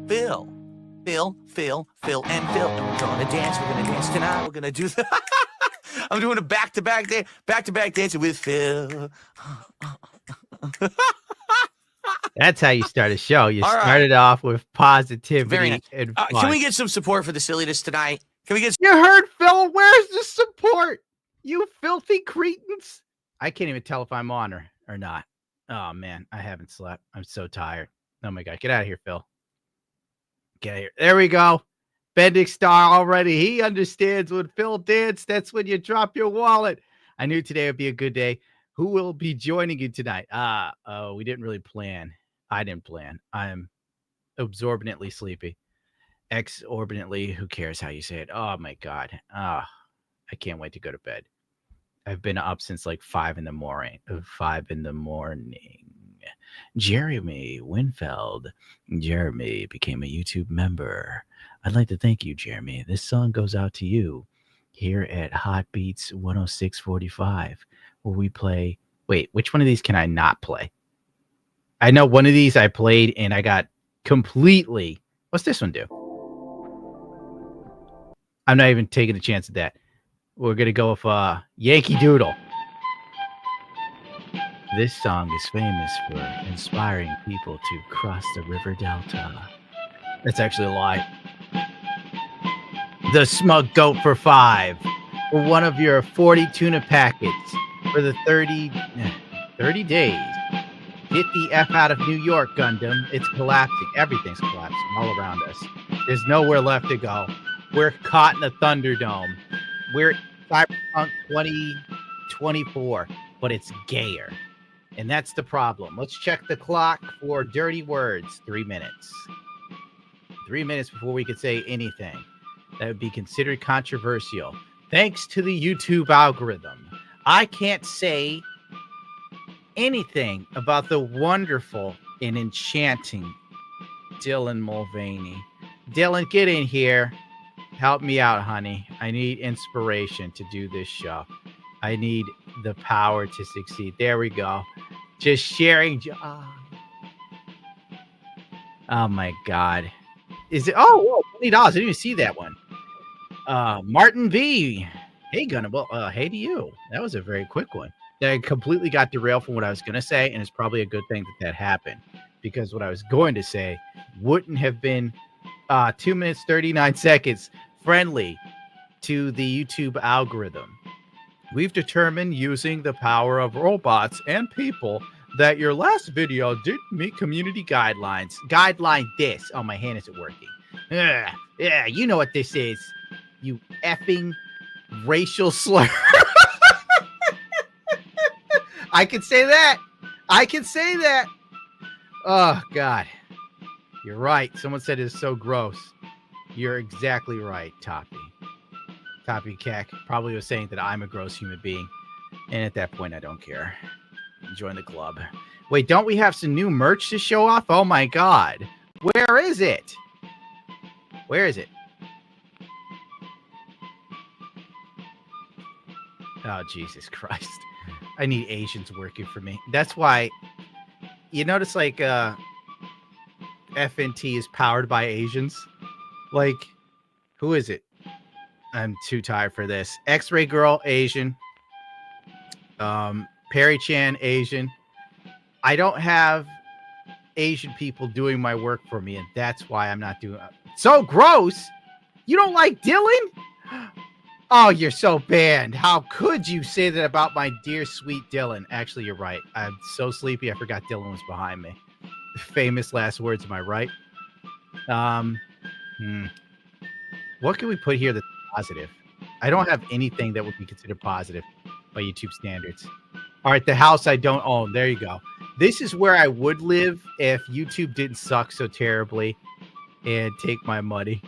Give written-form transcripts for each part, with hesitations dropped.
Phil, and Phil. And we're gonna dance. We're gonna dance tonight. We're gonna do the. I'm doing a back-to-back dancing with Phil. That's how you start a show. You All started off with positivity. Very nice. And fun. Can we get some support for the silliness tonight? Can we get? You heard, Phil? Where's the support? You filthy cretins! I can't even tell if I'm on or not. Oh man, I haven't slept. I'm so tired. Oh my god, get out of here, Phil. Get out of here. There we go. Bendix Star already. He understands when Phil danced. That's when you drop your wallet. I knew today would be a good day. Who will be joining you tonight? We didn't really plan. I didn't plan. I'm absorbently sleepy. Exorbitantly. Who cares how you say it? Oh my god. I can't wait to go to bed. I've been up since like 5 in the morning. Jeremy Winfeld. Jeremy became a YouTube member. I'd like to thank you, Jeremy. This song goes out to you here at Hot Beats 106.45, where we play. Wait, which one of these can I not play? I know one of these I played and I got completely. What's this one do? I'm not even taking a chance at that. We're going to go with Yankee Doodle. This song is famous for inspiring people to cross the river delta. That's actually a lie. The Smug Goat for 5. For one of your 40 tuna packets for the 30 days. Get the F out of New York, Gundam. It's collapsing. Everything's collapsing all around us. There's nowhere left to go. We're caught in the Thunderdome. We're Cyberpunk 2024, but it's gayer. And that's the problem. Let's check the clock for dirty words. 3 minutes. 3 minutes before we could say anything that would be considered controversial. Thanks to the YouTube algorithm, I can't say anything about the wonderful and enchanting Dylan Mulvaney. Dylan, get in here. Help me out, honey. I need inspiration to do this show. I need the power to succeed. There we go. Just sharing. Oh my God. Is it? Oh, whoa, $20. I didn't even see that one. Martin V. Hey, Gundam. Well, hey to you. That was a very quick one. I completely got derailed from what I was going to say, and it's probably a good thing that happened, because what I was going to say wouldn't have been 2 minutes, 39 seconds friendly to the YouTube algorithm. We've determined, using the power of robots and people, that your last video didn't meet community guidelines. Guideline this. Oh, my hand isn't working. Yeah, you know what this is. You effing racial slur. I can say that. Oh, God. You're right. Someone said it's so gross. You're exactly right, Toppy. Toppy Keck probably was saying that I'm a gross human being. And at that point, I don't care. Join the club. Wait, don't we have some new merch to show off? Oh, my God. Where is it? Oh, Jesus Christ. I need Asians working for me. That's why you notice, like, FNT is powered by Asians. Like, who is it? I'm too tired for this. X-Ray Girl, Asian. Perry Chan, Asian. I don't have Asian people doing my work for me, and that's why I'm not doing it. So gross! You don't like Dylan? Oh, you're so banned. How could you say that about my dear, sweet Dylan? Actually, you're right. I'm so sleepy, I forgot Dylan was behind me. Famous last words, am I right? What can we put here that's positive? I don't have anything that would be considered positive by YouTube standards. All right, the house I don't own. There you go. This is where I would live if YouTube didn't suck so terribly and take my money.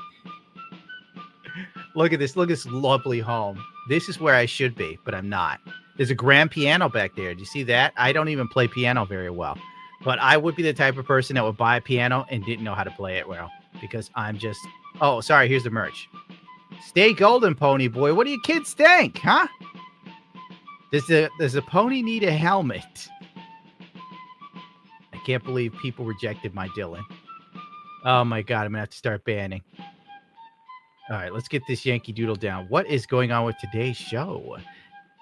Look at this. Look at this lovely home. This is where I should be, but I'm not. There's a grand piano back there. Do you see that? I don't even play piano very well, but I would be the type of person that would buy a piano and didn't know how to play it well, because I'm just... Oh, sorry. Here's the merch. Stay golden, pony boy. What do you kids think, huh? Does the pony need a helmet? I can't believe people rejected my Dylan. Oh my god, I'm gonna have to start banning. All right, let's get this Yankee Doodle down. What is going on with today's show?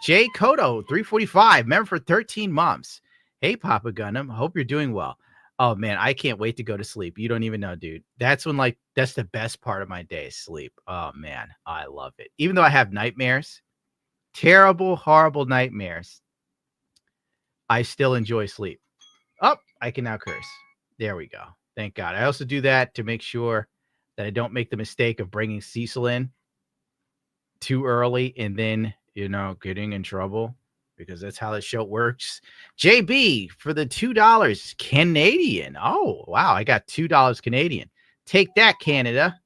Jay Kodo, 345, member for 13 months. Hey, Papa Gundam, hope you're doing well. Oh man, I can't wait to go to sleep. You don't even know, dude. That's that's the best part of my day, sleep. Oh man, I love it. Even though I have nightmares, terrible, horrible nightmares, I still enjoy sleep. Oh, I can now curse. There we go. Thank God. I also do that to make sure that I don't make the mistake of bringing Cecil in too early and then, getting in trouble, because that's how the show works. JB for the $2 Canadian. Oh, wow. I got $2 Canadian. Take that, Canada.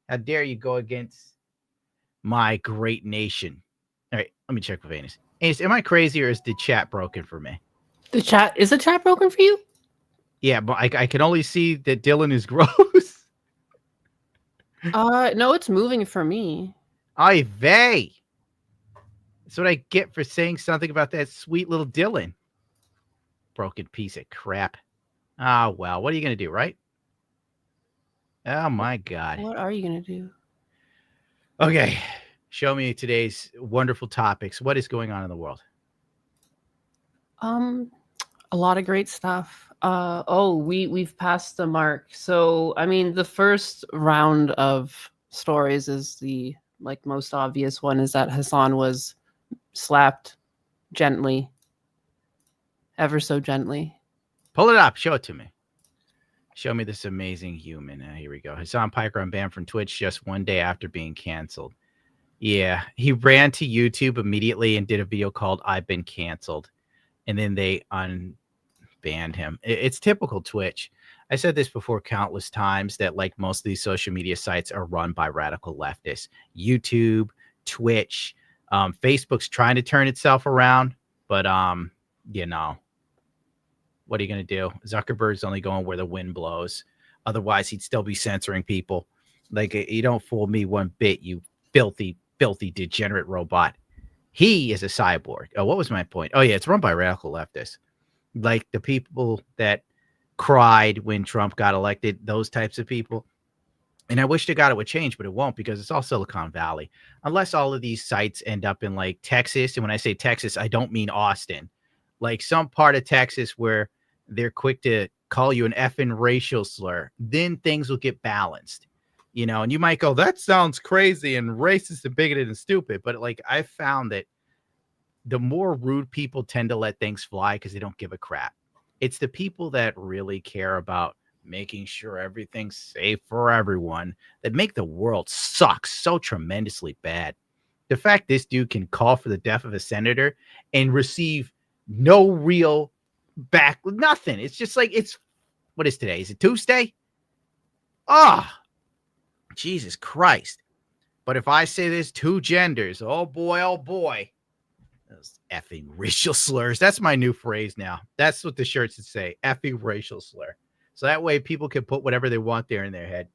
How dare you go against my great nation? All right, let me check with Anus. Anus, am I crazy or is the chat broken for me? Is the chat broken for you? Yeah, but I can only see that Dylan is gross. No, it's moving for me. Ay vey. That's what I get for saying something about that sweet little Dylan. Broken piece of crap. Ah, well, what are you going to do, right? Oh, my God. What are you going to do? Okay. Show me today's wonderful topics. What is going on in the world? A lot of great stuff. We've passed the mark. So, I mean, the first round of stories is the most obvious one, is that Hassan was slapped gently, ever so gently. Pull it up. Show it to me. Show me this amazing human. Here we go. Hassan Piker unbanned from Twitch just one day after being canceled. Yeah, he ran to YouTube immediately and did a video called "I've Been Canceled," and then they unbanned him. It's typical Twitch. I said this before countless times that most of these social media sites are run by radical leftists. YouTube, Twitch, Facebook's trying to turn itself around, but what are you going to do? Zuckerberg's only going where the wind blows. Otherwise, he'd still be censoring people. You don't fool me one bit, you filthy degenerate robot. He is a cyborg. Oh, what was my point? Oh, yeah, it's run by radical leftists. Like the people that cried when Trump got elected, those types of people. And I wish to God it would change, but it won't, because it's all Silicon Valley. Unless all of these sites end up in Texas. And when I say Texas, I don't mean Austin. Some part of Texas where they're quick to call you an effing racial slur, then things will get balanced. And you might go, that sounds crazy and racist and bigoted and stupid. But I found that the more rude people tend to let things fly because they don't give a crap. It's the people that really care about making sure everything's safe for everyone that make the world suck so tremendously bad. The fact this dude can call for the death of a senator and receive no real back, nothing. It's just what is today? Is it Tuesday? Jesus Christ. But if I say there's two genders, oh boy, those effing racial slurs. That's my new phrase now. That's what the shirts should say, effing racial slur. So that way people can put whatever they want there in their head.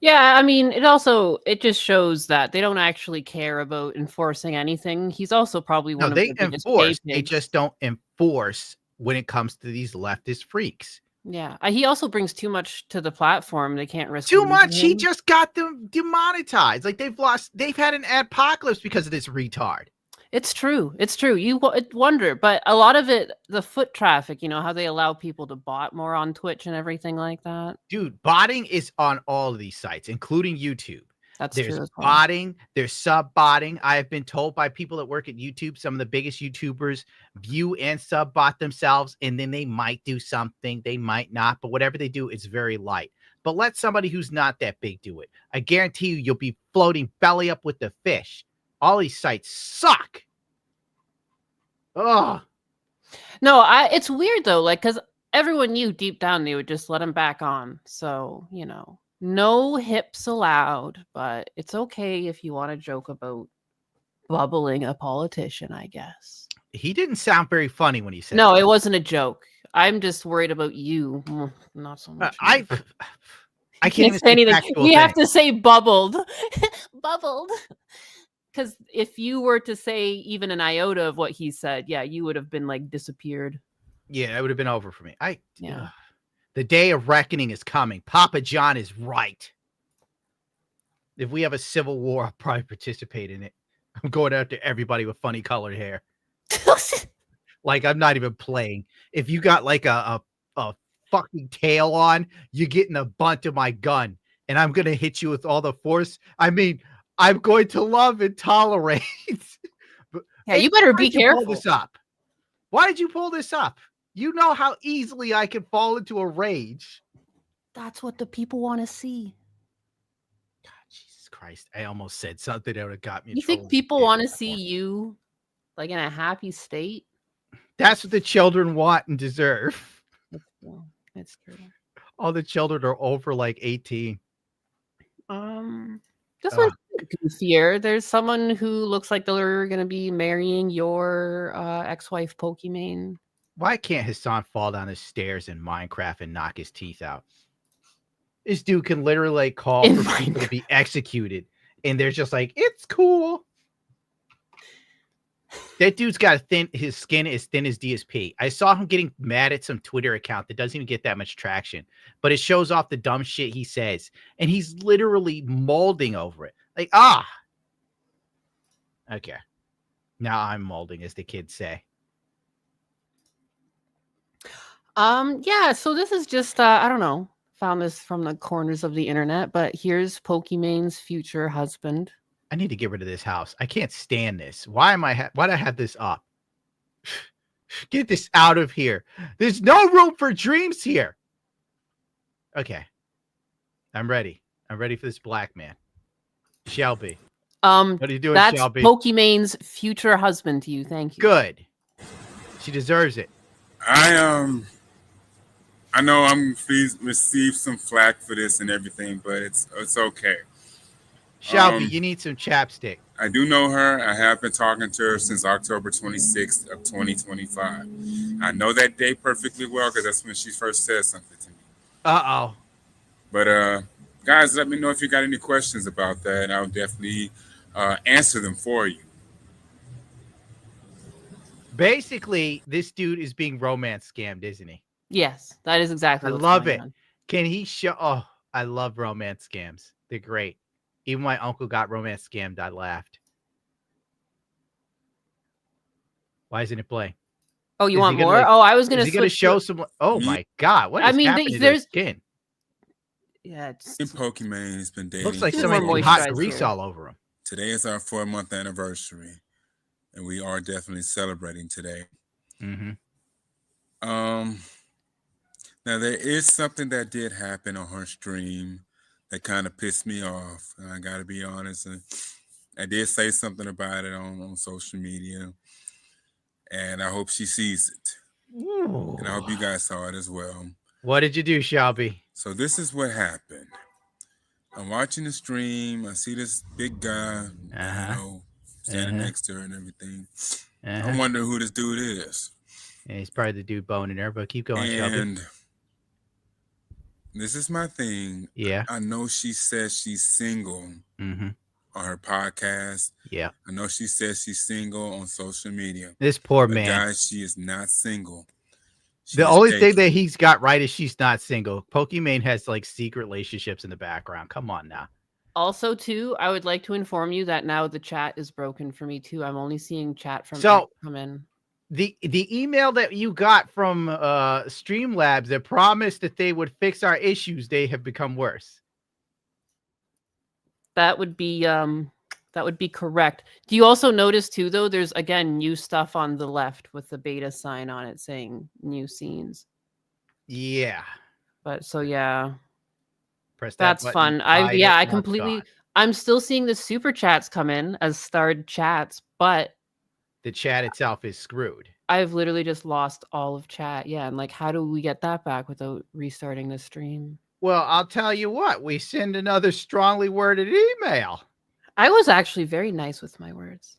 Yeah, I mean, it just shows that they don't actually care about enforcing anything. He's also probably one of the biggest enforce. pay They pigs. just don't enforce when it comes to these leftist freaks. Yeah, he also brings too much to the platform. They can't risk too much. losing He him. just got them demonetized. They've had an adpocalypse because of this retard. It's true. You wonder, but a lot of it, the foot traffic, how they allow people to bot more on Twitch and everything like that. Dude, botting is on all of these sites, including YouTube. There's true as well. Botting, there's sub-botting. I have been told by people that work at YouTube, some of the biggest YouTubers view and sub-bot themselves, and then they might do something, they might not, but whatever they do, it's very light. But let somebody who's not that big do it. I guarantee you'll be floating belly up with the fish. All these sites suck. Oh. No, it's weird though, because everyone knew deep down they would just let him back on. So, no hips allowed, but it's okay if you want to joke about bubbling a politician, I guess. He didn't sound very funny when he said No, that. it wasn't a joke. I'm just worried about you. Not so much. I can't even say anything. factual Have things. to say bubbled. Bubbled. Because if you were to say even an iota of what he said, yeah, you would have been disappeared. Yeah, it would have been over for me. Yeah. The day of reckoning is coming. Papa John is right. If we have a civil war, I'll probably participate in it. I'm going after everybody with funny colored hair. Like, I'm not even playing. If you got like a fucking tail on, you're getting a bunt of my gun, and I'm gonna hit you with all the force. I mean, I'm going to love and tolerate. Yeah, you better why be did you pull careful. this up? Why did you pull this up? You know how easily I can fall into a rage. That's what the people want to see. God, Jesus Christ. I almost said something that would have got me in You trouble think with people kids want to before. see you like in a happy state? That's what the children want and deserve. Well, it's true. All the children are over like 18. This one's goofier. There's someone who looks like they're gonna be marrying your ex-wife Pokimane. Why can't Hassan fall down the stairs in Minecraft and knock his teeth out? This dude can literally like call In for people to be executed, and they're just like, it's cool. That dude's got his skin as thin as DSP. I saw him getting mad at some Twitter account that doesn't even get that much traction, but it shows off the dumb shit he says, and he's literally molding over it. Like, okay. Now I'm molding, as the kids say. Yeah, so this is just I don't know, found this from the corners of the internet, but here's Pokimane's future husband. I need to get rid of this house. I can't stand this. Why do I have this up? Get this out of here. There's no room for dreams here. Okay. I'm ready. I'm ready for this black man. Shelby. What are you doing, that's Shelby? Pokimane's future husband to you. Thank you. Good. She deserves it. I know I'm receive some flack for this and everything, but it's okay. Shelby, you need some chapstick. I do know her. I have been talking to her since October 26th of 2025. I know that day perfectly well because that's when she first said something to me. Uh-oh. But guys, let me know if you got any questions about that, and I'll definitely answer them for you. Basically, this dude is being romance scammed, isn't he? Yes, that is exactly I what's love going it. on. Can he show? Oh, I love romance scams. They're great. Even my uncle got romance scammed. I laughed. Why isn't it playing? Oh, you want more? I was gonna. Is he gonna show some? Oh my God! What is happening to his skin? Yeah, it's Pokimane has been dating. Looks like somebody put hot grease all over him. Today is our 4-month anniversary, and we are definitely celebrating today. Mm-hmm. Now there is something that did happen on her stream that kind of pissed me off. I gotta be honest. I did say something about it on social media, and I hope she sees it. Ooh. And I hope you guys saw it as well. What did you do, Shelby? So this is what happened. I'm watching the stream. I see this big guy, standing next to her and everything. I wonder who this dude is. Yeah, he's probably the dude boning her, but keep going, Shelby. And this is my thing. Yeah. I know she says she's single on her podcast. Yeah. I know she says she's single on social media. This poor man. Guys, she is not single. The only thing that he's got right is she's not single. Pokimane has like secret relationships in the background. Come on now. Also, too, I would like to inform you that now the chat is broken for me too. I'm only seeing chat from come in. The email that you got from Streamlabs that promised that they would fix our issues, they have become worse. That would be correct. Do you also notice too, though, there's again new stuff on the left with the beta sign on it saying new scenes. Yeah. But so yeah. Press that button. Fun. I completely I'm still seeing the super chats come in as starred chats, but the chat itself is screwed. I've literally just lost all of chat. Yeah, and like how do we get that back without restarting the stream? Well, I'll tell you what, we send another strongly worded email. I was actually very nice with my words.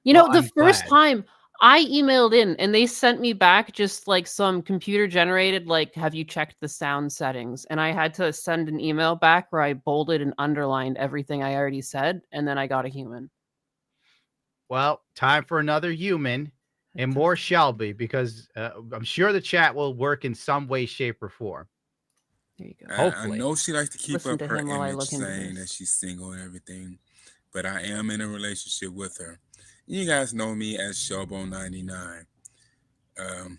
You know, the first time I emailed in and they sent me back just like some computer generated, like, have you checked the sound settings? And I had to send an email back where I bolded and underlined everything I already said. And then I got a human. Well, time for another human. And more shall be, because I'm sure the chat will work in some way, shape, or form. There you go. I Hopefully. know she likes to keep Listen up to her him while I image, look into saying that this. she's single and everything, but I am in a relationship with her. You guys know me as Showbone99. So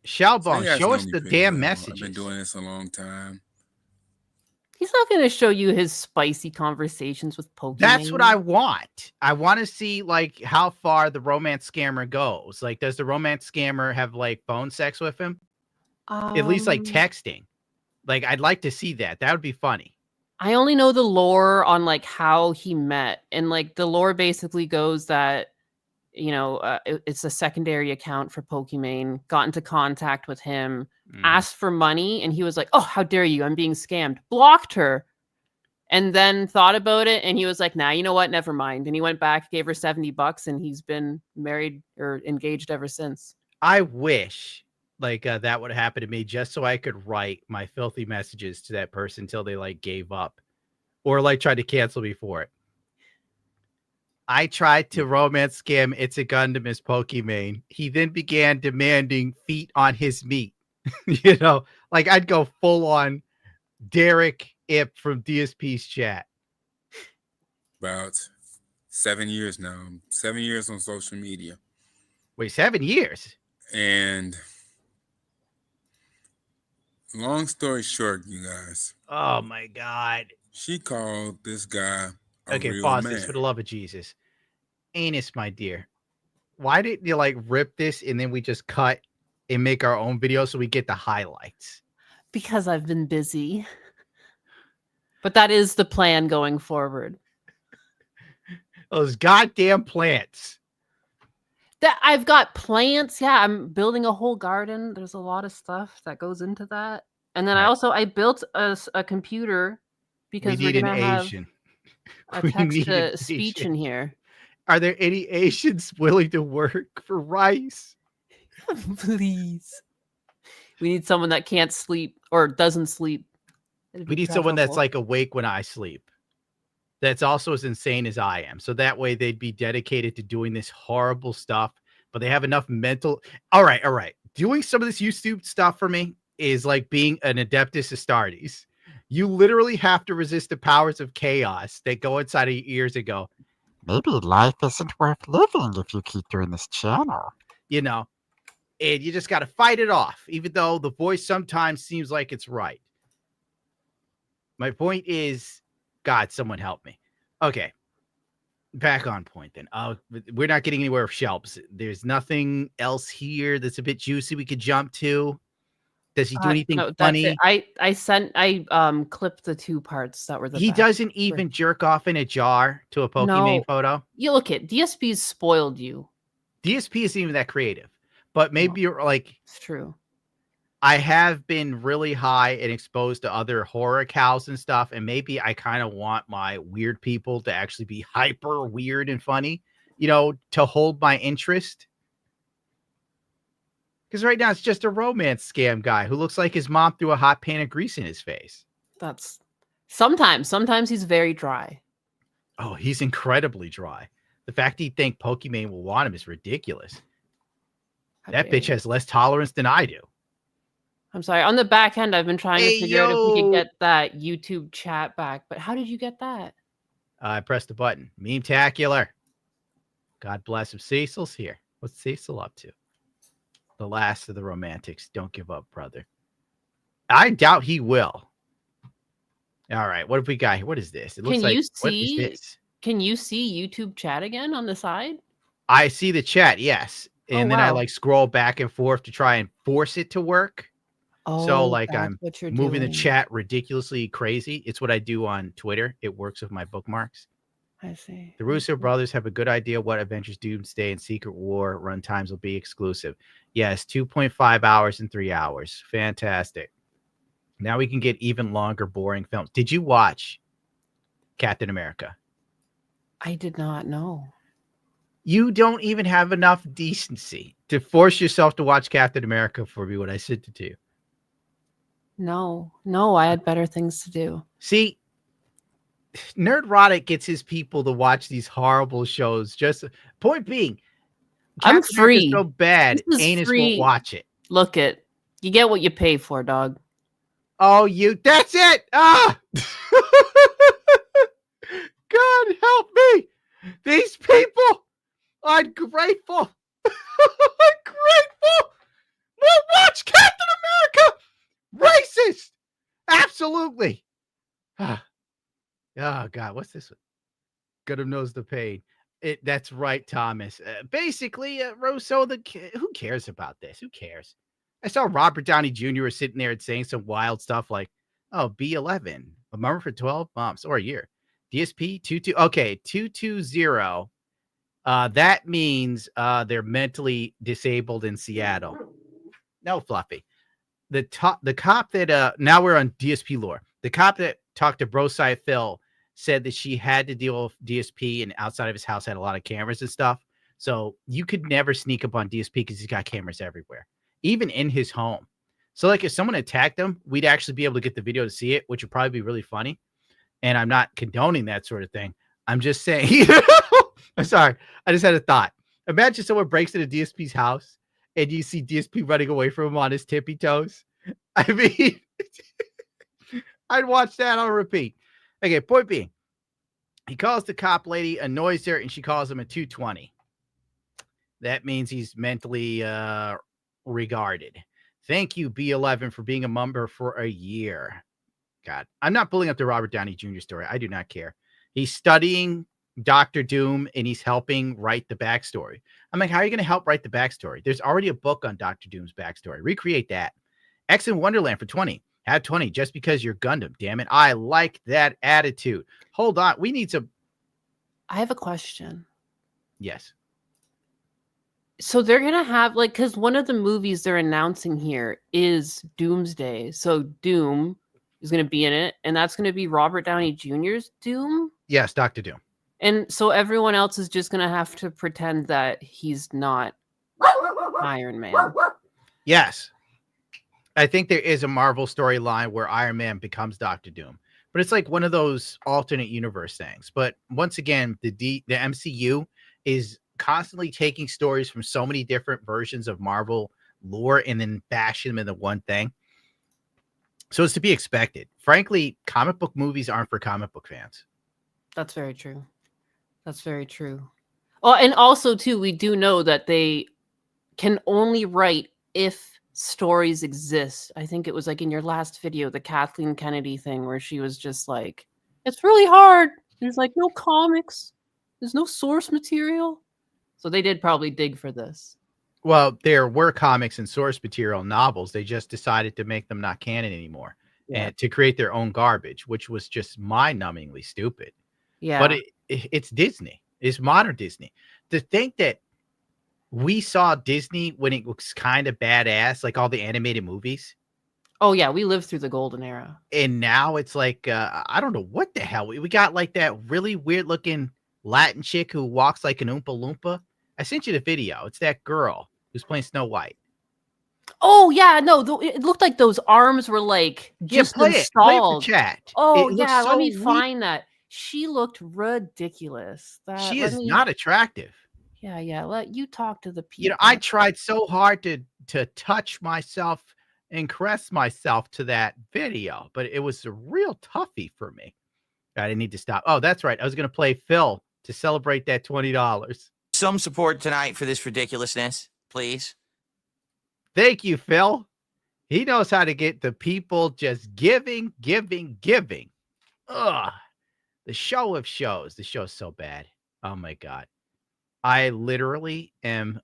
Shalbone, you guys show know us me the pretty damn well. I've been messages. doing this a long time. He's not going to show you his spicy conversations with Pokemon. That's what I want. I want to see like how far the romance scammer goes. Like, does the romance scammer have like phone sex with him? At least like texting. Like, I'd like to see that. That would be funny. I only know the lore on like how he met, and like the lore basically goes that it's a secondary account for Pokimane, got into contact with him, asked for money, and he was like, "Oh, how dare you? I'm being scammed." Blocked her, and then thought about it, and he was like, "Nah, you know what? Never mind." And he went back, gave her $70, and he's been married or engaged ever since. I wish like that would happen to me, just so I could write my filthy messages to that person until they like gave up or like tried to cancel me for it. I tried to romance scam It's a Gundam as Pokimane. He then began demanding feet on his meat. Like I'd go full on Derek Ip from DSP's chat. About 7 years now. 7 years on social media. Wait, 7 years? And long story short, you guys. Oh my God. She called this guy a Okay, real pause man. this for the love of Jesus. Anus, my dear. Why didn't you like rip this and then we just cut and make our own video so we get the highlights? Because I've been busy. But that is the plan going forward. Those goddamn plants. That I've got plants. Yeah, I'm building a whole garden. There's a lot of stuff that goes into that. And then I built a computer because we we're need an gonna have Asian. a We text need to an speech Asian. in here. Are there any Asians willing to work for rice? Please. We need someone that can't sleep or doesn't sleep. We need someone that's like awake when I sleep. That's also as insane as I am. So that way they'd be dedicated to doing this horrible stuff, but they have enough mental. All right. Doing some of this YouTube stuff for me is like being an Adeptus Astartes. You literally have to resist the powers of chaos that go inside of your ears and go, maybe life isn't worth living if you keep doing this channel. And you just got to fight it off, even though the voice sometimes seems like it's right. My point is, God, someone help me. Okay. Back on point then. We're not getting anywhere with shelves. There's nothing else here that's a bit juicy we could jump to. Does he do anything funny? I clipped the 2 parts that were the He back. doesn't even jerk off in a jar to a Pokimane photo. You look at DSP's spoiled you. DSP isn't even that creative, but maybe you're like, it's true. I have been really high and exposed to other horror cows and stuff, and maybe I kind of want my weird people to actually be hyper weird and funny, to hold my interest. Because right now it's just a romance scam guy who looks like his mom threw a hot pan of grease in his face. That's sometimes he's very dry. Oh, he's incredibly dry. The fact he'd think Pokimane will want him is ridiculous. That bitch has less tolerance than I do. I'm sorry. On the back end, I've been trying to figure out if we could get that YouTube chat back. But how did you get that? I pressed the button. Meme-tacular. God bless him. Cecil's here. What's Cecil up to? The last of the romantics. Don't give up, brother. I doubt he will. All right. What have we got here? What is this? It looks like, what is this? Can you see YouTube chat again on the side? I see the chat, yes. And then I like scroll back and forth to try and force it to work. So like I'm moving the chat ridiculously crazy. It's what I do on Twitter. It works with my bookmarks. I see. The Russo brothers have a good idea what Avengers Doomsday and Secret War run times will be exclusive. Yes, 2.5 hours and 3 hours. Fantastic. Now we can get even longer, boring films. Did you watch Captain America? I did not know. You don't even have enough decency to force yourself to watch Captain America for me when I sent it to you. No, I had better things to do. See, Nerdrotic gets his people to watch these horrible shows. Just point being, I'm Captain America's free. so bad, This is Anus free. won't watch it. Look it. You get what you pay for, dog. Oh, that's it. Ah! God help me. These people, ungrateful. Ungrateful. Will watch Captain America. Racist. Absolutely. Oh, God. What's this one? Gundam knows the pain. That's right, Thomas. Basically, Rosso, who cares about this? Who cares? I saw Robert Downey Jr. was sitting there and saying some wild stuff like, oh, B11, a member for 12 months or a year. DSP 22. Okay, 220. That means they're mentally disabled in Seattle. No, Fluffy. The cop that now we're on DSP lore. The cop that talked to Brosai Phil said that she had to deal with DSP, and outside of his house had a lot of cameras and stuff. So you could never sneak up on DSP because he's got cameras everywhere, even in his home. So like if someone attacked him, we'd actually be able to get the video to see it, which would probably be really funny. And I'm not condoning that sort of thing. I'm just saying, I'm sorry. I just had a thought. Imagine someone breaks into DSP's house and you see DSP running away from him on his tippy toes. I mean, I'd watch that on repeat. Okay, point being, he calls the cop lady, annoys her, and she calls him a 220. That means he's mentally regarded. Thank you, B11, for being a member for a year. God, I'm not pulling up the Robert Downey Jr. story. I do not care. He's studying Dr. Doom, and he's helping write the backstory. I'm like, how are you going to help write the backstory? There's already a book on Dr. Doom's backstory. Recreate that. X in Wonderland for 20. Have 20 just because you're Gundam. Damn it. I like that attitude. Hold on. We need some. I have a question. Yes. So they're going to have, like, because one of the movies they're announcing here is Doomsday. So Doom is going to be in it, and that's going to be Robert Downey Jr.'s Doom? Yes, Dr. Doom. And so everyone else is just going to have to pretend that he's not Iron Man. Yes. I think there is a Marvel storyline where Iron Man becomes Dr. Doom, but it's like one of those alternate universe things. But once again, the MCU is constantly taking stories from so many different versions of Marvel lore and then bashing them into one thing. So it's to be expected. Frankly, comic book movies aren't for comic book fans. That's very true. That's very true. Oh, and also too, we do know that they can only write if stories exist. I think it was like in your last video, the Kathleen Kennedy thing, where she was just like, it's really hard. There's like no comics. There's no source material. So they did probably dig for this. Well, there were comics and source material novels. They just decided to make them not canon anymore and to create their own garbage, which was just mind-numbingly stupid. Yeah. But it's Disney. It's modern Disney. To think that we saw Disney when it was kind of badass, like all the animated movies. Oh, yeah. We lived through the golden era. And now it's like, I don't know what the hell. We got like that really weird looking Latin chick who walks like an Oompa Loompa. I sent you the video. It's that girl who's playing Snow White. Oh, yeah. No, it looked like those arms were like just play installed. It for chat. Oh, it yeah. so Let me weird. find that. She looked ridiculous. She is not attractive. Yeah. Let you talk to the people. You know, I tried so hard to touch myself and caress myself to that video, but it was a real toughie for me. I didn't need to stop. Oh, that's right. I was going to play Phil to celebrate that $20. Some support tonight for this ridiculousness, please. Thank you, Phil. He knows how to get the people just giving. Ugh. The show of shows. The show's so bad. Oh, my God. I literally am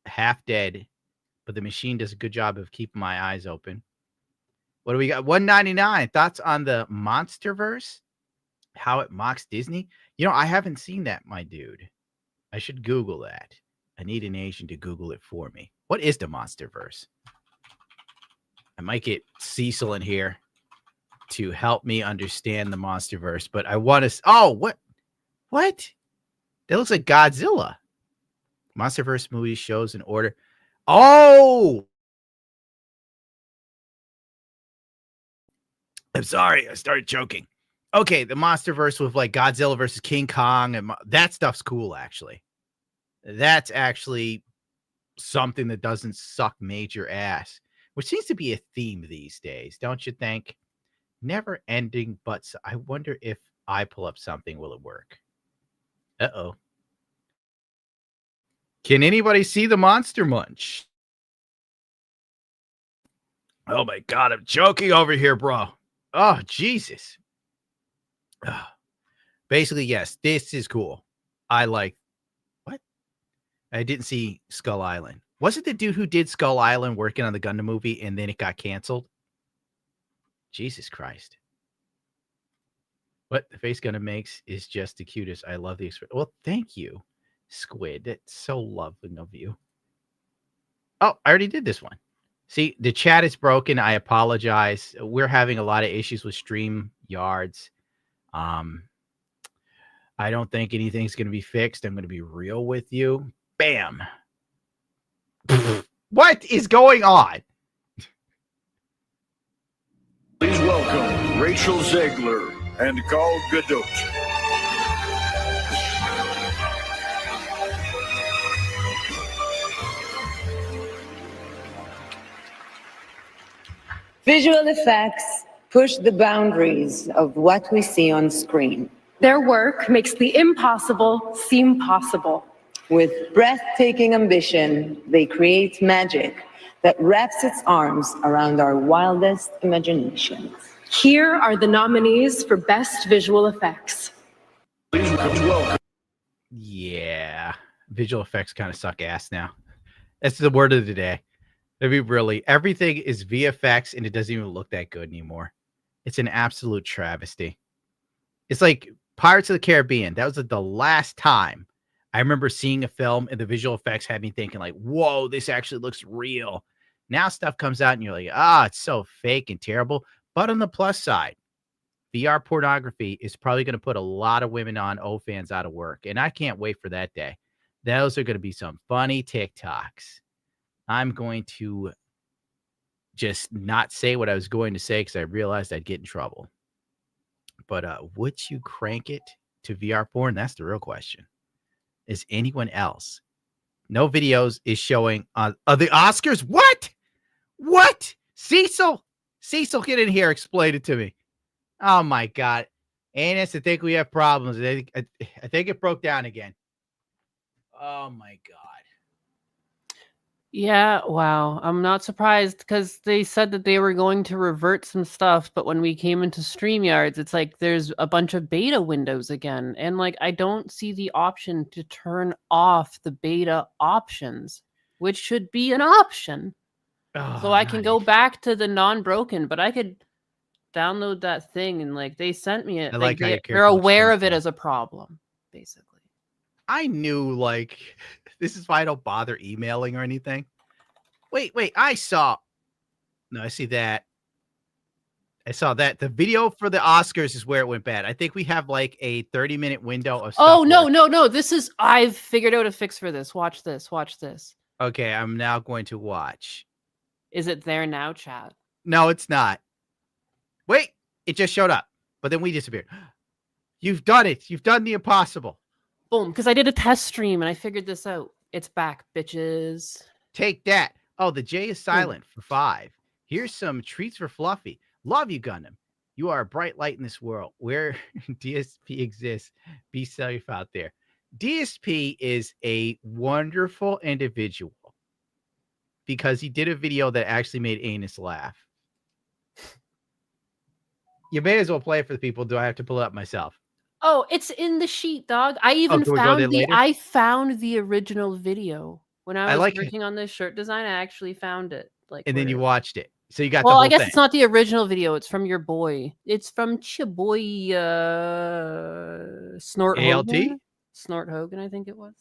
half dead, but the machine does a good job of keeping my eyes open. What do we got? $1.99. Thoughts on the Monsterverse? How it mocks Disney? You know, I haven't seen that, my dude. I should Google that. I need an Asian to Google it for me. What is the Monsterverse? I might get Cecil in here to help me understand the Monsterverse, but I want to. Oh, what? That looks like Godzilla. Monsterverse movies, shows in order. Oh, I'm sorry. I started choking. Okay, the Monsterverse with like Godzilla versus King Kong and that stuff's cool. Actually, that's actually something that doesn't suck major ass, which seems to be a theme these days, don't you think? Never ending, but I wonder if I pull up something, will it work? Uh-oh. Can anybody see the Monster Munch? Oh my God, I'm choking over here, bro. Oh, Jesus. Basically, yes, this is cool. I like, what? I didn't see Skull Island. Was it the dude who did Skull Island working on the Gundam movie and then it got canceled? Jesus Christ. What the face Gundam makes is just the cutest. I love the experience. Well, thank you, Squid. That's so loving of you. Oh, I already did this one. See, the chat is broken. I apologize. We're having a lot of issues with stream yards. I don't think anything's going to be fixed. I'm going to be real with you. Bam. What is going on? Please welcome Rachel Zegler and Carl Godot. Visual effects push the boundaries of what we see on screen. Their work makes the impossible seem possible. With breathtaking ambition, they create magic that wraps its arms around our wildest imaginations. Here are the nominees for Best Visual Effects. Please welcome. Yeah. Visual effects kind of suck ass now. That's the word of the day. I mean, really, everything is VFX and it doesn't even look that good anymore. It's an absolute travesty. It's like Pirates of the Caribbean. That was the last time I remember seeing a film and the visual effects had me thinking like, whoa, this actually looks real. Now stuff comes out and you're like, it's so fake and terrible. But on the plus side, VR pornography is probably going to put a lot of women on OnlyFans out of work. And I can't wait for that day. Those are going to be some funny TikToks. I'm going to just not say what I was going to say because I realized I'd get in trouble. But would you crank it to VR porn? That's the real question. Is anyone else? No videos is showing on the Oscars. What? What? Cecil, get in here. Explain it to me. Oh my God. Anus, I think we have problems. I think it broke down again. Oh my God. Yeah, wow. I'm not surprised because they said that they were going to revert some stuff, but when we came into StreamYards, it's like there's a bunch of beta windows again. And like I don't see the option to turn off the beta options, which should be an option. So I can go back to the non-broken, but I could download that thing and like they sent me it. I like how you're they're careful aware with of it that. as a problem, basically. I knew like this is why I don't bother emailing or anything. Wait, I saw. No, I see that. I saw that. The video for the Oscars is where it went bad. I think we have like a 30-minute window of stuff. Oh, no. I've figured out a fix for this. Watch this. Okay, I'm now going to watch. Is it there now, chat? No, it's not. Wait, it just showed up, but then we disappeared. You've done it. You've done the impossible. Boom, because I did a test stream and I figured this out. It's back, bitches. Take that. Oh, the J is silent for 5. Here's some treats for Fluffy. Love you, Gundam. You are a bright light in this world. Where DSP exists, be safe out there. DSP is a wonderful individual because he did a video that actually made Anus laugh. You may as well play it for the people. Do I have to pull it up myself? Oh, it's in the sheet, dog. I even found the original video when I was working on this shirt design. I actually found it. And then you watched it. So you got the whole I guess thing. it's not the original video. It's from your boy. It's from your boy Snort ALT? Hogan. Snort Hogan, I think it was.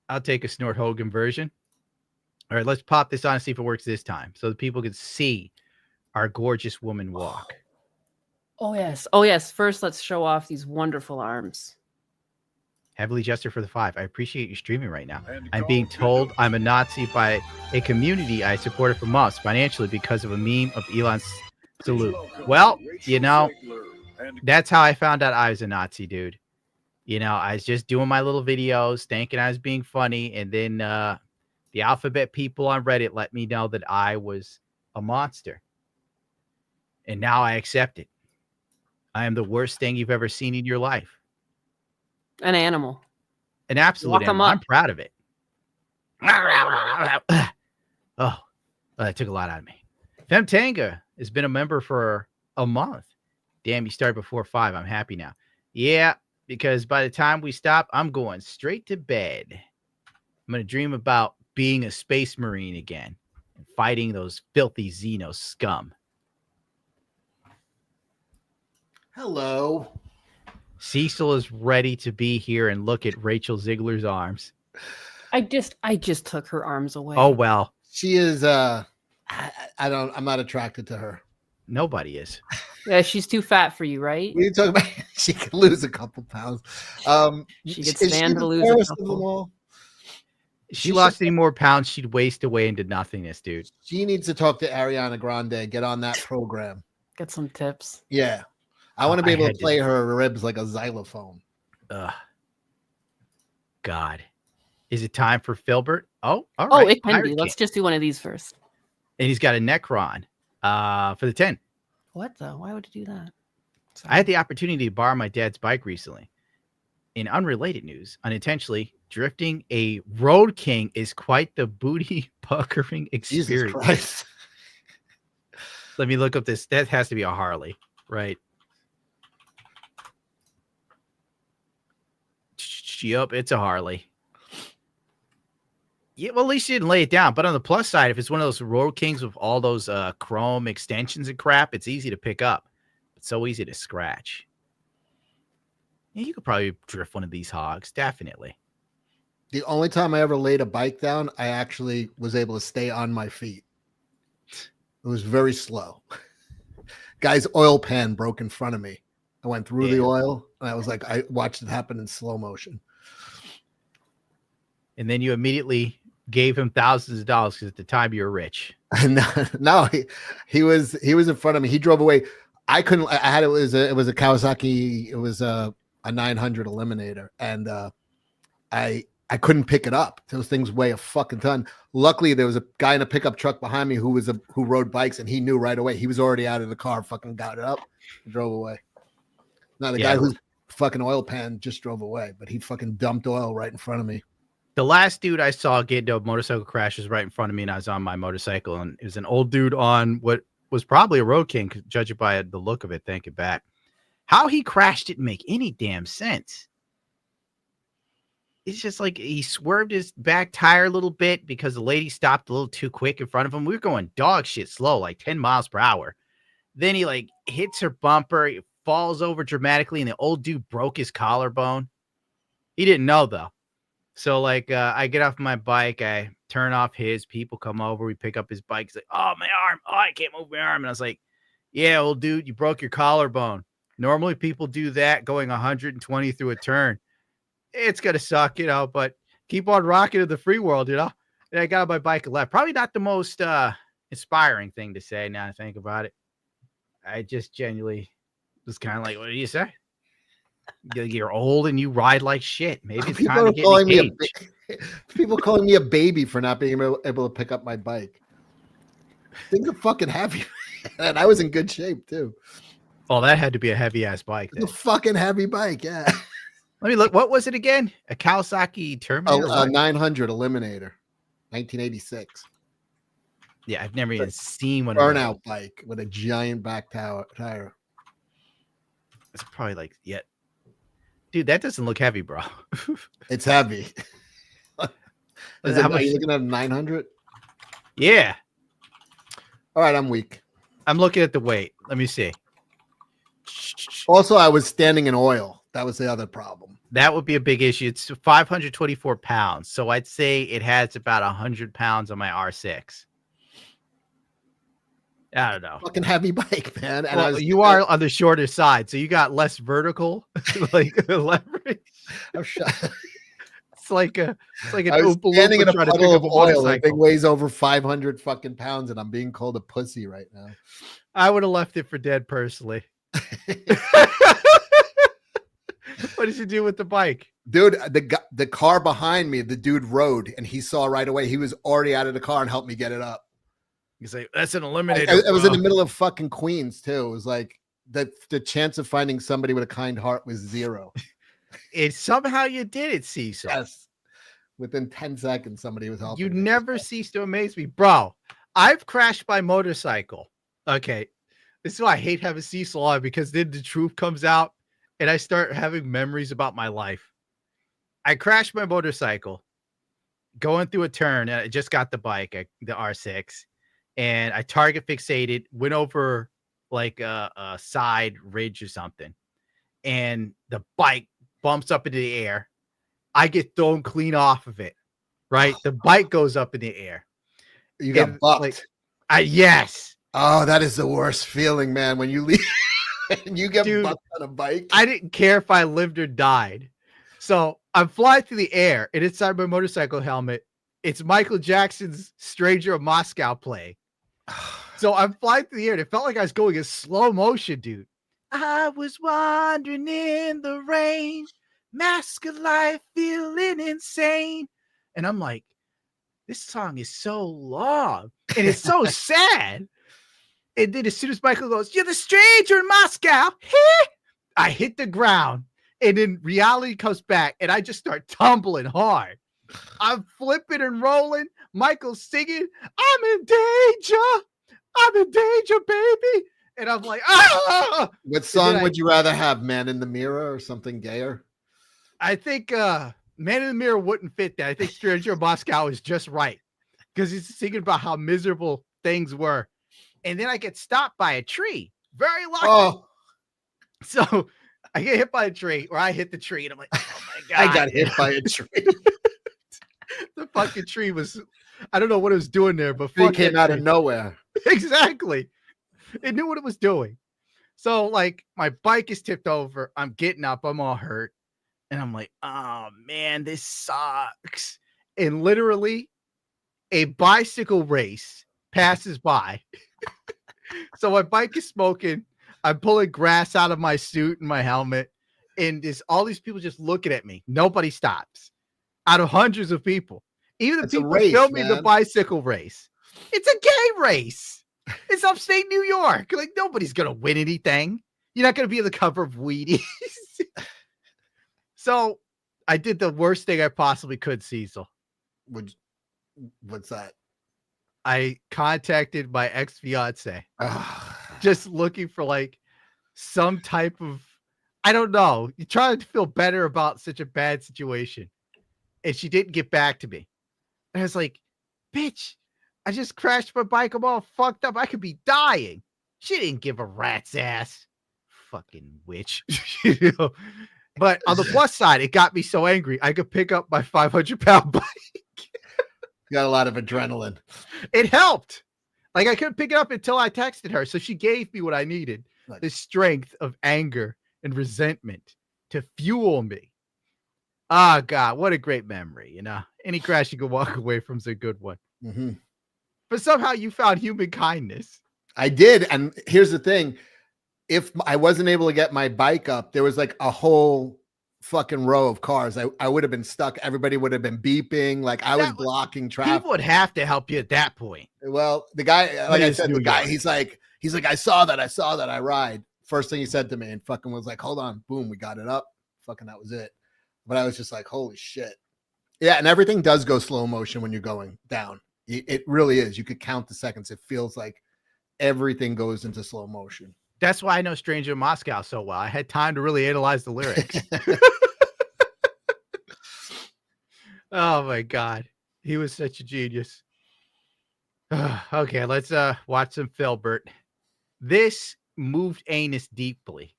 I'll take a Snort Hogan version. All right, let's pop this on and see if it works this time so that people can see our gorgeous woman walk. Oh, yes. First, let's show off these wonderful arms. Heavily adjusted for the 5. I appreciate you streaming right now. I'm being told I'm a Nazi by a community I supported for months financially because of a meme of Elon's salute. Well, you know, that's how I found out I was a Nazi, dude. You know, I was just doing my little videos, thinking I was being funny, and then The alphabet people on Reddit let me know that I was a monster. And now I accept it. I am the worst thing you've ever seen in your life. An animal. An absolute Walk 'em animal. up. I'm proud of it. Oh, that took a lot out of me. Femtanga has been a member for a month. Damn, you started before 5. I'm happy now. Yeah, because by the time we stop, I'm going straight to bed. I'm going to dream about being a space marine again and fighting those filthy Xeno scum. Hello. Cecil is ready to be here and look at Rachel Ziegler's arms. I just took her arms away. Oh, well. She is I'm not attracted to her. Nobody is. Yeah, she's too fat for you, right? We talk about she could lose a couple pounds. She could stand to lose a fairest of couple. them all? If she lost any more pounds, she'd waste away into nothingness, dude. She needs to talk to Ariana Grande, get on that program. Get some tips. Yeah. I want to be able to had play her ribs like a xylophone. God. Is it time for Filbert? Oh, all Oh, right. it can be. Let's just do one of these first. And he's got a Necron for the 10. What though? Why would you do that? I had the opportunity to borrow my dad's bike recently. In unrelated news, unintentionally, drifting a Road King is quite the booty puckering experience. Jesus Christ. Let me look up this. That has to be a Harley, right? Yup, it's a Harley. Yeah, well, at least you didn't lay it down. But on the plus side, if it's one of those Road Kings with all those chrome extensions and crap, it's easy to pick up. It's so easy to scratch. Yeah, you could probably drift one of these hogs, definitely. The only time I ever laid a bike down, I actually was able to stay on my feet. It was very slow. Guy's oil pan broke in front of me. I went through the oil, and I was like, I watched it happen in slow motion. And then you immediately gave him thousands of dollars because at the time you were rich. No, he was in front of me. He drove away. I couldn't. I had it was a Kawasaki. It was a 900 Eliminator, and I couldn't pick it up. Those things weigh a fucking ton. Luckily, there was a guy in a pickup truck behind me who rode bikes, and he knew right away. He was already out of the car, fucking got it up, and drove away. Now the guy who's fucking oil pan just drove away, but he fucking dumped oil right in front of me. The last dude I saw get into a motorcycle crash was right in front of me, and I was on my motorcycle, and it was an old dude on what was probably a Road King, judging by the look of it, thinking back. How he crashed didn't make any damn sense. It's just like he swerved his back tire a little bit because the lady stopped a little too quick in front of him. We were going dog shit slow, like 10 miles per hour. Then he like hits her bumper, he falls over dramatically, and the old dude broke his collarbone. He didn't know though. So like I get off my bike, I turn off his, people come over, we pick up his bike. He's like, oh, my arm. Oh, I can't move my arm. And I was like, yeah, old dude, you broke your collarbone. Normally people do that going 120 through a turn. It's going to suck, but keep on rocking to the free world, And I got on my bike and left. Probably not the most inspiring thing to say now I think about it. I just genuinely was kind of like, what do you say? You're old and you ride like shit. Maybe it's time to get engaged. People calling me a baby for not being able to pick up my bike. Things are fucking heavy. And I was in good shape too. Oh, that had to be a heavy ass bike. It's a fucking heavy bike, yeah. Let me look. What was it again? A Kawasaki Terminator? A 900 Eliminator, 1986. Yeah, I've never even seen one. Burnout bike with a giant back tire. It's probably like, dude, that doesn't look heavy, bro. It's heavy. Are you looking at a 900? Yeah. All right, I'm weak. I'm looking at the weight. Let me see. Also, I was standing in oil. That was the other problem. That would be a big issue. It's 524 pounds. So I'd say it has about 100 pounds on my R6. I don't know. Fucking heavy bike, man. And well, you are on the shorter side, so you got less vertical like leverage. I'm shot. It's like an I was standing in a puddle of oil. That thing weighs over 500 fucking pounds, and I'm being called a pussy right now. I would have left it for dead personally. What did you do with the bike? Dude, the car behind me, the dude rode, and he saw right away. He was already out of the car and helped me get it up. He's like, that's an eliminator. It was in the middle of fucking Queens too. It was like the chance of finding somebody with a kind heart was 0. It somehow you did it, Cecil. Yes. Within 10 seconds, somebody was helping. You never cease to amaze me, bro. I've crashed my motorcycle. Okay, this is why I hate having Cecil on, because then the truth comes out and I start having memories about my life. I crashed my motorcycle going through a turn. And I just got the bike, the R6, and I target fixated, went over like a side ridge or something, and the bike bumps up into the air. I get thrown clean off of it, right? The bike goes up in the air. You got bucked. Yes. Oh, that is the worst feeling, man. When you leave and you get bucked on a bike. I didn't care if I lived or died. So I'm flying through the air, and inside my motorcycle helmet, it's Michael Jackson's Stranger of Moscow playing. So I'm flying through the air, and it felt like I was going in slow motion, dude. I was wandering in the rain, mask of life, feeling insane. And I'm like, this song is so long, and it's so sad. And then as soon as Michael goes, you're the stranger in Moscow, I hit the ground. And then reality comes back, and I just start tumbling hard. I'm flipping and rolling. Michael's singing, I'm in danger. I'm in danger, baby. And I'm like, ah! What song would you rather have, Man in the Mirror or something gayer? I think Man in the Mirror wouldn't fit that. I think Stranger of Moscow is just right, because he's singing about how miserable things were. And then I get stopped by a tree. Very lucky. Oh. So I get hit by a tree, or I hit the tree, and I'm like, oh my God. I got hit by a tree. The fucking tree was, I don't know what it was doing there, but it came out of nowhere. Exactly. It knew what it was doing. So like my bike is tipped over. I'm getting up. I'm all hurt. And I'm like, oh man, this sucks. And literally a bicycle race passes by. So my bike is smoking. I'm pulling grass out of my suit and my helmet. And there's all these people just looking at me. Nobody stops. Out of hundreds of people. Even the people filming the bicycle race. It's a gay race. It's upstate New York. Like, nobody's going to win anything. You're not going to be on the cover of Wheaties. So I did the worst thing I possibly could, Cecil. What's that? I contacted my ex-fiance. Just looking for like some type of, I don't know. You try to feel better about such a bad situation. And she didn't get back to me. And I was like, bitch, I just crashed my bike. I'm all fucked up. I could be dying. She didn't give a rat's ass. Fucking witch. You know? But on the plus side, it got me so angry. I could pick up my 500-pound bike. You got a lot of adrenaline. It helped. Like, I couldn't pick it up until I texted her. So she gave me what I needed. The strength of anger and resentment to fuel me. Ah, God, what a great memory. You know, any crash you can walk away from is a good one. Mm-hmm. But somehow you found human kindness. I did. And here's the thing. If I wasn't able to get my bike up, there was like a whole fucking row of cars. I would have been stuck. Everybody would have been beeping. Like I was blocking traffic. People would have to help you at that point. Well, the guy, like I said, the guy, he's like, I saw that. I ride. First thing he said to me and fucking was like, hold on. Boom. We got it up. Fucking, that was it. But I was just like, holy shit. Yeah. And everything does go slow motion when you're going down. It really is. You could count the seconds. It feels like everything goes into slow motion. That's why I know Stranger in Moscow so well. I had time to really analyze the lyrics. Oh my God. He was such a genius. Okay, let's watch some Filbert. This moved anus deeply,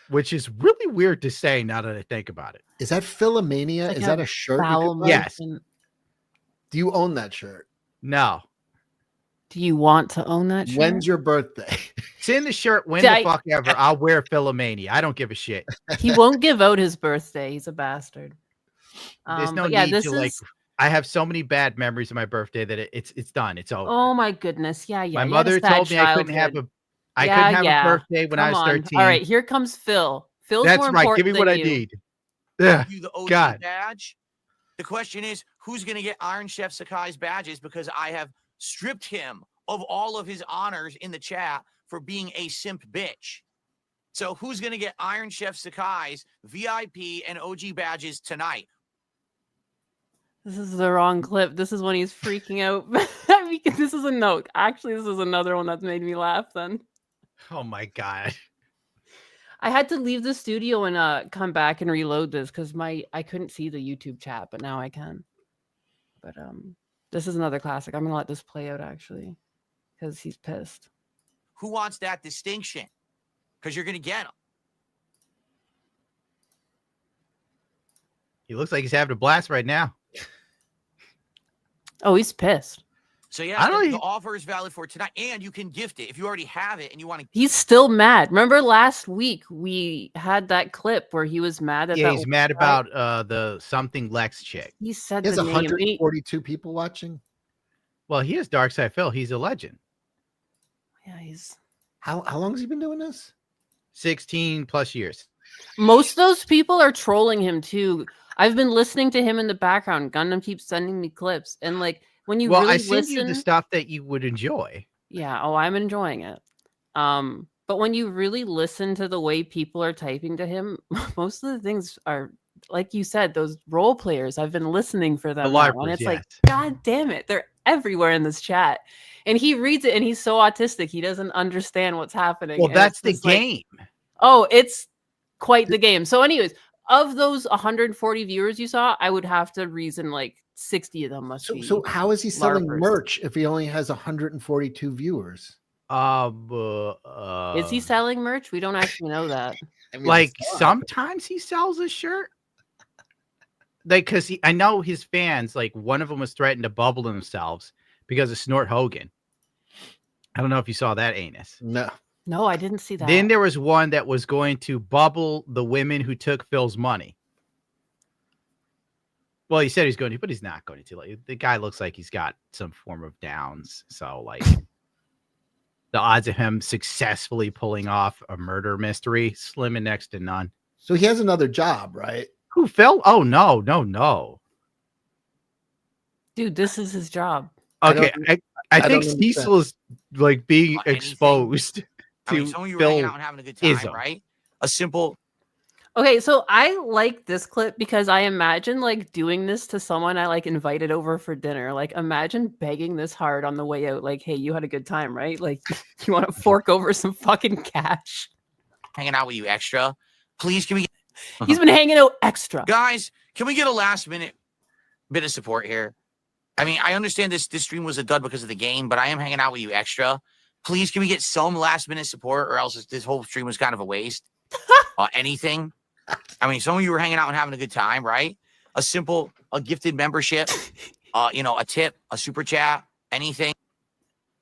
which is really weird to say now that I think about it. Is that Philomania? Like, is that a shirt? Yes. Do you own that shirt? No. Do you want to own that shirt? When's your birthday? Send the shirt when the fuck ever. I'll wear Philomania. I don't give a shit. He won't give out his birthday. He's a bastard. There's no need to like. I have so many bad memories of my birthday that it's done. It's over. Oh my goodness. Yeah. My mother told me I couldn't have a birthday when I was 13. All right, here comes Phil. Phil's That's more right. Give important me what than I you. need. I'll Yeah. give you the OG God. badge. The question is, who's going to get Iron Chef Sakai's badges? Because I have stripped him of all of his honors in the chat for being a simp bitch. So who's going to get Iron Chef Sakai's VIP and OG badges tonight? This is the wrong clip. This is when he's freaking out. This is a note. Actually, this is another one that's made me laugh then. Oh my God. I had to leave the studio and come back and reload this because I couldn't see the YouTube chat, but now I can. But this is another classic. I'm gonna let this play out actually, because he's pissed. Who wants that distinction? Because you're going to get him. He looks like he's having a blast right now. Oh, he's pissed. So yeah, the offer is valid for tonight, and you can gift it if you already have it and you want to. He's still mad. Remember last week we had that clip where he was mad at Yeah, that he's mad about the something Lex chick. He said He has the name. 142 people watching. Well, he is Darkside Phil. He's a legend. Yeah, he's. How long has he been doing this? 16 plus years. Most of those people are trolling him too. I've been listening to him in the background. Gundam keeps sending me clips, and like when you really I sent listen, you the stuff that you would enjoy. Yeah. Oh, I'm enjoying it. But when you really listen to the way people are typing to him, most of the things are like you said. Those role players. I've been listening for them, now, and it's like, God damn it, they're everywhere in this chat. And he reads it, and he's so autistic, he doesn't understand what's happening. Well, and that's the just like, game. oh, it's quite the game. So, anyways, of those 140 viewers you saw, I would have to reason like 60 of them must be. So how is he selling LARPers. merch if he only has 142 viewers? Is he selling merch? We don't actually know that. I mean, Like it's not. sometimes he sells a shirt. Like, because I know his fans, like one of them was threatened to bubble themselves because of Snort Hogan. I don't know if you saw that, Anus. No, I didn't see that. Then there was one that was going to bubble the women who took Phil's money. Well, he said he's going to, but he's not going to. Like, the guy looks like he's got some form of downs. So, like, the odds of him successfully pulling off a murder mystery, slim and next to none. So he has another job, right? Who, Phil? Oh, no. Dude, this is his job. Okay, I think don't Cecil is like being exposed. I mean, some of you were hanging out and having a good time, right? A simple. Okay, so I like this clip because I imagine like doing this to someone I like invited over for dinner. Like, imagine begging this hard on the way out. Like, hey, you had a good time, right? Like, you want to fork over some fucking cash? Hanging out with you extra. Please, can we? He's been hanging out extra. Guys, can we get a last minute bit of support here? I mean, I understand this stream was a dud because of the game, but I am hanging out with you extra. Please, can we get some last minute support, or else this whole stream was kind of a waste? Anything? I mean, some of you were hanging out and having a good time, right? A gifted membership, a tip, a super chat, anything.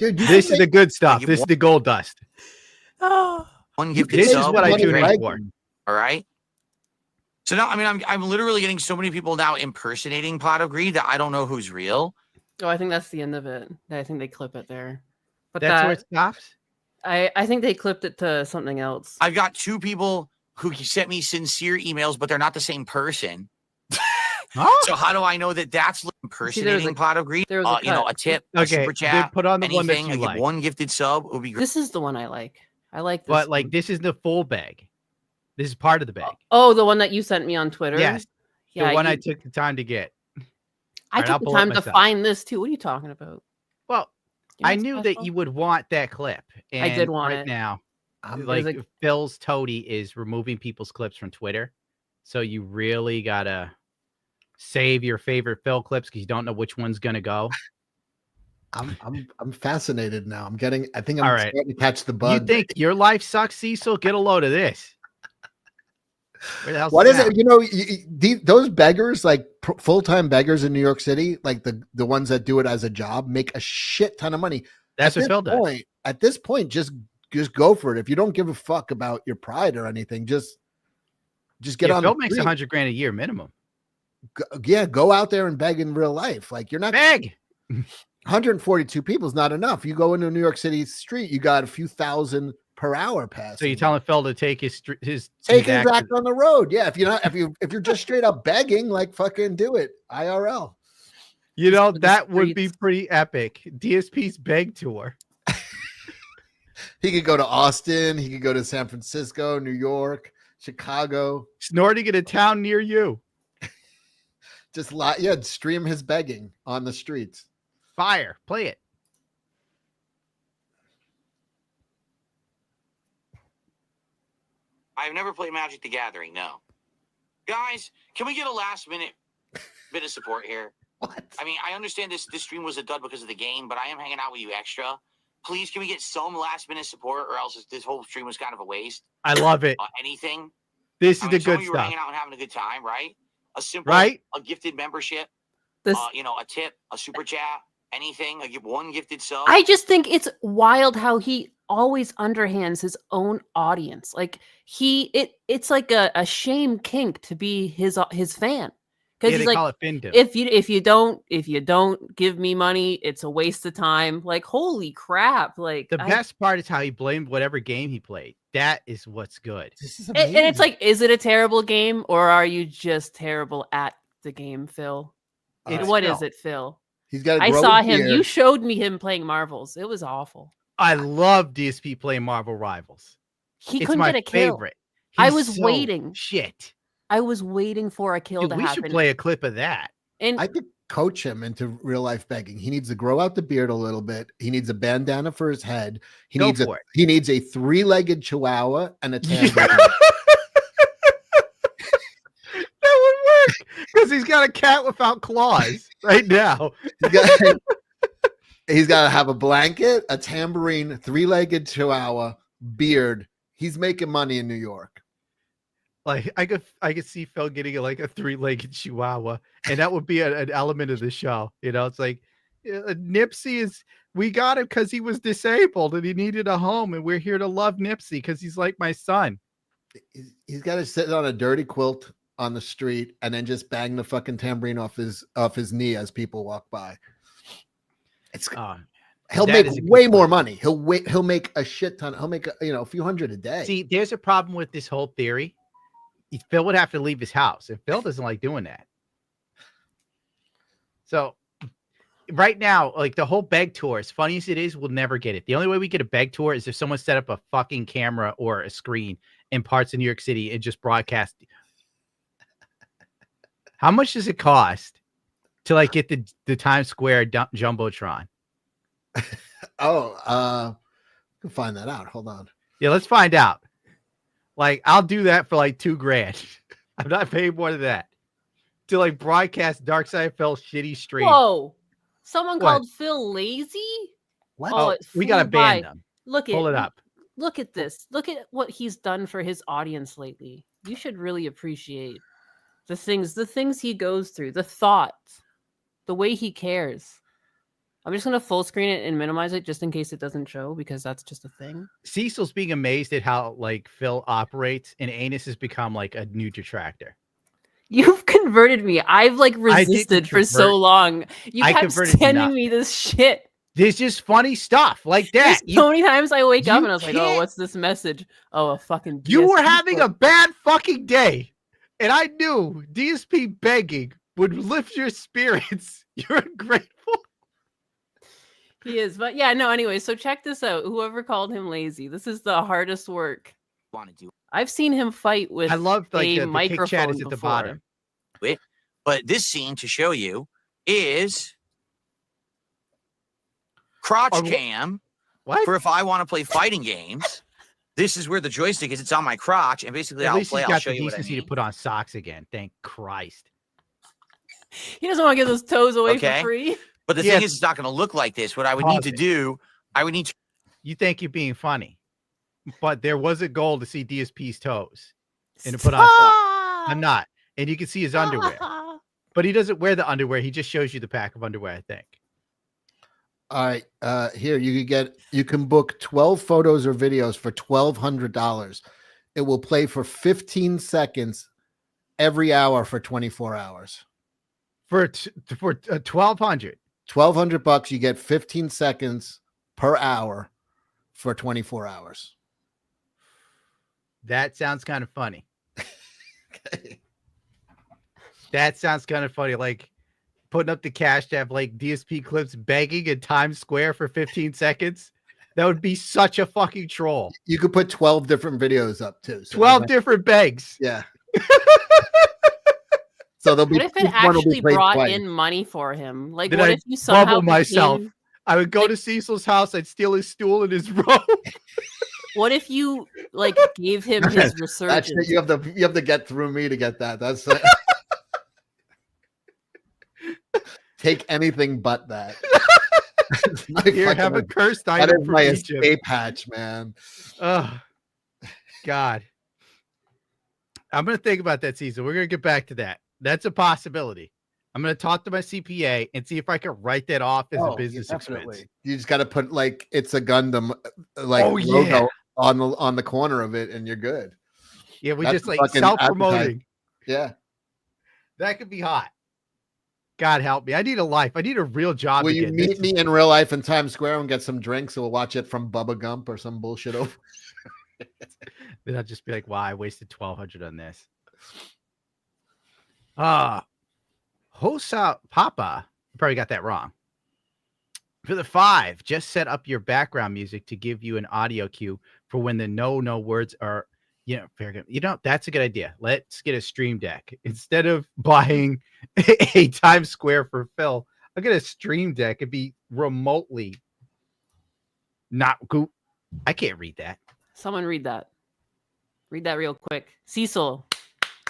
Dude, this is the good stuff. This is the gold dust. One gifted This is sub. what I do it for. All right. So now, I mean, I'm literally getting so many people now impersonating Pot of Greed that I don't know who's real. Oh, I think that's the end of it. I think they clip it there. But That's where it stops? I think they clipped it to something else. I've got two people who sent me sincere emails, but they're not the same person. So how do I know that that's impersonating Pot of Greed? A tip, a super chat, put on the one that anything, you like. One gifted sub would be great. This is the one I like. I like this. But like, this is the full bag. This is part of the bag. Oh, the one that you sent me on Twitter? Yes. Yeah, the one I took the time to get. I took the time to find this too. What are you talking about? Well, I knew that you would want that clip. And I did want right it. now, like Phil's toady is removing people's clips from Twitter. So you really got to save your favorite Phil clips because you don't know which one's going to go. I'm fascinated now. I think I'm All right. starting to catch the bug. You think your life sucks, Cecil? Get a load of this. Where the hell's What is Snap? it? You know, those beggars, like full-time beggars in New York City, like the ones that do it as a job, make a shit ton of money. That's what Phil does. At this point, just go for it. If you don't give a fuck about your pride or anything, just get on. Phil makes $100,000 a year minimum. Go out there and beg in real life. Like, you're not beg. 142 people is not enough. You go into a New York City street, you got a few thousand per hour passing. So you're telling Phil to take his take his act act on the road. Yeah, if you're just straight up begging, like fucking do it. IRL. You know, For the that would be streets. pretty epic. DSP's beg tour. He could go to Austin. He could go to San Francisco, New York, Chicago. Snorting in a town near you. Just stream his begging on the streets. Fire. Play it. I've never played Magic the Gathering, no. Guys, can we get a last minute bit of support here? What? I mean, I understand this stream was a dud because of the game, but I am hanging out with you extra. Please, can we get some last minute support, or else this whole stream was kind of a waste? I love it. Anything. This is I the mean, some good of you were stuff. hanging out and having a good time, right? A simple, Right? a gifted membership, This a tip, a super chat, anything, one gifted sub. I just think it's wild how he always underhands his own audience. Like it's like a shame kink to be his fan. Because Yeah, he's they like, call it findom. if you don't give me money, it's a waste of time. Like, holy crap! Like The best part is how he blamed whatever game he played. That is what's good. This is and amazing. it's like, is it a terrible game or are you just terrible at the game, Phil? It's What is Phil. it, Phil? He's got. I saw him. You showed me him playing Marvels. It was awful. I love DSP playing Marvel Rivals. He It's couldn't my get a kill. favorite. I He's was so waiting. Shit. I was waiting for a kill Dude, to we happen. should play a clip of that. And I could coach him into real life begging. He needs to grow out the beard a little bit. He needs a bandana for his head. He Go needs for it. he needs a 3-legged chihuahua and a tambourine. That would work because he's got a cat without claws right now. He's got to have a blanket, a tambourine, 3-legged chihuahua, beard. He's making money in New York. Like I could see Phil getting like a 3-legged chihuahua, and that would be an element of the show. You know, it's like Nipsey we got him because he was disabled and he needed a home, and we're here to love Nipsey because he's like my son. He's got to sit on a dirty quilt on the street and then just bang the fucking tambourine off his knee as people walk by. He'll that make is a good way more point. money. He'll make a shit ton. He'll make a few hundred a day. See, there's a problem with this whole theory. Phil would have to leave his house, and Phil doesn't like doing that. So right now, like the whole beg tour, as funny as it is, we'll never get it. The only way we get a beg tour is if someone set up a fucking camera or a screen in parts of New York City and just broadcast. How much does it cost to like get the Times Square jumbotron? I can find that out. Hold on. Yeah, let's find out. Like, I'll do that for like $2,000. I'm not paying more than that to like broadcast Dark Side Phil's shitty stream. whoa, someone What? called Phil lazy. What? Oh, it we gotta flew ban by. them. Look Pull it up. Look at this. Look at what he's done for his audience lately. You should really appreciate the things he goes through, the thoughts, the way he cares. I'm just gonna full screen it and minimize it just in case it doesn't show because that's just a thing. Cecil's being amazed at how like Phil operates, and Anus has become like a new detractor. You've converted me. I've like resisted for so convert. long. You I kept converted you sending not. me this shit. There's just funny stuff like that. There's so many times I wake up you and I was like, "Oh, can't- what's this message? Oh, a fucking." You were DSP having clip." a bad fucking day, and I knew DSP begging would lift your spirits. You're ungrateful. He is, but yeah, no. Anyway, so check this out. Whoever called him lazy, this is the hardest work. Want to do I've seen him fight with I love like a the kick microphone chat is at the before. bottom. it, but this scene to show you is crotch Oh, cam What? for if I want to play fighting games. This is where the joystick is. It's on my crotch, and basically At I'll least play. he's I'll got show the you what I decency mean. to put on socks again. Thank Christ. He doesn't want to get those toes away Okay. for free. But the Yes. thing is, it's not going to look like this. What I would need Pause to it. do, I would need to. You think you're being funny, but there was a goal to see DSP's toes and to put on socks. I'm not, and you can see his underwear, but he doesn't wear the underwear. He just shows you the pack of underwear, I think. All right. Here you can book 12 photos or videos for $1,200. It will play for 15 seconds every hour for 24 hours. For 1,200. $1,200. You get 15 seconds per hour for 24 hours. That sounds kind of funny. Okay. That sounds kind of funny. Like putting up the cash to have like DSP clips begging in Times Square for 15 seconds. That would be such a fucking troll. You could put 12 different videos up too. So 12 different begs. Yeah. So there'll be. What if it each one will be actually played brought twice. in money for him? Like, Then what I'd if you somehow bubble myself. became- I would go like- to Cecil's house. I'd steal his stool and his robe. What if you like gave him his That's resurgence? it. You have to get through me to get that. That's take anything but that. My Here, fucking- have a cursed that item is from my Egypt. escape hatch, man. Oh, God. I'm going to think about that, Cecil. We're going to get back to that. That's a possibility. I'm going to talk to my CPA and see if I can write that off as a business expense. You just got to put like it's a Gundam like Oh, logo yeah. on the corner of it, and you're good. Yeah, we That's just like fucking self-promoting. Yeah. That could be hot. God help me. I need a life. I need a real job. Will you again. meet me in real life in Times Square and get some drinks? And we'll watch it from Bubba Gump or some bullshit over. Then I'll just be like, wow, I wasted $1,200 on this. Hosa Papa, you probably got that wrong. For the 5, just set up your background music to give you an audio cue for when the no words are, very good. That's a good idea. Let's get a Stream Deck. Instead of buying a Times Square for Phil, I'll get a Stream Deck and be remotely not go. I can't read that. Someone read that. Read that real quick. Cecil,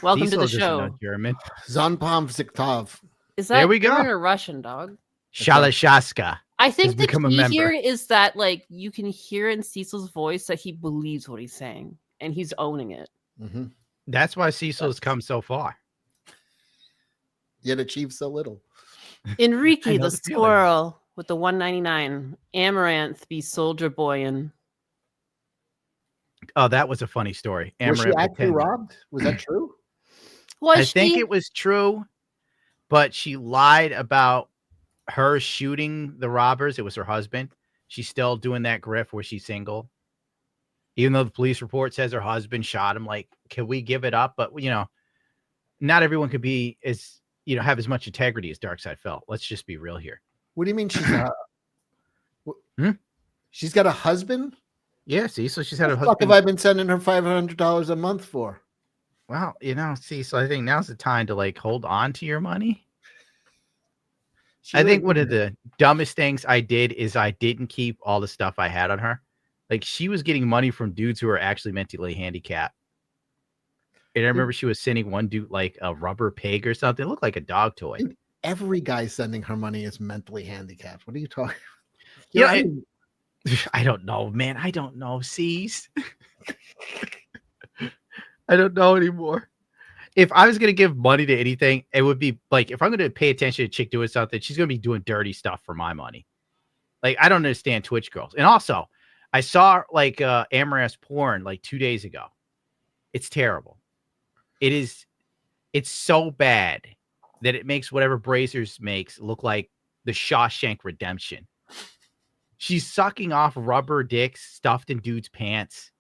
welcome Cecil to the doesn't know show. German. Zanpam Ziktov. Is that There we German go. or Russian, dog? Shalashaska. I think has the become a key member. here is that like you can hear in Cecil's voice that he believes what he's saying and he's owning it. Mm-hmm. That's why Cecil has come so far. Yet achieved so little. I Enrique know the the feeling. squirrel with the 199. Amaranth be soldier boyin'. Oh, that was a funny story. Was she Amaranth actually pretended. robbed? Was that true? I think it was true, but she lied about her shooting the robbers. It was her husband. She's still doing that grift where she's single. Even though the police report says her husband shot him, like, can we give it up? But, not everyone could be as, have as much integrity as Darkseid felt. Let's just be real here. What do you mean she's Hmm? She's got a husband? Yeah, see, so she's had What a the fuck husband. have I been sending her $500 a month for? Well, see, so I think now's the time to like hold on to your money. I think one of the dumbest things I did is I didn't keep all the stuff I had on her. Like she was getting money from dudes who are actually mentally handicapped. And I remember she was sending one dude like a rubber pig or something. It looked like a dog toy. Every guy sending her money is mentally handicapped. What are you talking? Yeah, I don't know, man. I don't know. Sees. I don't know anymore. If I was going to give money to anything, it would be like if I'm going to pay attention to a chick doing something, she's going to be doing dirty stuff for my money. Like, I don't understand Twitch girls. And also, I saw like Amaranth's porn like 2 days ago. It's terrible. It's so bad that it makes whatever Brazers makes look like the Shawshank Redemption. She's sucking off rubber dicks stuffed in dudes' pants.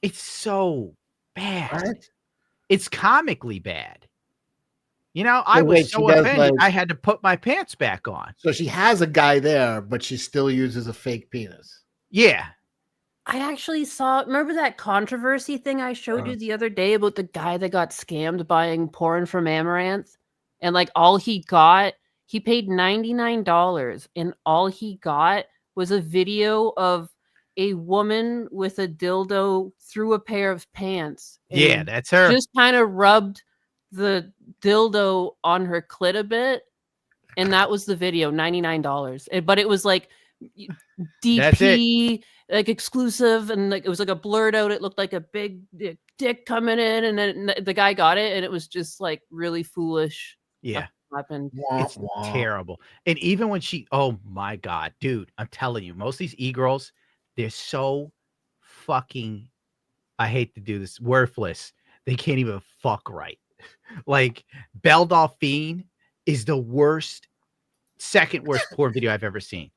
It's so bad. What? It's comically bad. I was wait, she so does, offended. like- I had to put my pants back on. So she has a guy there, but she still uses a fake penis. Yeah. I actually saw, remember that controversy thing I showed you the other day about the guy that got scammed buying porn from Amaranth? And like all he got, he paid $99 and all he got was a video of a woman with a dildo through a pair of pants. and Yeah, that's her. Just kind of rubbed the dildo on her clit a bit. And that was the video, $99. But it was like That's it. DP, like exclusive, and like it was like a blurred out. It looked like a big dick coming in, and then the guy got it, and it was just like really foolish. Yeah. Happened. It's terrible. And even when oh my God, dude, I'm telling you, most of these e-girls, they're so fucking, I hate to do this, worthless. They can't even fuck right. Like Belle Delphine is the worst, second worst porn video I've ever seen.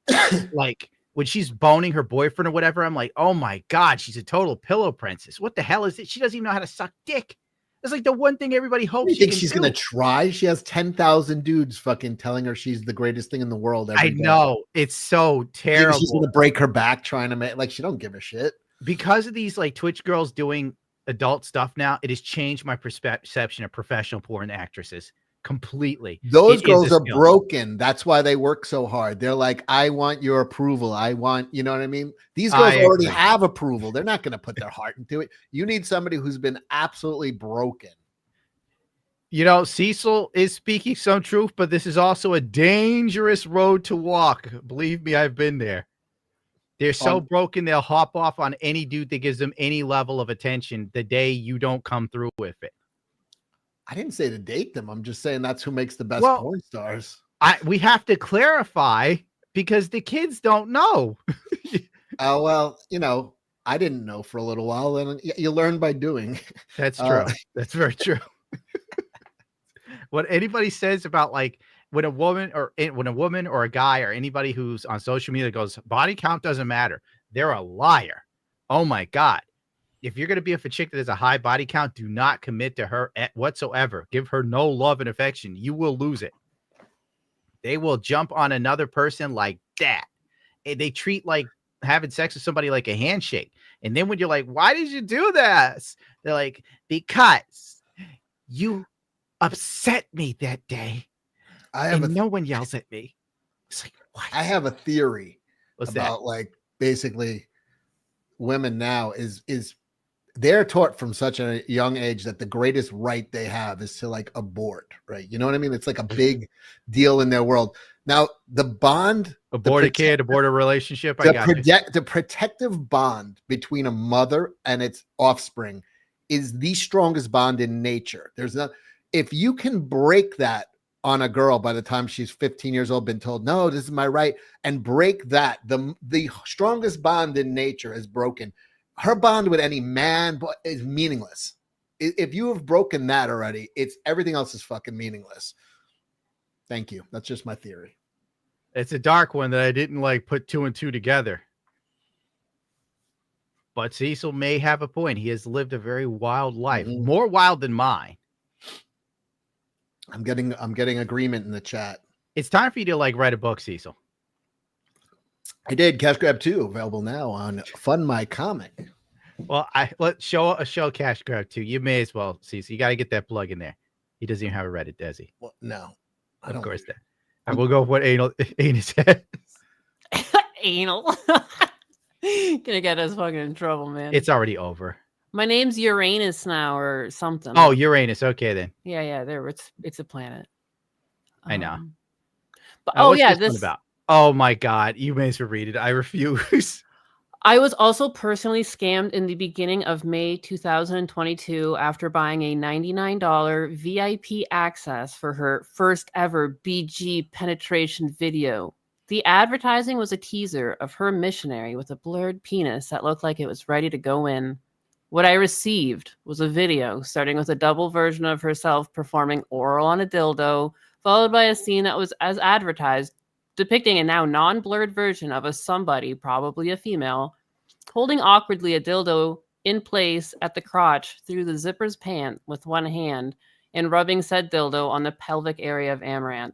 Like when she's boning her boyfriend or whatever, I'm like, oh my God, she's a total pillow princess. What the hell is it? She doesn't even know how to suck dick. It's like the one thing everybody hopes You she think can she's do. gonna try? She has 10,000 dudes fucking telling her she's the greatest thing in the world. I know. It's so terrible. She's gonna break her back trying to make, like, she don't give a shit. Because of these like Twitch girls doing adult stuff now, it has changed my perception of professional porn actresses completely. Those It is girls a are skill. broken. That's why they work so hard. They're like, I want your approval. I want, you know what I mean? These girls already agree. have approval. They're not going to put their heart into it. You need somebody who's been absolutely broken. You know, Cecil is speaking some truth, but this is also a dangerous road to walk. Believe me, I've been there. They're so broken, they'll hop off on any dude that gives them any level of attention the day you don't come through with it. I didn't say to date them. I'm just saying that's who makes the best Well, porn stars. We have to clarify because the kids don't know. Oh, well, you know, I didn't know for a little while, and you learn by doing. That's true. That's very true. What anybody says about like when a woman or a guy or anybody who's on social media goes, body count doesn't matter, they're a liar. Oh my God. If you're going to be with a chick that has a high body count, do not commit to her whatsoever. Give her no love and affection. You will lose it. They will jump on another person like that. And they treat like having sex with somebody like a handshake. And then when you're like, why did you do this? They're like, because you upset me that day. No one yells at me. It's like, what? I have a theory What's about that? like basically women now is they're taught from such a young age that the greatest right they have is to like abort, right? You know what I mean? It's like a big deal in their world. Now, the bond, abort a kid, abort a relationship. I got you. The protective bond between a mother and its offspring is the strongest bond in nature. There's no, if you can break that on a girl by the time she's 15 years old, been told, no, this is my right, and break that, the strongest bond in nature is broken. Her bond with any man is meaningless. If you have broken that already, it's everything else is fucking meaningless. Thank you. That's just my theory. It's a dark one that I didn't like put 2 and 2 together. But Cecil may have a point. He has lived a very wild life, more wild than mine. I'm getting agreement in the chat. It's time for you to like write a book, Cecil. I did. Cash Grab 2 available now on Fund My Comic. Well, let's show Cash Grab 2. You may as well, Cecil. You got to get that plug in there. He doesn't even have a Reddit, does he? Well, no. Of course not. And we'll go with what anus has. Anal. Gonna get us fucking in trouble, man. It's already over. My name's Uranus now or something. Oh, Uranus. Okay, then. Yeah. There, it's a planet. I know. But what's this one about? Oh my God, you may as well read it. I refuse. I was also personally scammed in the beginning of May 2022 after buying a $99 VIP access for her first ever BG penetration video. The advertising was a teaser of her missionary with a blurred penis that looked like it was ready to go in. What I received was a video starting with a double version of herself performing oral on a dildo, followed by a scene that was as advertised, depicting a now non-blurred version of a somebody, probably a female, holding awkwardly a dildo in place at the crotch through the zipper's pant with one hand and rubbing said dildo on the pelvic area of Amouranth.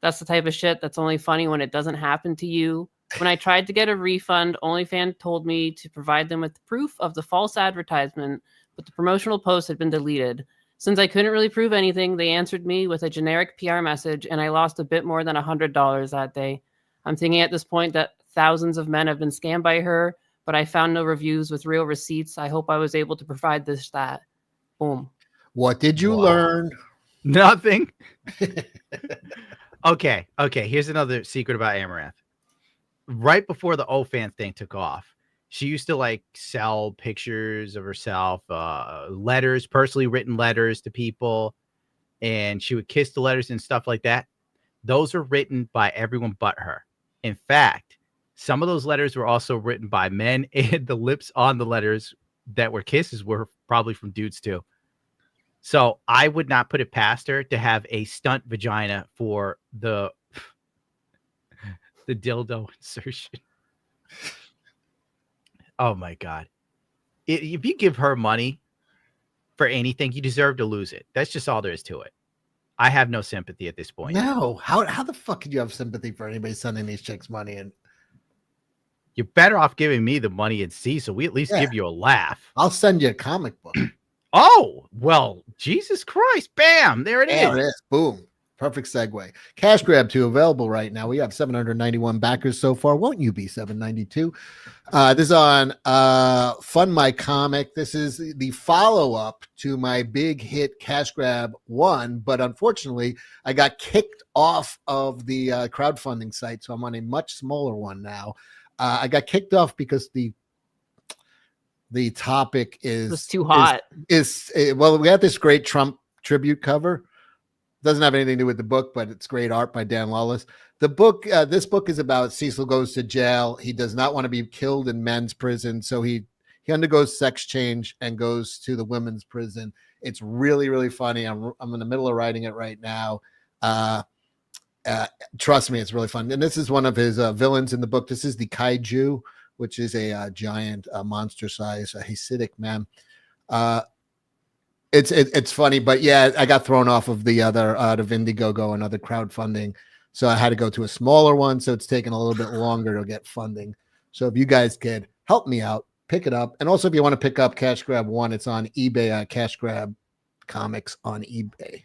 That's the type of shit that's only funny when it doesn't happen to you. When I tried to get a refund, OnlyFans told me to provide them with proof of the false advertisement, but the promotional post had been deleted. Since I couldn't really prove anything, they answered me with a generic PR message, and I lost a bit more than $100 that day. I'm thinking at this point that thousands of men have been scammed by her, but I found no reviews with real receipts. I hope I was able to provide that. Boom. What did you learn? Nothing. Okay. Here's another secret about Amouranth. Right before the OFan thing took off, she used to like sell pictures of herself, letters, personally written letters to people, and she would kiss the letters and stuff like that. Those are written by everyone but her. In fact, some of those letters were also written by men, and the lips on the letters that were kisses were probably from dudes too. So I would not put it past her to have a stunt vagina for the dildo insertion. Oh my God. If you give her money for anything, you deserve to lose it. That's just all there is to it. I have no sympathy at this point. No, how the fuck could you have sympathy for anybody sending these chicks money? And You're better off giving me the money and see, so we at least Yeah. give you a laugh. I'll send you a comic book. Oh, well, Jesus Christ. Bam. There it is. There it is. Boom. Perfect segue. Cash Grab 2 available right now. We have 791 backers so far. Won't you be 792? This is on Fund My Comic. This is the follow-up to my big hit Cash Grab 1, but unfortunately, I got kicked off of the crowdfunding site, so I'm on a much smaller one now. I got kicked off because the topic It's too hot. Well, we had this great Trump tribute cover. Doesn't have anything to do with the book, but it's great art by Dan Lawless. The book, this book is about Cecil goes to jail. He does not want to be killed in men's prison, so he undergoes sex change and goes to the women's prison. It's really, really funny. I'm in the middle of writing it right now. Trust me, it's really fun. And this is one of his villains in the book. This is the Kaiju, which is a giant monster size Hasidic man. It's funny, but yeah, I got thrown off of the other out of Indiegogo and other crowdfunding, so I had to go to a smaller one. So it's taken a little bit longer to get funding. So if you guys could help me out, pick it up, and also if you want to pick up Cash Grab 1, it's on eBay. Cash Grab Comics on eBay.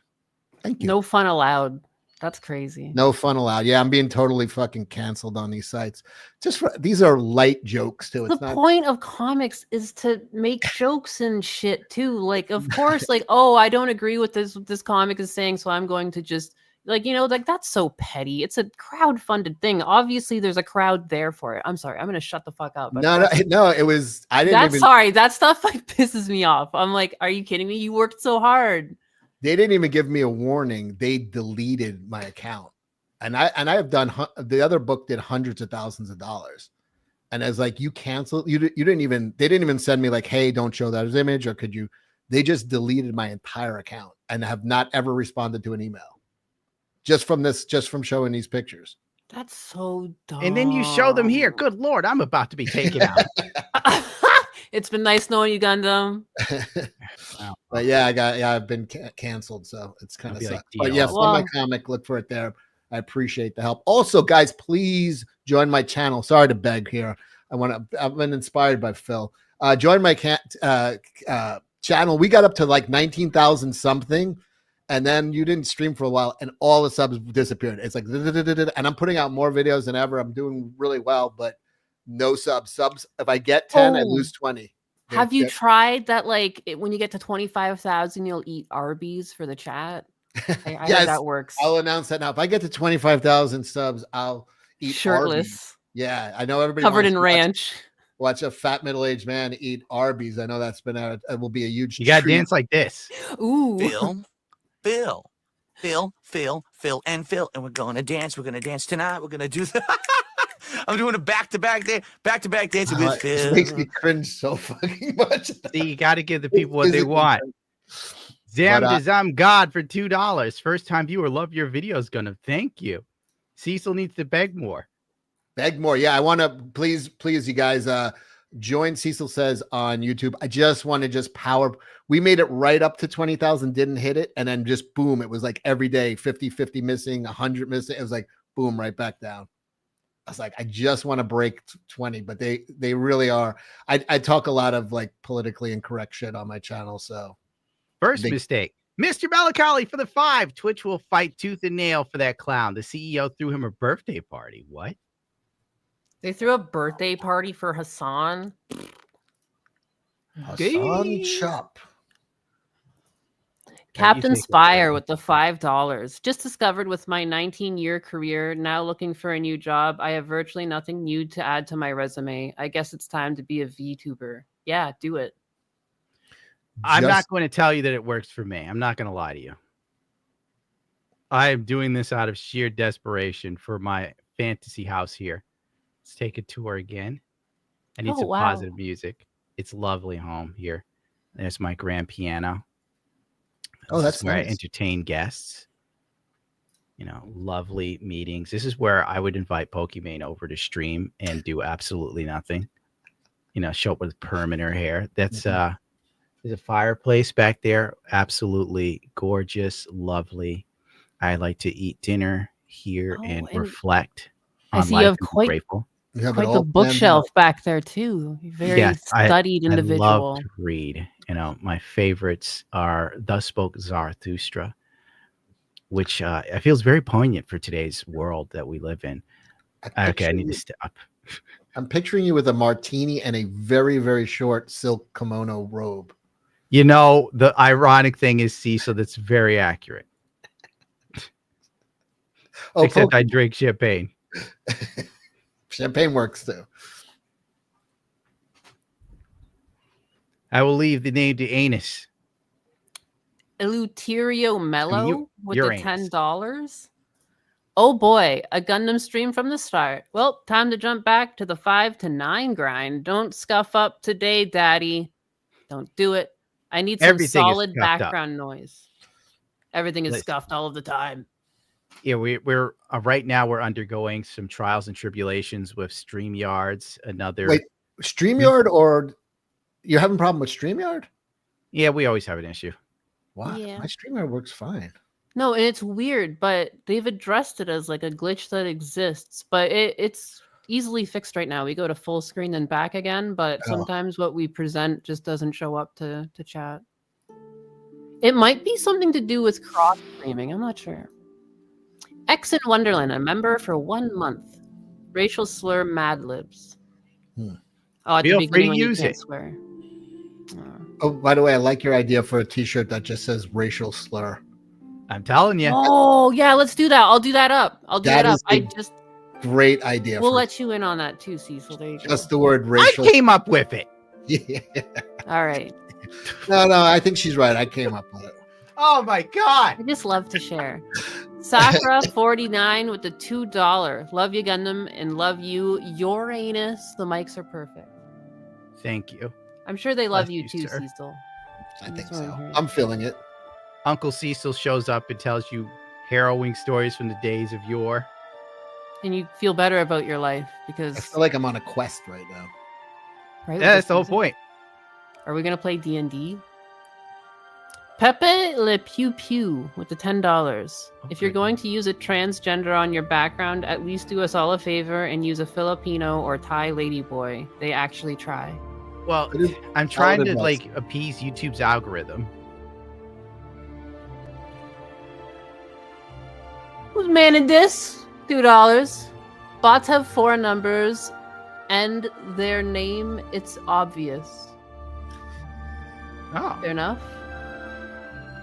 Thank you. No fun allowed. That's crazy. No fun allowed. Yeah, I'm being totally fucking canceled on these sites. These are light jokes too. It's The not. point of comics is to make jokes and shit too. Like, of course, like, oh, I don't agree with what this comic is saying, so I'm going to just like that's so petty. It's a crowd-funded thing. Obviously, there's a crowd there for it. I'm sorry. I'm gonna shut the fuck up. No. It was. I didn't even. Sorry. That stuff like pisses me off. I'm like, are you kidding me? You worked so hard. They didn't even give me a warning. They deleted my account, and I have done the other book did hundreds of thousands of dollars, and as like you canceled, they didn't even send me like, hey, don't show that as image, or could you? They just deleted my entire account and have not ever responded to an email, just from showing these pictures. That's so dumb. And then you show them here. Good Lord, I'm about to be taken out. It's been nice knowing you, Gundam. But yeah, I've been canceled, so it's kind of sucks. But yeah, for my comic, look for it there. I appreciate the help. Also, guys, please join my channel. Sorry to beg here. I've been inspired by Phil. Join my channel. We got up to like 19,000 something, and then you didn't stream for a while, and all the subs disappeared. It's like, and I'm putting out more videos than ever. I'm doing really well, but no subs. If I get 10, I lose 20. Have you tried that? Like when you get to 25,000, you'll eat Arby's for the chat. I Yes, that works. I'll announce that now. If I get to 25,000 subs, I'll eat shirtless. Arby's. Yeah, I know everybody covered wants in ranch. Watch a fat middle-aged man eat Arby's. I know that's been out. It will be a huge. You got to dance like this. Ooh, Phil, and we're gonna dance. We're gonna dance tonight. We're gonna do that. I'm doing a back-to-back dancing with Phil. It makes me cringe so fucking much. See, you got to give the people what they want. Zam God for $2. First time viewer, love your videos, Gundam. Thank you. Cecil needs to beg more. Beg more. Yeah, I want to please, you guys, join Cecil Says on YouTube. I just want to power. We made it right up to 20,000, didn't hit it, and then just boom, it was like every day 50 missing, 100 missing. It was like boom, right back down. I was like, I just want to break 20, but they really are. I talk a lot of like politically incorrect shit on my channel. So first mistake, Mr. Melancholy for the 5. Twitch will fight tooth and nail for that clown. The CEO threw him a birthday party. What? They threw a birthday party for Hassan. Hassan Chop. Captain Spire with the $5. Just discovered with my 19-year career, now looking for a new job. I have virtually nothing new to add to my resume. I guess it's time to be a VTuber. Yeah, do it. I'm not going to tell you that it works for me. I'm not going to lie to you. I am doing this out of sheer desperation for my fantasy house here. Let's take a tour again. I need some positive music. It's lovely home here. There's my grand piano. Oh, that's where nice. I entertain guests. lovely meetings. This is where I would invite Pokimane over to stream and do absolutely nothing. Show up with perm in her hair. That's there's a fireplace back there. Absolutely gorgeous, lovely. I like to eat dinner here and reflect I on see you life have and be quite grateful. You have it quite all the planned bookshelf out. back there too. Very Yes, studied I individual. love to read. My favorites are Thus Spoke Zarathustra, which I feel is very poignant for today's world that we live in. Okay, I need to stop. I'm picturing you with a martini and a very, very short silk kimono robe. The ironic thing is, Cecil, that's very accurate. Except I drink champagne. Champagne works too. I will leave the name to Anus. Eleuterio Mello with the Uranus. $10. Oh boy, a Gundam stream from the start. Well, time to jump back to the 5 to 9 grind. Don't scuff up today, Daddy. Don't do it. I need some Everything is solid scuffed up. background noise. Everything is scuffed all of the time. Yeah, we're right now we're undergoing some trials and tribulations with StreamYards. Wait, StreamYard, or you're having a problem with StreamYard? Yeah, we always have an issue. Why? Yeah. My StreamYard works fine. No, and it's weird, but they've addressed it as like a glitch that exists, but it's easily fixed right now. We go to full screen and back again, but sometimes what we present just doesn't show up to chat. It might be something to do with cross streaming. I'm not sure. X in Wonderland, a member for 1 month. Racial slur Mad Libs. Oh, at Feel the free beginning to when use you can't it. swear. Oh, by the way, I like your idea for a t-shirt that just says racial slur. I'm telling you. Oh, yeah, let's do that. I'll do that up. That is I a just great idea. We'll let you in on that too, Cecil. There you go. Just the word racial. I came up with it. Yeah. All right. No, I think she's right. I came up with it. Oh my God. I just love to share. Sakura 49 with the $2. Love you, Gundam, and love you, Uranus. The mics are perfect. Thank you. I'm sure they love Bless you you, too, sir. Cecil. I think That's what so. hearing. I'm feeling it. Uncle Cecil shows up and tells you harrowing stories from the days of yore. And you feel better about your life because I feel like I'm on a quest right now. right. Yeah, that's the whole point. Are we gonna play D&D? Pepe Le Pew Pew with the $10. If you're going to use a transgender on your background, at least do us all a favor and use a Filipino or Thai ladyboy. They actually try. Well, I'm trying to appease YouTube's algorithm. Who's manning this? $2. Bots have 4 numbers and their name, it's obvious. Oh. Fair enough.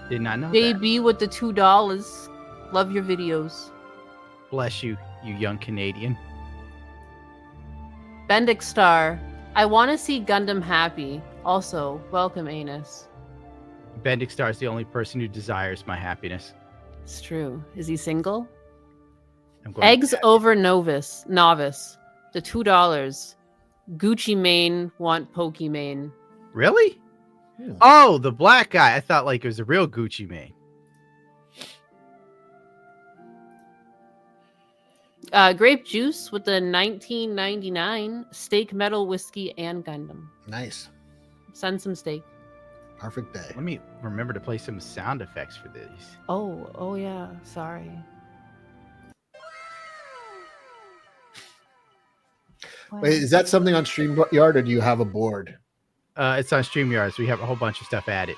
Did not know that. JB with the $2. Love your videos. Bless you, you young Canadian. Bendix Star. I want to see Gundam happy. Also, welcome, Anus. Bendix Star is the only person who desires my happiness. It's true. Is he single? I'm going Eggs over novice. The $2. Gucci Mane want Pokimane. Really? Yeah. Oh, the black guy. I thought like it was a real Gucci Mane. Grape juice with the $19.99 steak, metal, whiskey, and Gundam. Nice. Send some steak. Perfect day. Let me remember to play some sound effects for these. Oh yeah. Sorry. Wait, is that something on StreamYard, or do you have a board? It's on StreamYard, so we have a whole bunch of stuff added.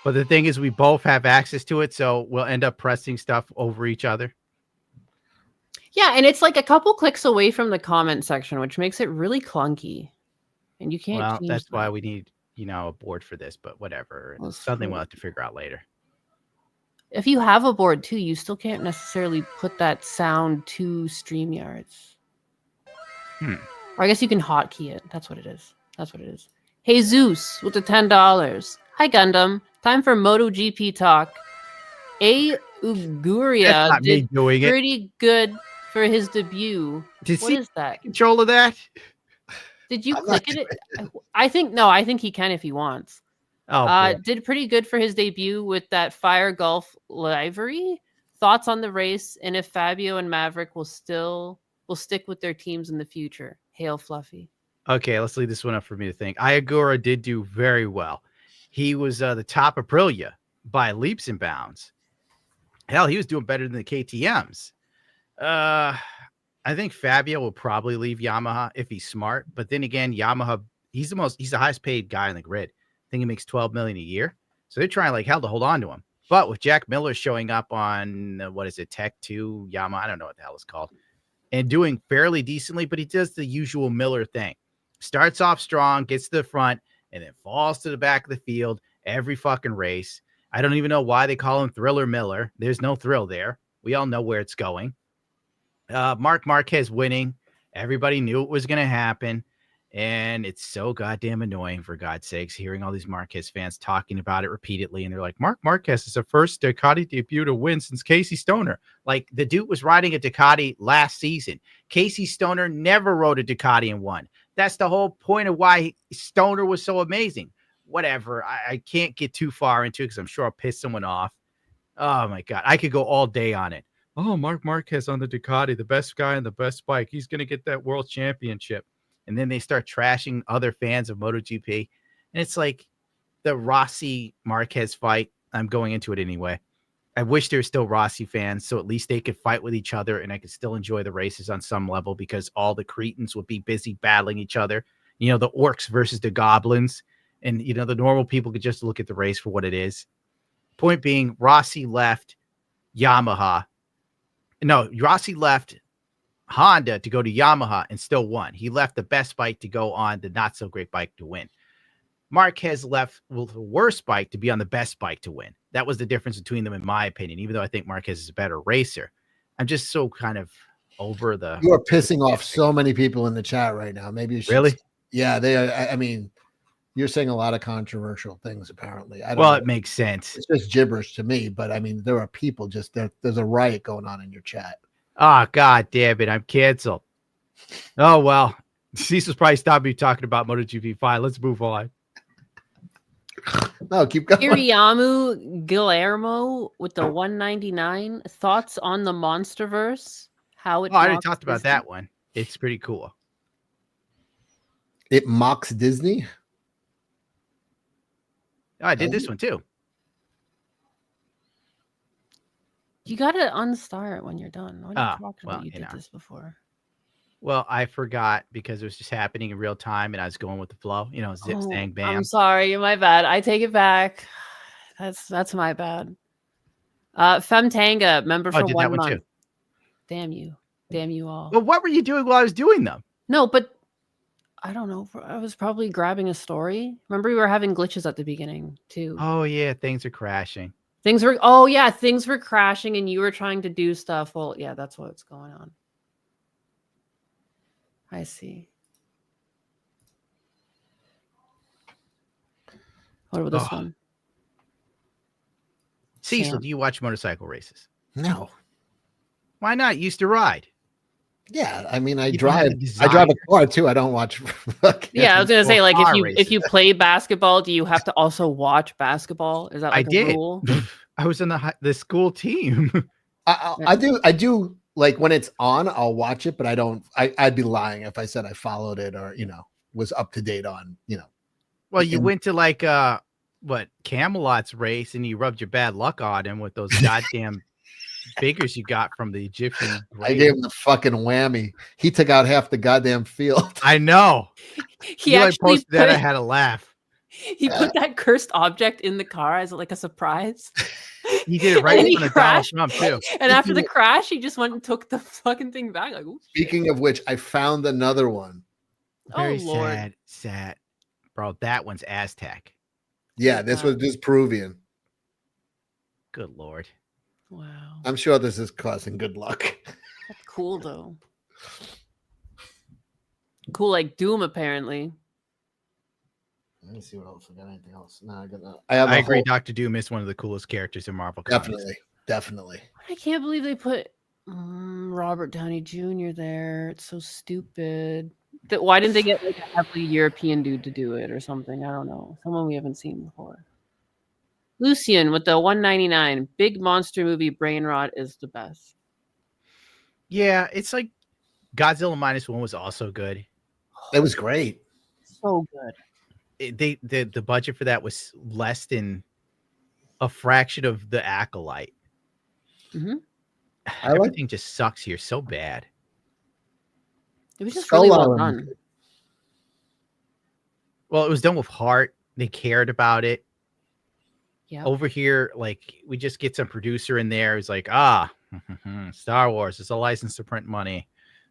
But the thing is, we both have access to it, so we'll end up pressing stuff over each other. Yeah, and it's like a couple clicks away from the comment section, which makes it really clunky. And you can't. Well, change that's that. why we need, a board for this. But whatever, Well, it's something true. we'll have to figure out later. If you have a board too, you still can't necessarily put that sound to StreamYards. Or I guess you can hotkey it. That's what it is. Hey Zeus with the $10. Hi Gundam. Time for Moto GP talk. A Uguria That's not me did doing it. pretty good for his debut. What is that? Control of that? Did you click it? I think he can if he wants. Oh, boy. Did pretty good for his debut with that Fire Golf livery. thoughts on the race, and if Fabio and Maverick will stick with their teams in the future. Hail, Fluffy. Okay, let's leave this one up for me to think. Iagura did do very well. He was the top Aprilia by leaps and bounds. Hell, he was doing better than the KTMs. I think Fabio will probably leave Yamaha if he's smart. But then again, Yamaha, he's the highest paid guy in the grid. I think he makes $12 million a year. So they're trying like hell to hold on to him. But with Jack Miller showing up on Tech 2 Yamaha, I don't know what the hell it's called, and doing fairly decently, but he does the usual Miller thing. Starts off strong, gets to the front, and then falls to the back of the field every fucking race. I don't even know why they call him Thriller Miller. There's no thrill there. We all know where it's going. Mark Marquez winning. Everybody knew it was going to happen. And it's so goddamn annoying, for God's sakes, hearing all these Marquez fans talking about it repeatedly. And they're like, Mark Marquez is the first Ducati debut to win since Casey Stoner. Like, the dude was riding a Ducati last season. Casey Stoner never rode a Ducati and won. That's the whole point of why Stoner was so amazing. Whatever. I can't get too far into it because I'm sure I'll piss someone off. Oh, my God. I could go all day on it. Oh, Mark Marquez on the Ducati, the best guy on the best bike. He's going to get that world championship. And then they start trashing other fans of MotoGP. And it's like the Rossi Marquez fight. I'm going into it anyway. I wish there were still Rossi fans, so at least they could fight with each other and I could still enjoy the races on some level, because all the cretins would be busy battling each other. You know, the orcs versus the goblins. And, you know, the normal people could just look at the race for what it is. Point being, Rossi left Yamaha. No, Rossi left Honda to go to Yamaha and still won. He left the best bike to go on the not so great bike to win. Marquez left with the worst bike to be on the best bike to win. That was the difference between them, in my opinion, even though I think Marquez is a better racer. I'm just so kind of over the... You are pissing off so many people in the chat right now. Maybe you should... Really? Yeah, they are. I mean, you're saying a lot of controversial things, apparently. I don't well, know. It makes sense. It's just gibberish to me, but I mean, there are people just... There's a riot going on in your chat. Oh, God damn it. I'm canceled. Oh, well. Cecil's probably stopped me talking about MotoGP. Fine, let's move on. No, keep going. Iriamu Guillermo with the 199. Thoughts on the Monsterverse? How it? I already talked about that one. It's pretty cool. It mocks Disney. Oh, I did this one too. You gotta unstart when you're done. What are you talking about? You did this before. Well, I forgot because it was just happening in real time and I was going with the flow. You know, zip, stang, bam. I'm sorry, my bad. I take it back. That's my bad. Femtanga, member for 1 month. Too. Damn you all. Well, what were you doing while I was doing them? No, but I don't know. I was probably grabbing a story. Remember, we were having glitches at the beginning too. Oh yeah, things are crashing. Things were crashing, and you were trying to do stuff. Well, yeah, that's what's going on. I see. What about this one? Cecil, do you watch motorcycle races? No. Why not? You used to ride. Yeah, I mean, I drive a car too. I don't watch. Yeah, I was gonna say, like, if you play basketball, do you have to also watch basketball? Is that like a rule? I was in the school team. I do. Like when it's on, I'll watch it, but I don't. I'd be lying if I said I followed it or was up to date on Well, you went to like Camelot's race and you rubbed your bad luck on him with those goddamn figures you got from the Egyptian. I gave him the fucking whammy. He took out half the goddamn field. I know. He actually posted that. I had a laugh. He put that cursed object in the car as like a surprise. He did it right in front of Donald Trump too. And after the crash, he just went and took the fucking thing back. Like, speaking of which, I found another one. Very sad. Bro, that one's Aztec. Yeah, this was Peruvian. Good Lord. Wow. I'm sure this is causing good luck. That's cool though. Cool like Doom, apparently. Let me see what else. I got anything else? No, I agree. Dr. Doom is one of the coolest characters in Marvel comics. Definitely. I can't believe they put Robert Downey Jr. there. It's so stupid. Why didn't they get like a heavily European dude to do it or something? I don't know. Someone we haven't seen before. Lucian with the 199. Big monster movie brain rot is the best. Yeah, it's like Godzilla -1 was also good. It was great. So good. The budget for that was less than a fraction of the Acolyte. Mhm. Everything just sucks here so bad. It was just Skull really well Island. done. Well, it was done with heart. They cared about it. Yeah. Over here, like we just get some producer in there who's like, Star Wars is a license to print money.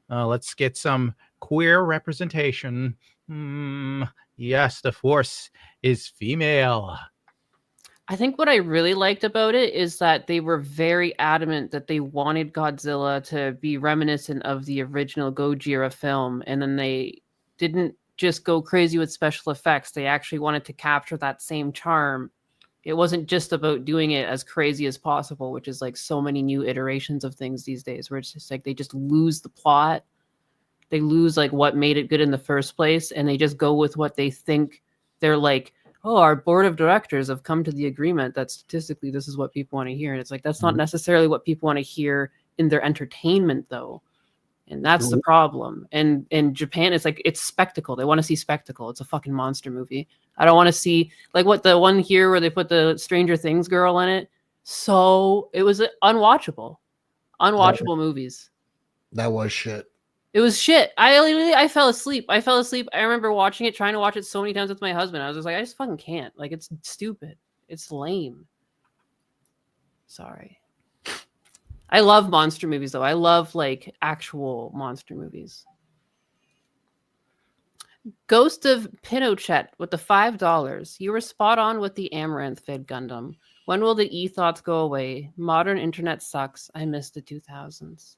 Let's get some queer representation. Yes, the Force is female. I think what I really liked about it is that they were very adamant that they wanted Godzilla to be reminiscent of the original Gojira film, and then they didn't just go crazy with special effects. They actually wanted to capture that same charm. It wasn't just about doing it as crazy as possible, which is like so many new iterations of things these days, where it's just like they just lose the plot. They lose like what made it good in the first place, and they just go with what they think. They're like, oh, our board of directors have come to the agreement that statistically this is what people want to hear. And it's like, that's not necessarily what people want to hear in their entertainment, though. And that's the problem. And in Japan, it's like, it's spectacle. They want to see spectacle. It's a fucking monster movie. I don't want to see, like, what the one here where they put the Stranger Things girl in it. So it was unwatchable. Unwatchable movies. That was shit. It was shit. I fell asleep. I remember watching it, trying to watch it so many times with my husband. I was just like, I just fucking can't. Like, it's stupid. It's lame. Sorry. I love monster movies, though. I love, like, actual monster movies. Ghost of Pinochet with the $5. You were spot on with the Amouranth Fid Gundam. When will the e-thoughts go away? Modern internet sucks. I miss the 2000s.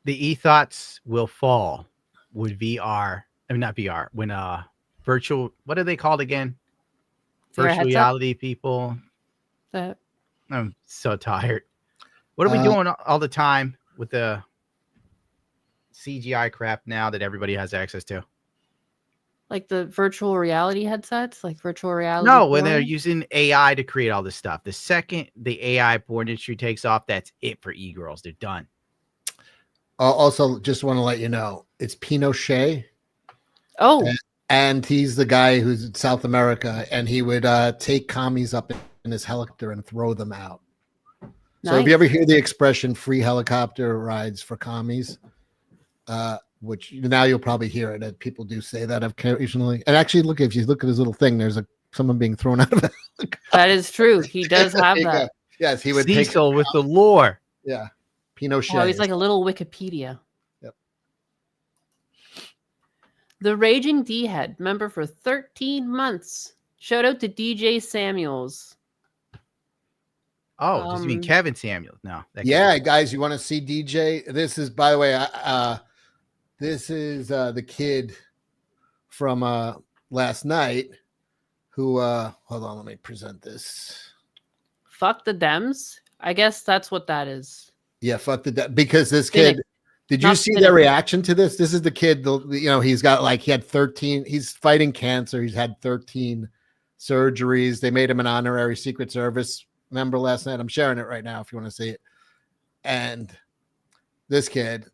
The e-thoughts will fall with VR. I mean, not VR. When virtual, what are they called again? Virtual reality people. I'm so tired. What are we doing all the time with the CGI crap now that everybody has access to? Like the virtual reality headsets, like virtual reality. No, when they're using AI to create all this stuff. The second the AI porn industry takes off, that's it for e-girls. They're done. Also, just want to let you know, it's Pinochet. Oh. And he's the guy who's in South America, and he would take commies up in his helicopter and throw them out. Nice. So if you ever hear the expression free helicopter rides for commies, which now you'll probably hear it, that people do say that occasionally. And actually, look, if you look at his little thing, there's someone being thrown out of a helicopter. That is true. He does have that. Yes, he would Cecil with the lore. Yeah. Pinochet. Oh, he's like a little Wikipedia. Yep. The Raging D-Head, member for 13 months. Shout out to DJ Samuels. Oh, does he mean Kevin Samuels? No. Yeah, guys, you want to see DJ? This is, by the way, this is the kid from last night who, hold on, let me present this. Fuck the Dems? I guess that's what that is. Yeah, fuck the because this kid. Did you see their reaction to this? This is the kid. He's got he had 13. He's fighting cancer. He's had 13 surgeries. They made him an honorary Secret Service member last night. I'm sharing it right now if you want to see it. And this kid,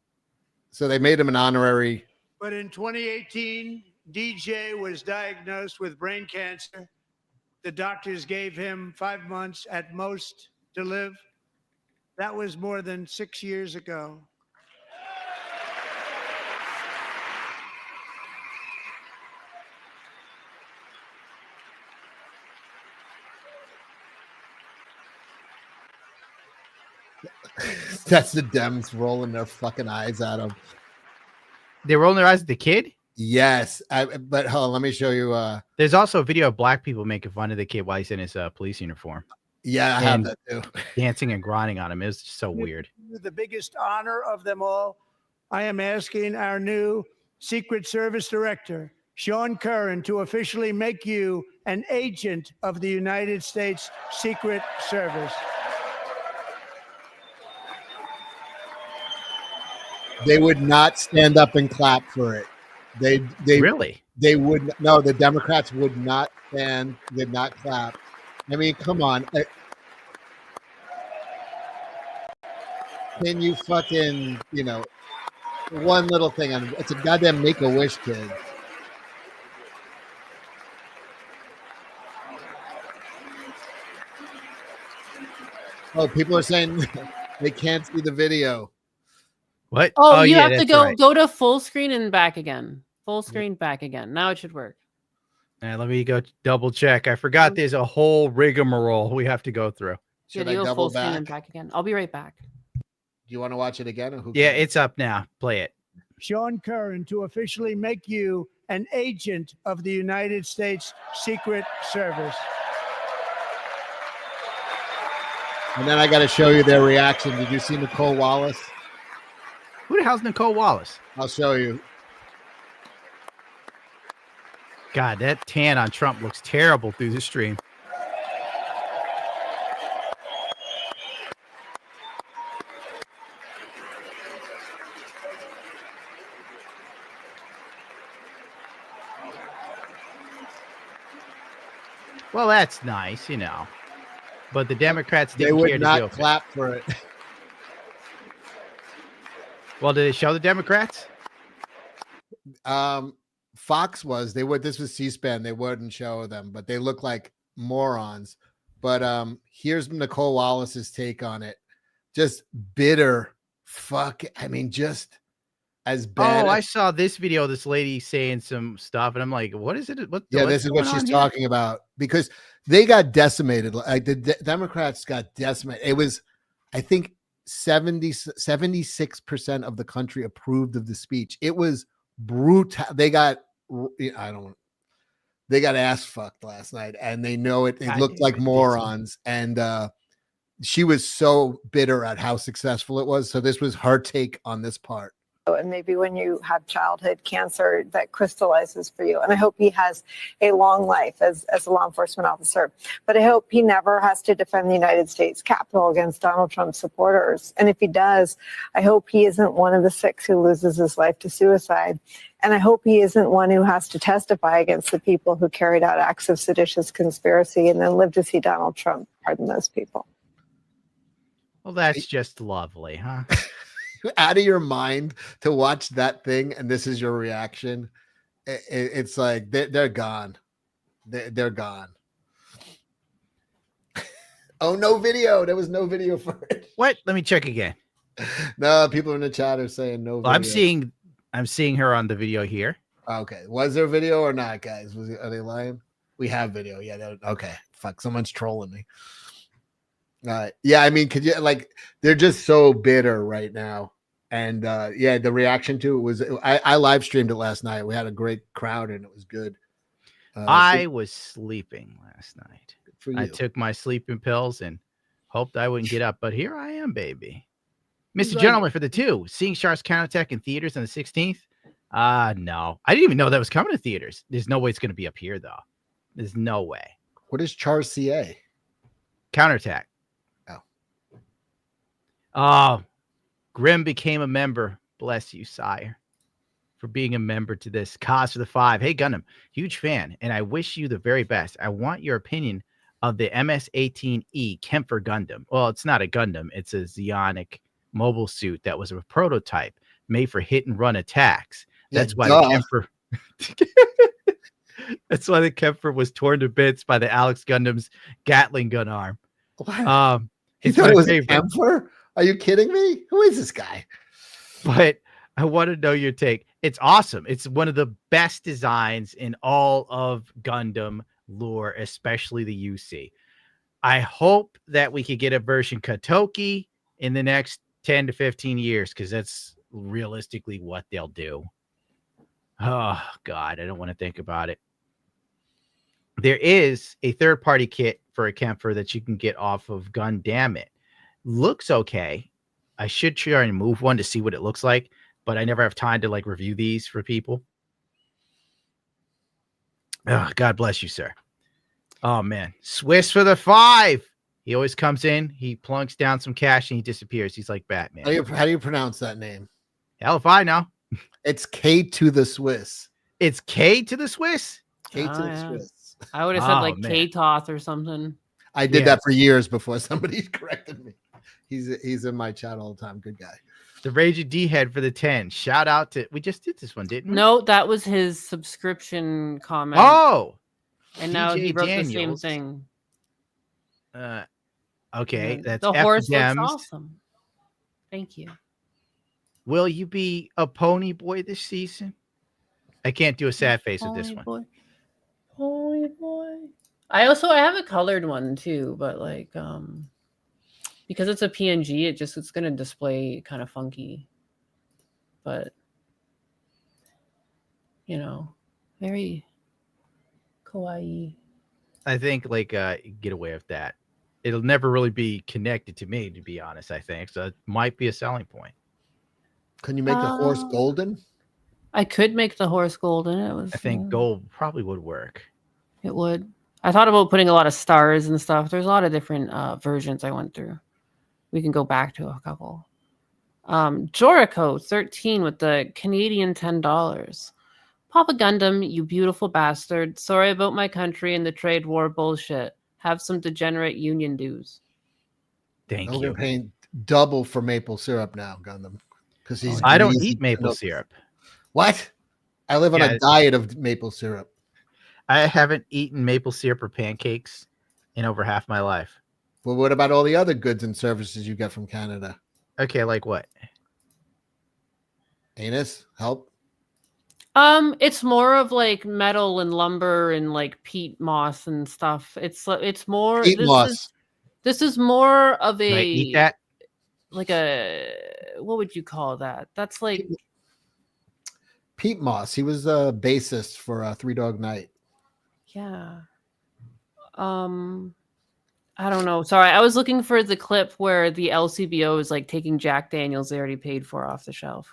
so they made him an honorary. But in 2018, DJ was diagnosed with brain cancer. The doctors gave him 5 months at most to live. That was more than 6 years ago. That's the Dems rolling their fucking eyes at him. They're rolling their eyes at the kid? Yes. But hold on, let me show you. There's also a video of black people making fun of the kid while he's in his police uniform. Yeah, I have that too. Dancing and grinding on him. It was just so weird. The biggest honor of them all, I am asking our new Secret Service Director, Sean Curran, to officially make you an agent of the United States Secret Service. They would not stand up and clap for it. They really? They would no. The Democrats would not stand. Did not clap I mean, come on. Can you fucking, one little thing on it's a goddamn Make-A-Wish kid. Oh, people are saying they can't see the video. What? Oh, you yeah, have to that's go right. go to full screen and back again. Full screen back again. Now it should work. Let me go double check. I forgot there's a whole rigmarole we have to go through. Should Yeah, I do a double full screen back? and back again. I'll be right back. Do you want to watch it again? Or who Yeah, cares? it's up now. Play it. Sean Curran to officially make you an agent of the United States Secret Service. And then I got to show you their reaction. Did you see Nicole Wallace? Who the hell's Nicole Wallace? I'll show you. God, that tan on Trump looks terrible through the stream. Well, that's nice, But the Democrats They didn't care would to not do it. clap for it. Well, did they show the Democrats? Fox was. They would. This was C-SPAN. They wouldn't show them, but they look like morons. But here's Nicole Wallace's take on it. Just bitter. Fuck. I mean, just as bad. Oh, I saw this video. This lady saying some stuff, and I'm like, "What is it? What? Yeah, what's this is what going she's on here?" talking about because they got decimated. Like the Democrats got decimated. It was, I think, 76% of the country approved of the speech. It was brutal. They got ass fucked last night, and they know it. It God looked damn like it, morons, and she was so bitter at how successful it was. So this was her take on this part. And maybe when you have childhood cancer that crystallizes for you. And I hope he has a long life as a law enforcement officer. But I hope he never has to defend the United States Capitol against Donald Trump supporters. And if he does, I hope he isn't one of the 6 who loses his life to suicide. And I hope he isn't one who has to testify against the people who carried out acts of seditious conspiracy and then live to see Donald Trump pardon those people. Well, that's just lovely, huh? Out of your mind to watch that thing, and this is your reaction. It's like they're gone. They're gone. Oh, no video. There was no video for it. What? Let me check again. No, people in the chat are saying no video. I'm seeing her on the video here. Okay, was there video or not, guys? Are they lying? We have video. Yeah. Okay. Fuck. Someone's trolling me. Yeah, I mean, could you they're just so bitter right now. And yeah, the reaction to it was I live streamed it last night. We had a great crowd and it was good. I was sleeping last night. For you. I took my sleeping pills and hoped I wouldn't get up, but here I am, baby. Mr. Gentleman for the 2, seeing Shark's counterattack in theaters on the 16th. No, I didn't even know that was coming to theaters. There's no way it's going to be up here though. There's no way. What is Char CA? Counterattack. Oh, Grim became a member. Bless you, sire, for being a member to this cause for the 5. Hey, Gundam, huge fan, and I wish you the very best. I want your opinion of the MS-18E Kemper Gundam. Well, it's not a Gundam. It's a Zionic mobile suit that was a prototype made for hit and run attacks. That's why the Kemper. That's why the Kemper was torn to bits by the Alex Gundam's Gatling gun arm. What? It's thought my it was favorite. Kemper? Are you kidding me? Who is this guy? But I want to know your take. It's awesome. It's one of the best designs in all of Gundam lore, especially the UC. I hope that we could get a version Katoki in the next 10 to 15 years, because that's realistically what they'll do. Oh, God, I don't want to think about it. There is a third-party kit for a Kemper that you can get off of Gundam It. Looks okay. I should try and move one to see what it looks like, but I never have time to review these for people. Oh, God bless you, sir. Oh, man. Swiss for the 5. He always comes in, he plunks down some cash, and he disappears. He's like Batman. How do you pronounce that name? Hell if I know. It's K to the Swiss. It's K to the Swiss? K to the yeah. Swiss. I would have said K-Toth or something. I did Yeah. that for years before somebody corrected me. He's in my chat all the time. Good guy. The Raging D head for the 10. Shout out to we just did this one, didn't we? No, that was his subscription comment. Oh, and now he DJ wrote the same Daniels. thing. Okay, And that's the horse FDMs. looks awesome. Thank you. Will you be a pony boy this season? I can't do a sad face with this one. Boy. Pony boy. I have a colored one too, but like because it's a PNG, it's gonna display kind of funky. But you know, very kawaii. I think like get away with that. It'll never really be connected to me, to be honest. I think so. It might be a selling point. Can you make the horse golden? I could make the horse golden. I think gold probably would work. It would. I thought about putting a lot of stars and stuff. There's a lot of different versions I went through. We can go back to a couple. Jorico 13 with the Canadian $10. Papa Gundam, you beautiful bastard. Sorry about my country and the trade war bullshit. Have some degenerate union dues. Thank you. you. We're paying double for maple syrup now, Gundam. Because he's I don't greasy. eat maple syrup. What? I live on a diet of maple syrup. I haven't eaten maple syrup or pancakes in over half my life. Well, what about all the other goods and services you get from Canada? Okay, like what? Anus, help. It's more of like metal and lumber and like peat moss and stuff. It's more Peat moss. This is more of Can I a eat that? like a what would you call that? That's like Pete Moss. He was a bassist for Three Dog Night. yeah. I don't know. Sorry, I was looking for the clip where the LCBO is like taking Jack Daniels they already paid for off the shelf.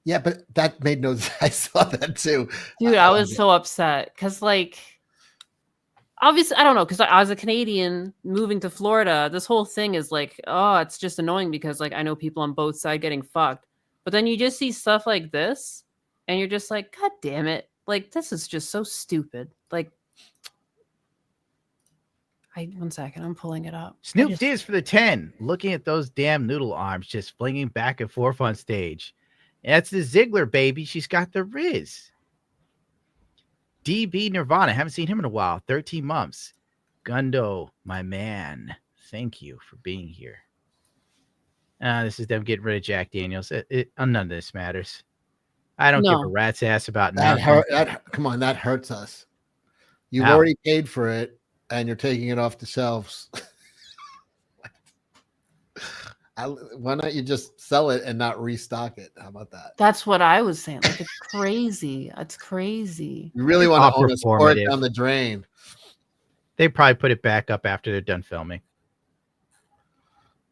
Yeah, but that made no sense. I saw that too. Dude, I was so upset because, like, obviously, I don't know, because as a Canadian moving to Florida, this whole thing is like, oh, it's just annoying because, like, I know people on both sides getting fucked. But then you just see stuff like this, and you're just like, God damn it. Like, this is just so stupid. Like, one second, I'm pulling it up. Snoop Diz for the 10. Looking at those damn noodle arms just flinging back and forth on stage. That's the Ziggler, baby. She's got the Riz. DB Nirvana. Haven't seen him in a while. 13 months. Gundo, my man. Thank you for being here. This is them getting rid of Jack Daniels. None of this matters. I don't give a rat's ass about that. Come on, that hurts us. You've already paid for it, and you're taking it off the shelves. Why not you just sell it and not restock it? How about that? That's what I was saying. Like, it's crazy. It's crazy. You really want to own a sport down the drain. They probably put it back up after they're done filming.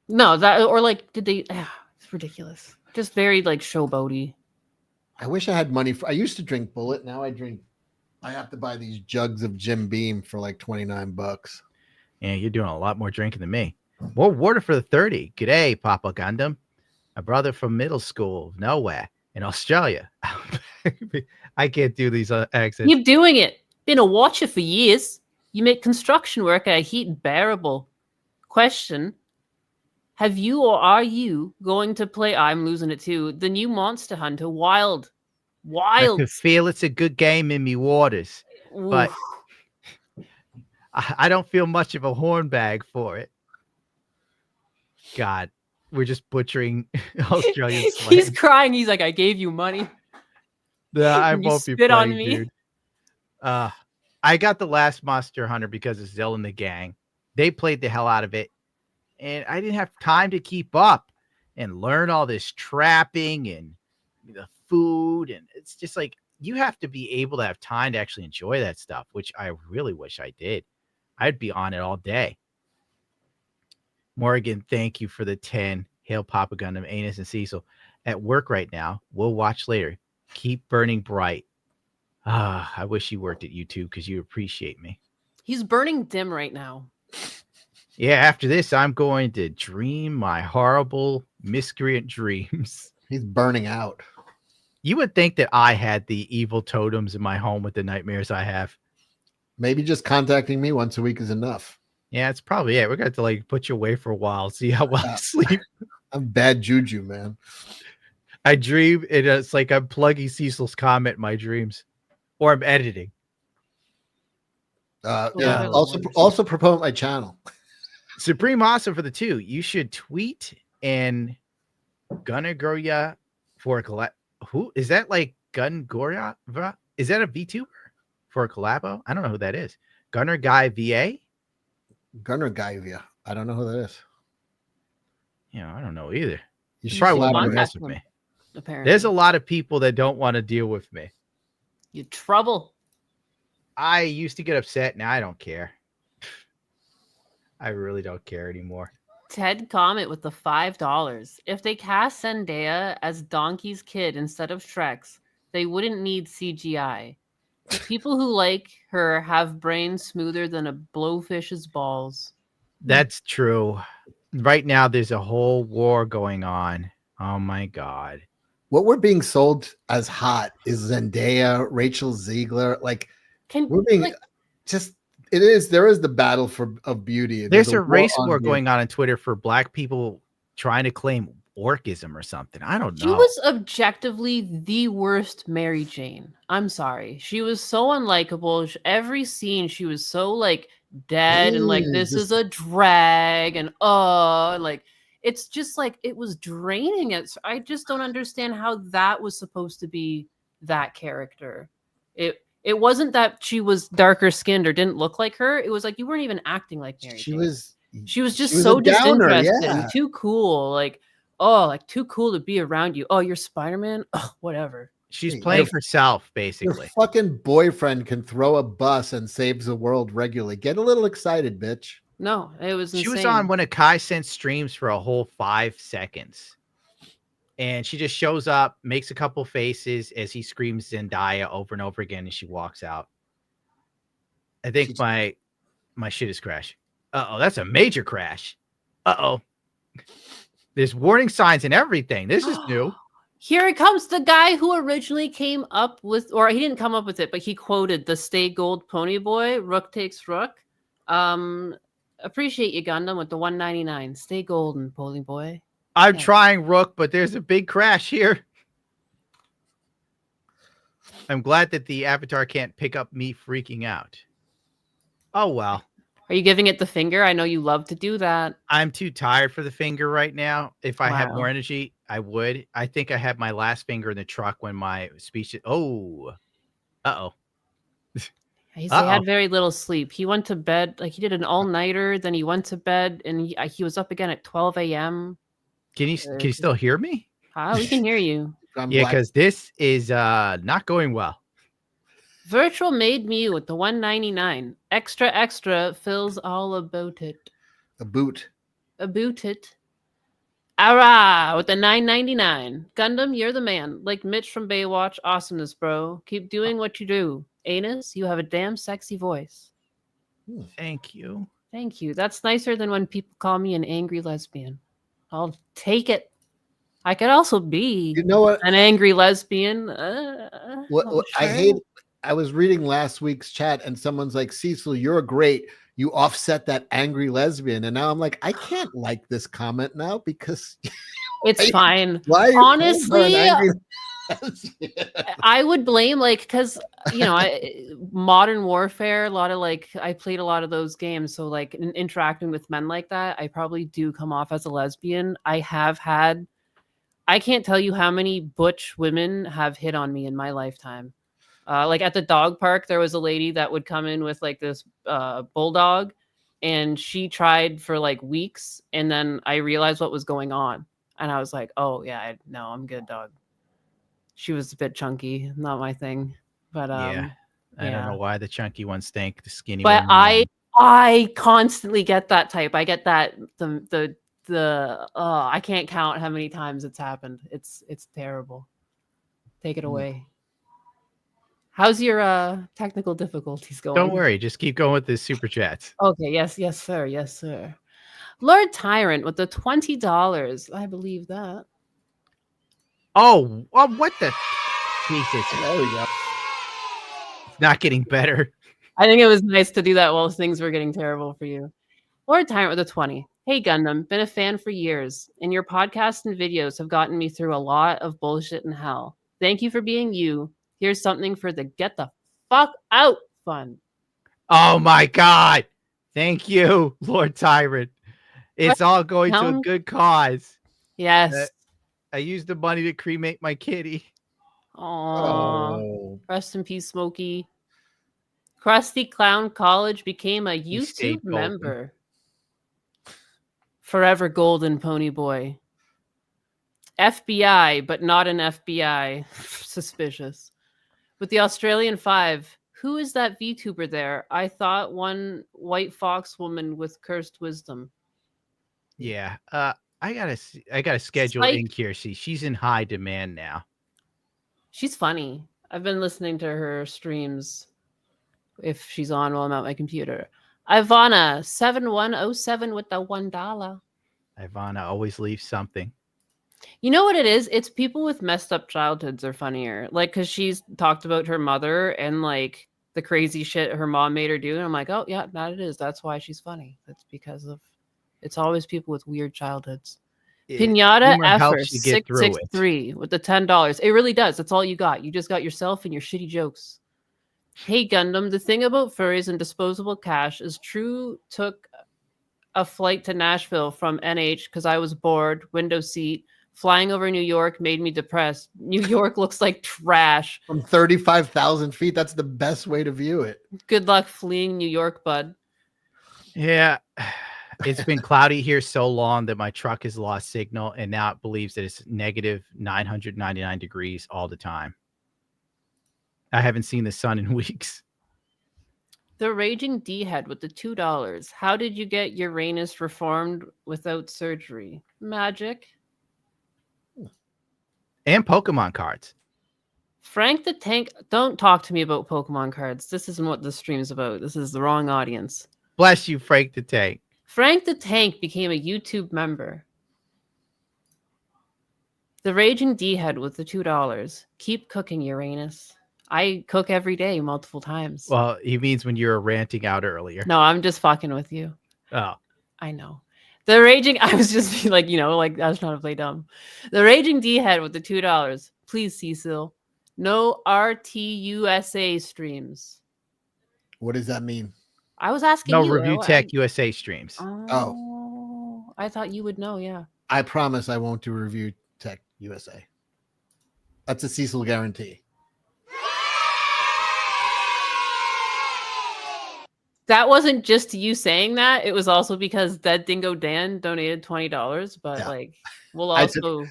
No, that or like, did they? It's ridiculous. Just very like showboaty. I wish I had money for. I used to drink Bullet. Now I have to buy these jugs of Jim Beam for like $29. Yeah, you're doing a lot more drinking than me. More water for the 30. G'day, Papa Gundam. A brother from middle school, nowhere in Australia. I can't do these accents. Keep doing it. Been a watcher for years. You make construction work at a heat bearable. Question. Have you or are you going to play, I'm losing it too, the new Monster Hunter Wild? I can feel it's a good game in me waters. Oof. But I don't feel much of a horn bag for it. God, we're just butchering Australian slang. He's crying. He's like, I gave you money. Yeah, I You won't be spit on playing, me. dude. I got the last Monster Hunter because of Zill and the gang. They played the hell out of it. And I didn't have time to keep up and learn all this trapping and the food. And it's just like, you have to be able to have time to actually enjoy that stuff, which I really wish I did. I'd be on it all day. Morgan, thank you for the 10. Hail Papa Gundam, Anus, and Cecil. At work right now. We'll watch later. Keep burning bright. I wish you worked at YouTube because you appreciate me. He's burning dim right now. Yeah, after this, I'm going to dream my horrible, miscreant dreams. He's burning out. You would think that I had the evil totems in my home with the nightmares I have. Maybe just contacting me once a week is enough. Yeah, it's probably it. We're going to like put you away for a while, see how well you sleep. I'm bad juju, man. I dream, and it's like I'm plugging Cecil's comment in my dreams, or I'm editing. Yeah. Also promote my channel. Supreme Awesome for the 2. You should tweet and Gunnar Goria for a collab. Who is that? Like Gun Goria? Is that a VTuber for a collabo? I don't know who that is. Gunnar Guy VA? Gunnar Guy VA. I don't know who that is. Yeah, I don't know either. You should probably want to contact mess with them, me. apparently. There's a lot of people that don't want to deal with me. You trouble. I used to get upset. Now I don't care. I really don't care anymore. Ted Comet with the $5. If they cast Zendaya as Donkey's kid instead of Shrek's, they wouldn't need CGI. The people who like her have brains smoother than a blowfish's balls. That's true. Right now, there's a whole war going on. Oh my God. What we're being sold as hot is Zendaya, Rachel Ziegler. Like, we're being there is the battle of beauty. There's a war race on war beauty. going on Twitter for black people trying to claim orcism or something. I don't She know. was objectively the worst Mary Jane. I'm sorry. She was so unlikable. Every scene, she was so like dead and like this is a drag and like it's just like it was draining. I just don't understand how that was supposed to be that character. It wasn't that she was darker skinned or didn't look like her. It was like you weren't even acting like Mary Jane. She was just so a downer, disinterested yeah. and too cool. Like, oh, like too cool to be around you. Oh, you're Spider-Man? Oh, whatever. She's playing herself, Your basically. fucking boyfriend can throw a bus and saves the world regularly. Get a little excited, bitch. No, it was insane. She was on one of Kai Sense streams for a whole 5 seconds. And she just shows up, makes a couple faces as he screams Zendaya over and over again, and she walks out. I think my shit is crashing. Uh-oh, that's a major crash. Uh-oh. There's warning signs and everything. This is new. Here it comes, the guy who originally came up with, or he didn't come up with it, but he quoted the Stay Gold Pony Boy, Rook Takes Rook. Appreciate you, Gundam, with the $1.99. Stay golden, Pony Boy. I'm trying, Rook, but there's a big crash here. I'm glad that the avatar can't pick up me freaking out. Oh, well. Are you giving it the finger? I know you love to do that. I'm too tired for the finger right now. If I had Wow. more energy, I would. I think I had my last finger in the truck when my speech. Oh. Uh-oh. He had very little sleep. He went to bed, like he did an all-nighter, then he went to bed, and he was up again at 12 a.m. Can you still hear me? We can hear you. Yeah, because this is not going well. Virtual Made Me with the $1.99. Extra feels all about it. About it. Ara with the $9.99. Gundam, you're the man. Like Mitch from Baywatch. Awesomeness, bro. Keep doing what you do. Anus, you have a damn sexy voice. Thank you. Thank you. That's nicer than when people call me an angry lesbian. I'll take it. I could also be an angry lesbian. I hate. I was reading last week's chat and someone's like, Cecil, you're great. You offset that angry lesbian. And now I'm like, I can't like this comment now because it's fine. Why honestly, I would blame because Modern Warfare, a lot of I played a lot of those games. So interacting with men like that, I probably do come off as a lesbian. I can't tell you how many butch women have hit on me in my lifetime. At the dog park, there was a lady that would come in with this bulldog, and she tried for weeks, and then I realized what was going on, and I was like, "Oh yeah, no, I'm good, dog." She was a bit chunky, not my thing, but I don't know why the chunky ones stink, the skinny. But one, I constantly get that type. I get that I can't count how many times it's happened. It's terrible. Take it away. How's your technical difficulties going? Don't worry, just keep going with the super chats. Okay, yes, sir. Lord Tyrant with the $20. I believe that. Oh, what the Jesus. There we go. It's not getting better. I think it was nice to do that while things were getting terrible for you. Lord Tyrant with a 20. Hey Gundam, been a fan for years, and your podcasts and videos have gotten me through a lot of bullshit and hell. Thank you for being you. Here's something for the get the fuck out fun. Oh my God. Thank you, Lord Tyrant. It's all going to a good cause. Yes. I used the money to cremate my kitty. Oh. Rest in peace, Smokey. Krusty Clown College became a YouTube member. Forever golden, Pony Boy. FBI, but not an FBI. Suspicious. With the Australian 5, who is that VTuber there? I thought one white fox woman with cursed wisdom. Yeah. I gotta schedule in Kiersey. She's in high demand now. She's funny. I've been listening to her streams if she's on while I'm at my computer. Ivana 7107 with the $1. Ivana always leaves something. You know what it is? It's people with messed up childhoods are funnier. Like, because she's talked about her mother and like the crazy shit her mom made her do. And I'm like, oh yeah, that it is. That's why she's funny. That's because of it's always people with weird childhoods. Pinata Effer 663 with the $10. It really does. That's all you got. You just got yourself and your shitty jokes. Hey Gundam, the thing about furries and disposable cash is True took a flight to Nashville from NH because I was bored, window seat. Flying over New York made me depressed. New York looks like trash. From 35,000 feet, that's the best way to view it. Good luck fleeing New York, bud. Yeah. It's been cloudy here so long that my truck has lost signal, and now it believes that it's negative 999 degrees all the time. I haven't seen the sun in weeks. The Raging D-Head with the $2. How did you get Uranus reformed without surgery? Magic. And Pokemon cards. Frank the Tank. Don't talk to me about Pokemon cards. This isn't what this stream is about. This is the wrong audience. Bless you, Frank the Tank. Frank the Tank became a YouTube member. The Raging D-Head with the $2. Keep cooking, Uranus. I cook every day, multiple times. Well, he means when you were ranting out earlier. No, I'm just fucking with you. Oh. I know. The Raging, I was just like, you know, like I was trying to play dumb. The Raging D-Head with the $2. Please, Cecil. No RTUSA streams. What does that mean? I was asking no you. Review Tech USA streams. Oh, I thought you would know. Yeah. I promise I won't do Review Tech USA. That's a Cecil guarantee. That wasn't just you saying that. It was also because Dead Dingo Dan donated $20. But Yeah. like, we'll also.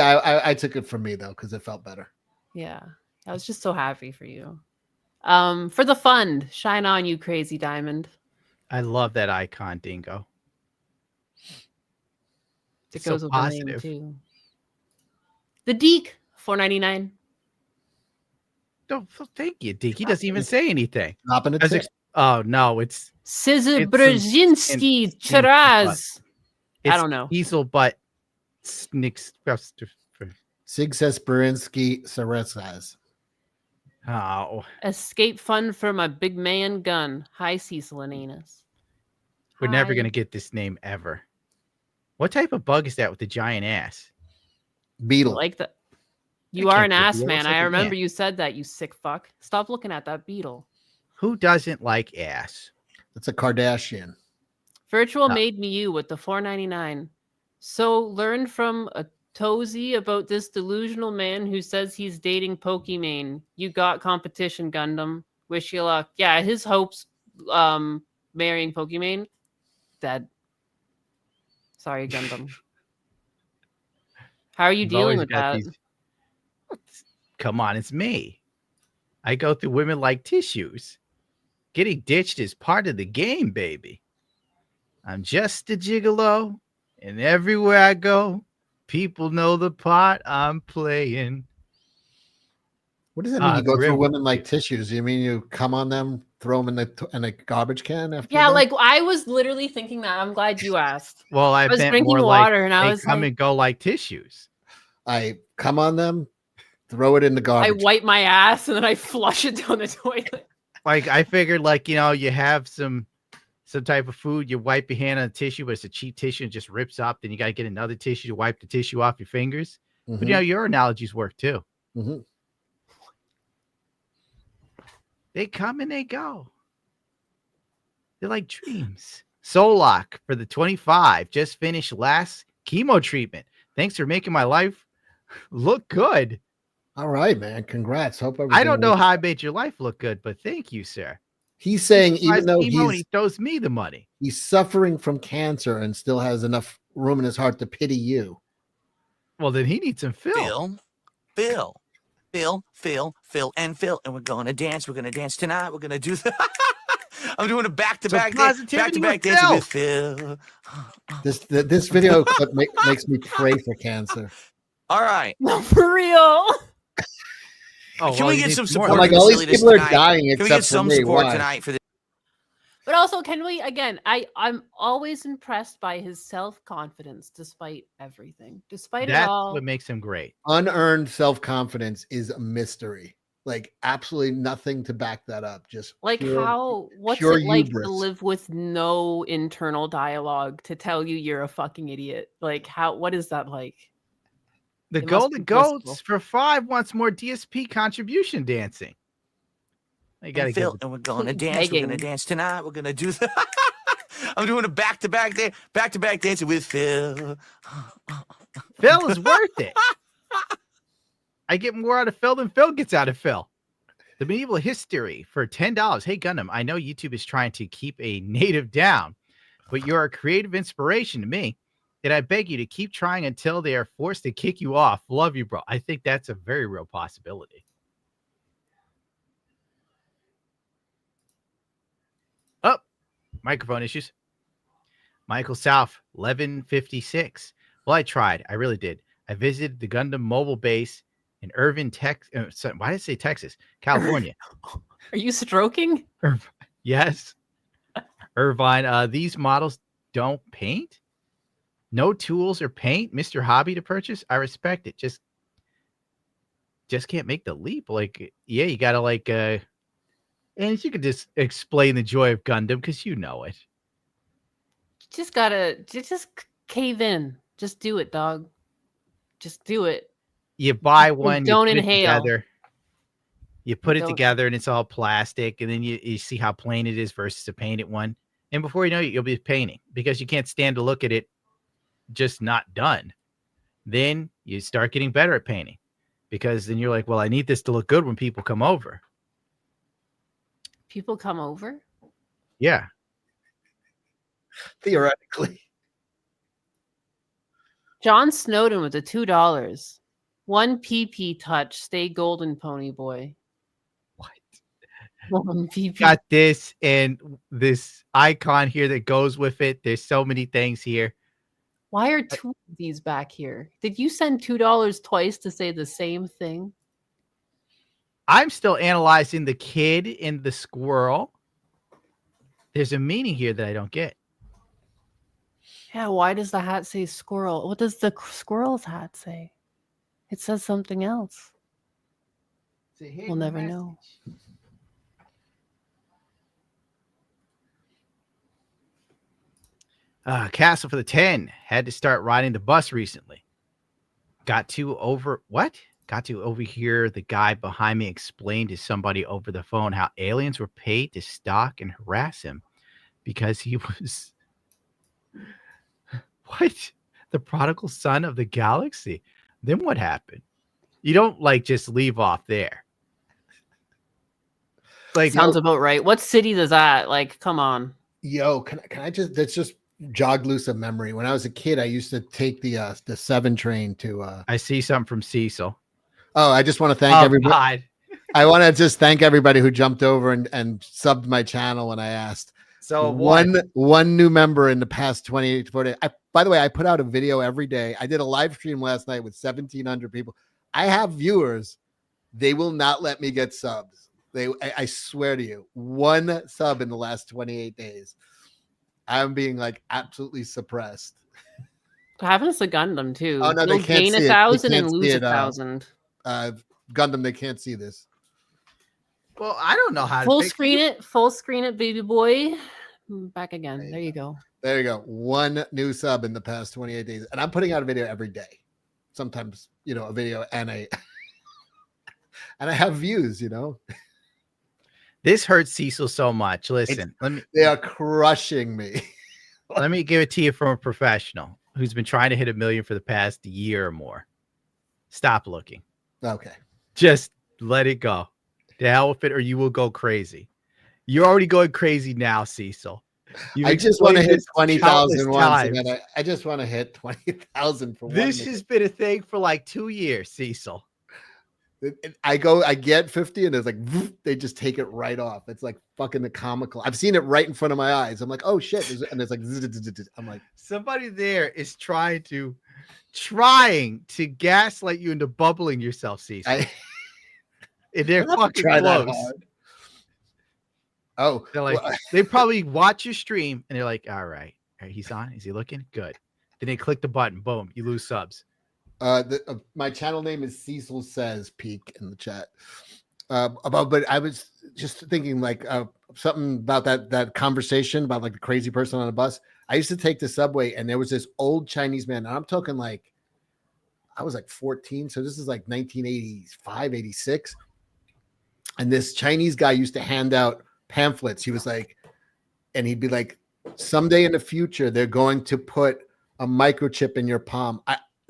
I took it from me though because it felt better. Yeah, I was just so happy for you. For the fund, shine on, you crazy diamond. I love that icon, Dingo. It So goes with the name positive. too. The Deke, $4.99. Oh, thank you, Deke. He doesn't even say anything. Dropping As it. ex- Oh no, it's Scissor It's Brzezinski it's Chiraz. I don't know. Diesel butt snicks. Sigses Berinsky Sarezas. Oh, Escape fund for my big man gun. Hi, Cecil and Anus. we're never Hi. gonna get this name ever. What type of bug is that with the giant ass? Beetle. Like that. You I are can't an believe ass it. man. Looks like I a remember man. you said that, you sick fuck. Stop looking at that beetle. Who doesn't like ass? That's a Kardashian. Virtual No. made me you with the $4.99. So learn from a Tozy about this delusional man who says he's dating Pokimane. You got competition, Gundam. Wish you luck. Yeah, his hopes marrying Pokimane dead. Sorry, Gundam. How are you You've dealing always with got that? these- Come on, it's me. I go through women like tissues. Getting ditched is part of the game, baby. I'm just a gigolo, and everywhere I go, people know the part I'm playing. What does that mean? You go through Grim. women like tissues. You mean you come on them, throw them in a garbage can after? Yeah, you're done? like I was literally thinking that. I'm glad you asked. Well, I was meant drinking more water like and I they was come like- and go like tissues. I come on them, throw it in the I garbage. wipe my ass and then I flush it down the toilet. Like I figured, like you have some some type of food, you wipe your hand on a tissue, but it's a cheap tissue and just rips up. Then you got to get another tissue to wipe the tissue off your fingers. But you know, your analogies work too. They come and they go. They're like dreams. Solak for the 25 just finished last chemo treatment. Thanks for making my life look good. All right, man. Congrats. Hope I don't know how I made your life look good, but thank you, sir. He's saying even though he throws me the money, he's suffering from cancer and still has enough room in his heart to pity you. Well, then he needs some Phil. Phil, and Phil. And we're going to dance. We're going to dance tonight. We're going to do the... I'm doing a back-to-back dance with Phil. This video clip makes me pray for cancer. All right. No, for real. Can we get some support? Like all these people are dying except Can we get some for me? support Why? tonight for this? But also, can we again? I'm always impressed by his self-confidence, despite everything, despite it all. That's what makes him great. Unearned self-confidence is a mystery. Like absolutely nothing to back that up. Just like pure, what's pure it like hubris. to live with no internal dialogue to tell you you're a fucking idiot? Like what is that like? The It must Golden be blissful. Goats for 5 wants more DSP contribution dancing. You gotta Phil, and we're going to dance. We're going to dance tonight. We're going to do the... I'm doing a back-to-back dancing with Phil. Phil is worth it. I get more out of Phil than Phil gets out of Phil. The medieval history for $10. Hey, Gundam, I know YouTube is trying to keep a native down, but you're a creative inspiration to me. And I beg you to keep trying until they are forced to kick you off. Love you, bro. I think that's a very real possibility. Oh, microphone issues. Michael South, 1156. Well, I tried. I really did. I visited the Gundam mobile base in Irvine, Texas. Why did I say Texas? California. Are you stroking? Yes. Irvine. These models don't paint. No tools or paint, Mr. Hobby to purchase. I respect it. Just can't make the leap. Like, yeah, you gotta like and you could just explain the joy of Gundam because you know it. Just cave in. Just do it, dog. Just do it. You buy one, don't you put inhale. It together. You put it together and it's all plastic, and then you see how plain it is versus a painted one. And before you know it, you'll be painting because you can't stand to look at it just not done. Then you start getting better at painting because then you're like, well, I need this to look good when people come over. People come over? Yeah. Theoretically. John Snowden with the $2. 1 PP touch. Stay golden, pony boy. What? 1 PP. Got this and this icon here that goes with it. There's so many things here. Why are 2 of these back here? Did you send $2 twice to say the same thing? I'm still analyzing the kid and the squirrel. There's a meaning here that I don't get. Yeah, why does the hat say squirrel? What does the squirrel's hat say? It says something else. We'll never know. Castle for the 10 had to start riding the bus recently. Got to overhear the guy behind me explain to somebody over the phone how aliens were paid to stalk and harass him because he was the prodigal son of the galaxy. Then what happened? You don't like just leave off there. Like sounds about right. What city does that? Like, come on. Yo, can I just that's just jogged loose a memory. When I was a kid, I used to take the 7 train to I see something from Cecil. Oh, I just want to thank everybody. God. I want to just thank everybody who jumped over and subbed my channel when I asked. So one new member in the past 28 to 40. By the way, I put out a video every day. I did a live stream last night with 1,700 people. I have viewers. They will not let me get subs. I swear to you, 1 sub in the last 28 days. I'm being like absolutely suppressed. It happens to Gundam too. Oh no, they They'll can't gain see 1,000 it. and lose 1,000. Gundam, they can't see this. Well, I don't know how full to screen it, baby boy. Back again. There you go. There you go. One new sub in the past 28 days. And I'm putting out a video every day. Sometimes, a video and I have views, This hurts Cecil so much. Listen, they are crushing me. Let me give it to you from a professional who's been trying to hit 1 million for the past year or more. Stop looking. Okay. Just let it go. To hell with it, or you will go crazy. You're already going crazy now, Cecil. I just want to hit 20,000 once. Again. I just want to hit 20,000 for this has been a thing for like 2 years, Cecil. I get 50 and it's like, they just take it right off. It's like fucking the comical. I've seen it right in front of my eyes. I'm like, oh shit. And it's like, I'm like, somebody there is trying to gaslight you into bubbling yourself, Cecil. They're fucking close. Oh, they're like, they probably watch your stream and they're like, all right, he's on. Is he looking good? Then they click the button. Boom, you lose subs. My channel name is Cecil Says Peak in the chat. But I was just thinking like something about that conversation about like the crazy person on a bus. I used to take the subway and there was this old Chinese man. And I'm talking like I was like 14, so this is like 1985, 86. And this Chinese guy used to hand out pamphlets. He was like, and he'd be like, someday in the future, they're going to put a microchip in your palm.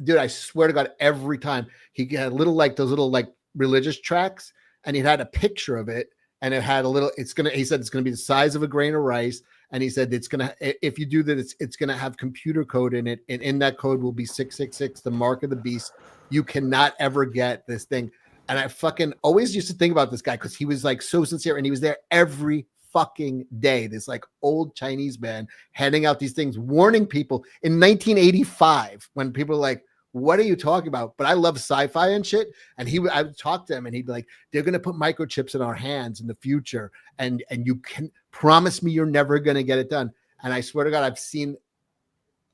Dude, I swear to God, every time he had those little religious tracts, and he had a picture of it, and it had he said it's gonna be the size of a grain of rice, and he said if you do that, it's gonna have computer code in it, and in that code will be 666, the mark of the beast. You cannot ever get this thing. And I fucking always used to think about this guy because he was like so sincere, and he was there every fucking day. This like old Chinese man handing out these things, warning people in 1985 when people are like, what are you talking about? But I love sci-fi and shit. And I would talk to him and he'd be like, they're going to put microchips in our hands in the future. And you can promise me you're never going to get it done. And I swear to God, I've seen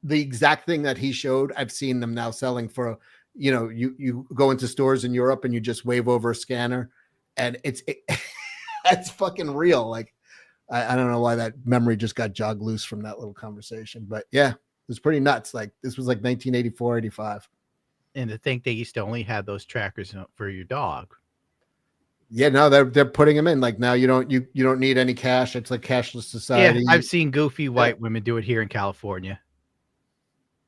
the exact thing that he showed. I've seen them now selling for, you go into stores in Europe and you just wave over a scanner and it's fucking real. Like, I don't know why that memory just got jogged loose from that little conversation, but yeah, it was pretty nuts. Like this was like 1984, 85. And to think they used to only have those trackers for your dog. Yeah, no, they're putting them in. Like now you don't need any cash. It's like cashless society. Yeah, I've seen goofy white women do it here in California.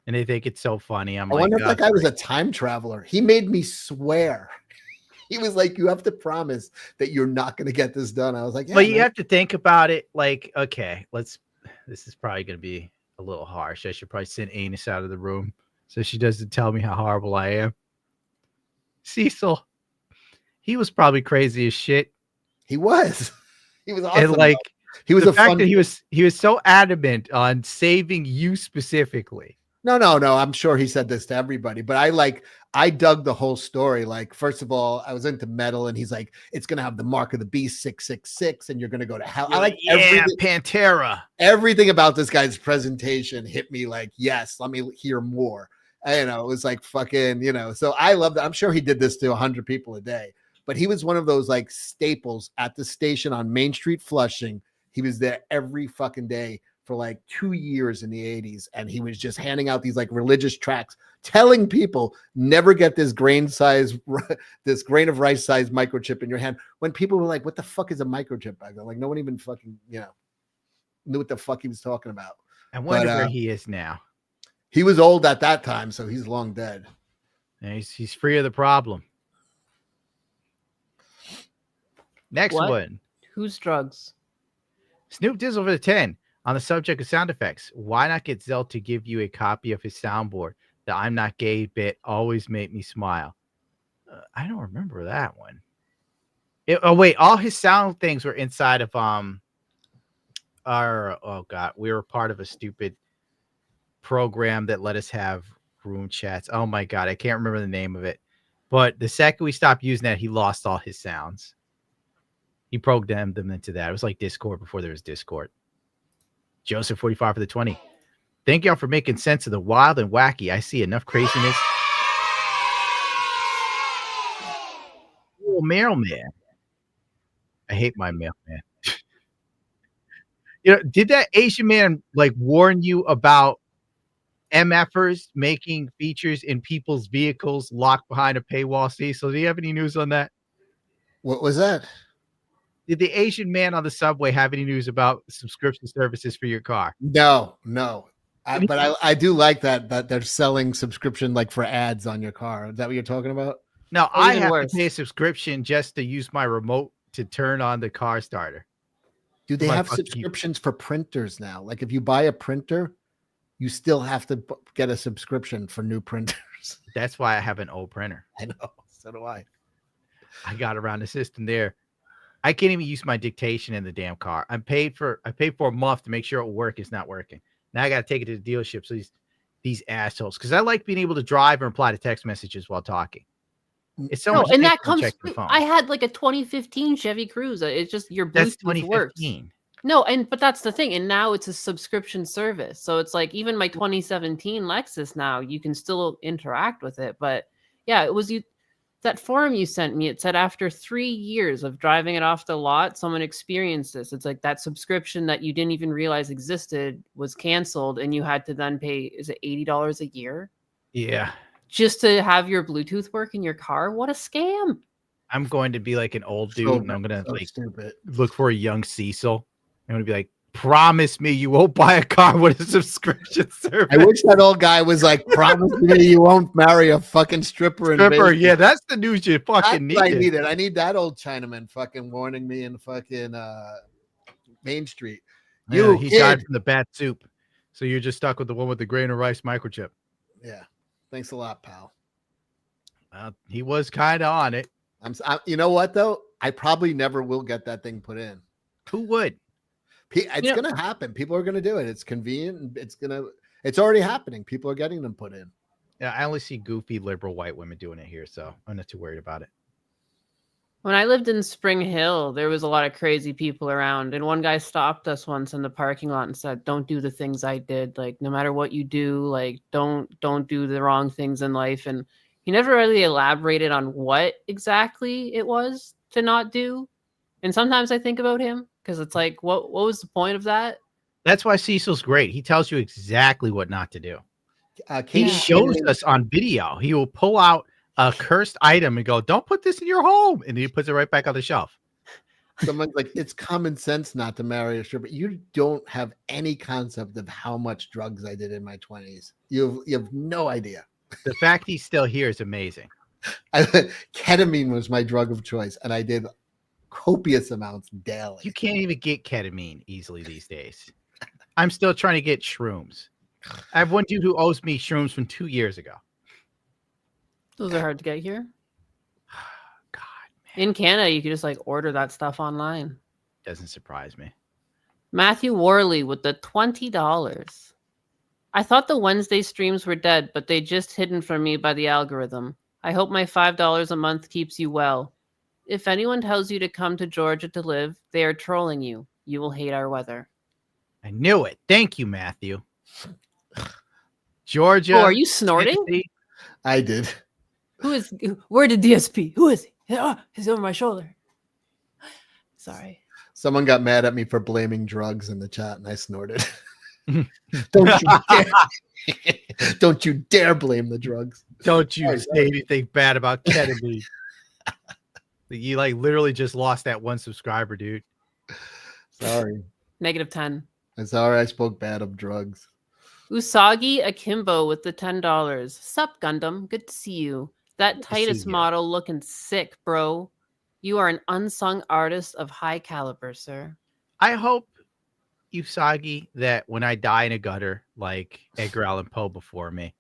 And they think it's so funny. I wonder if that guy was a time traveler. He made me swear. He was like, you have to promise that you're not going to get this done. I was like, yeah, but you have to think about it. Like, okay, this is probably going to be a little harsh. I should probably send Anus out of the room so she doesn't tell me how horrible I am. Cecil, he was probably crazy as shit. He was awesome. And like, he was the fact that he was so adamant on saving you specifically. No. I'm sure he said this to everybody, but I dug the whole story. Like, first of all, I was into metal, and he's like, it's gonna have the mark of the beast 666, and you're gonna go to hell. I like everything. Pantera. Everything about this guy's presentation hit me like, yes, let me hear more. It was like fucking, So I love that. I'm sure he did this to 100 people a day, but he was one of those like staples at the station on Main Street, Flushing. He was there every fucking day for like 2 years in the 80s. And he was just handing out these like religious tracts telling people never get this grain of rice size microchip in your hand. When people were like, what the fuck is a microchip back then? Like no one even fucking, knew what the fuck he was talking about. I wonder where he is now. He was old at that time, so he's long dead. Yeah, he's free of the problem. Next one. Whose drugs? Snoop Dizzle for the 10. On the subject of sound effects, why not get Zell to give you a copy of his soundboard? The I'm not gay bit always made me smile. I don't remember that one. Wait, all his sound things were inside of we were part of a stupid program that let us have room chats. Oh my God, I can't remember the name of it. But the second we stopped using that, he lost all his sounds. He programmed them into that. It was like Discord before there was Discord. Joseph 45 for the 20. Thank y'all for making sense of the wild and wacky. I see enough craziness. Oh, mailman. I hate my mailman. You know, did that Asian man like warn you about MFers making features in people's vehicles locked behind a paywall? See, so do you have any news on that? What was that? Did the Asian man on the subway have any news about subscription services for your car? No. But I do like that they're selling subscription like for ads on your car. Is that what you're talking about? No, Or I even have worse. to pay a subscription just to use my remote to turn on the car starter. Do they My have fucking- subscriptions for printers now? Like if you buy a printer, you still have to get a subscription for new printers. That's why I have an old printer. I know. So do I. I got around the system there. I can't even use my dictation in the damn car. I paid for a month to make sure it will work. It's not working. Now I got to take it to the dealership. So these assholes, because I like being able to drive and reply to text messages while talking. It's so No, much and easier that than comes. checking the phone. I had like a 2015 Chevy Cruze. It's just your That's Bluetooth works. 2015. No, but that's the thing. And now it's a subscription service. So it's like even my 2017 Lexus now, you can still interact with it. But yeah, it was that forum you sent me. It said after 3 years of driving it off the lot, someone experienced this. It's like that subscription that you didn't even realize existed was canceled, and you had to then pay, is it $80 a year? Yeah. Just to have your Bluetooth work in your car? What a scam. I'm going to be like an old dude, and I'm going to like stupid. look for a young Cecil. I'm going to be like, promise me you won't buy a car with a subscription service. I wish that old guy was like, promise me you won't marry a fucking stripper. Yeah, that's the news you fucking That's what I needed. needed. I need that old Chinaman fucking warning me in fucking Main Street. Yeah, You he kid. died from the bat soup. So you're just stuck with the one with the grain of rice microchip. Yeah. Thanks a lot, pal. He was kind of on it. You know what though? I probably never will get that thing put in. Who would? It's gonna happen. People are gonna do it. It's convenient. And it's already happening. People are getting them put in. Yeah, I only see goofy liberal white women doing it here, so I'm not too worried about it. When I lived in Spring Hill, there was a lot of crazy people around, and one guy stopped us once in the parking lot and said, "Don't do the things I did. Like, no matter what you do, like, don't do the wrong things in life." And he never really elaborated on what exactly it was to not do. And sometimes I think about him because it's like, what was the point of that? That's why Cecil's great. He tells you exactly what not to do. He Katie shows Kennedy- us on video. He will pull out a cursed item and go, "Don't put this in your home," and he puts it right back on the shelf. Someone's like, it's common sense not to marry a stripper. You don't have any concept of how much drugs I did in my 20s. You have no idea. The fact he's still here is amazing. Ketamine was my drug of choice, and I did copious amounts daily. You can't even get ketamine easily these days. I'm still trying to get shrooms. I have one dude who owes me shrooms from 2 years ago. Those are hard to get here. God, In Canada, you can just like order that stuff online. doesn't surprise me. Matthew Worley with the $20. I thought the Wednesday streams were dead, but they just hidden from me by the algorithm. I hope my $5 a month keeps you well. If anyone tells you to come to Georgia to live, they are trolling you. You will hate our weather. I knew it. Thank you, Matthew. Georgia. Oh, are you snorting? Tennessee. I did. Where did DSP? Who is he? Oh, he's over my shoulder. Sorry. Someone got mad at me for blaming drugs in the chat, and I snorted. Don't you dare blame the drugs. Don't you say anything bad about ketamine. You like literally just lost that one subscriber, dude. Sorry. -10. I'm sorry I spoke bad of drugs. Usagi Akimbo with the $10. Sup, Gundam? Good to see you. That Good to Titus see you. model looking sick, bro. You are an unsung artist of high caliber, sir. I hope, Usagi, that when I die in a gutter like Edgar Allan Poe before me,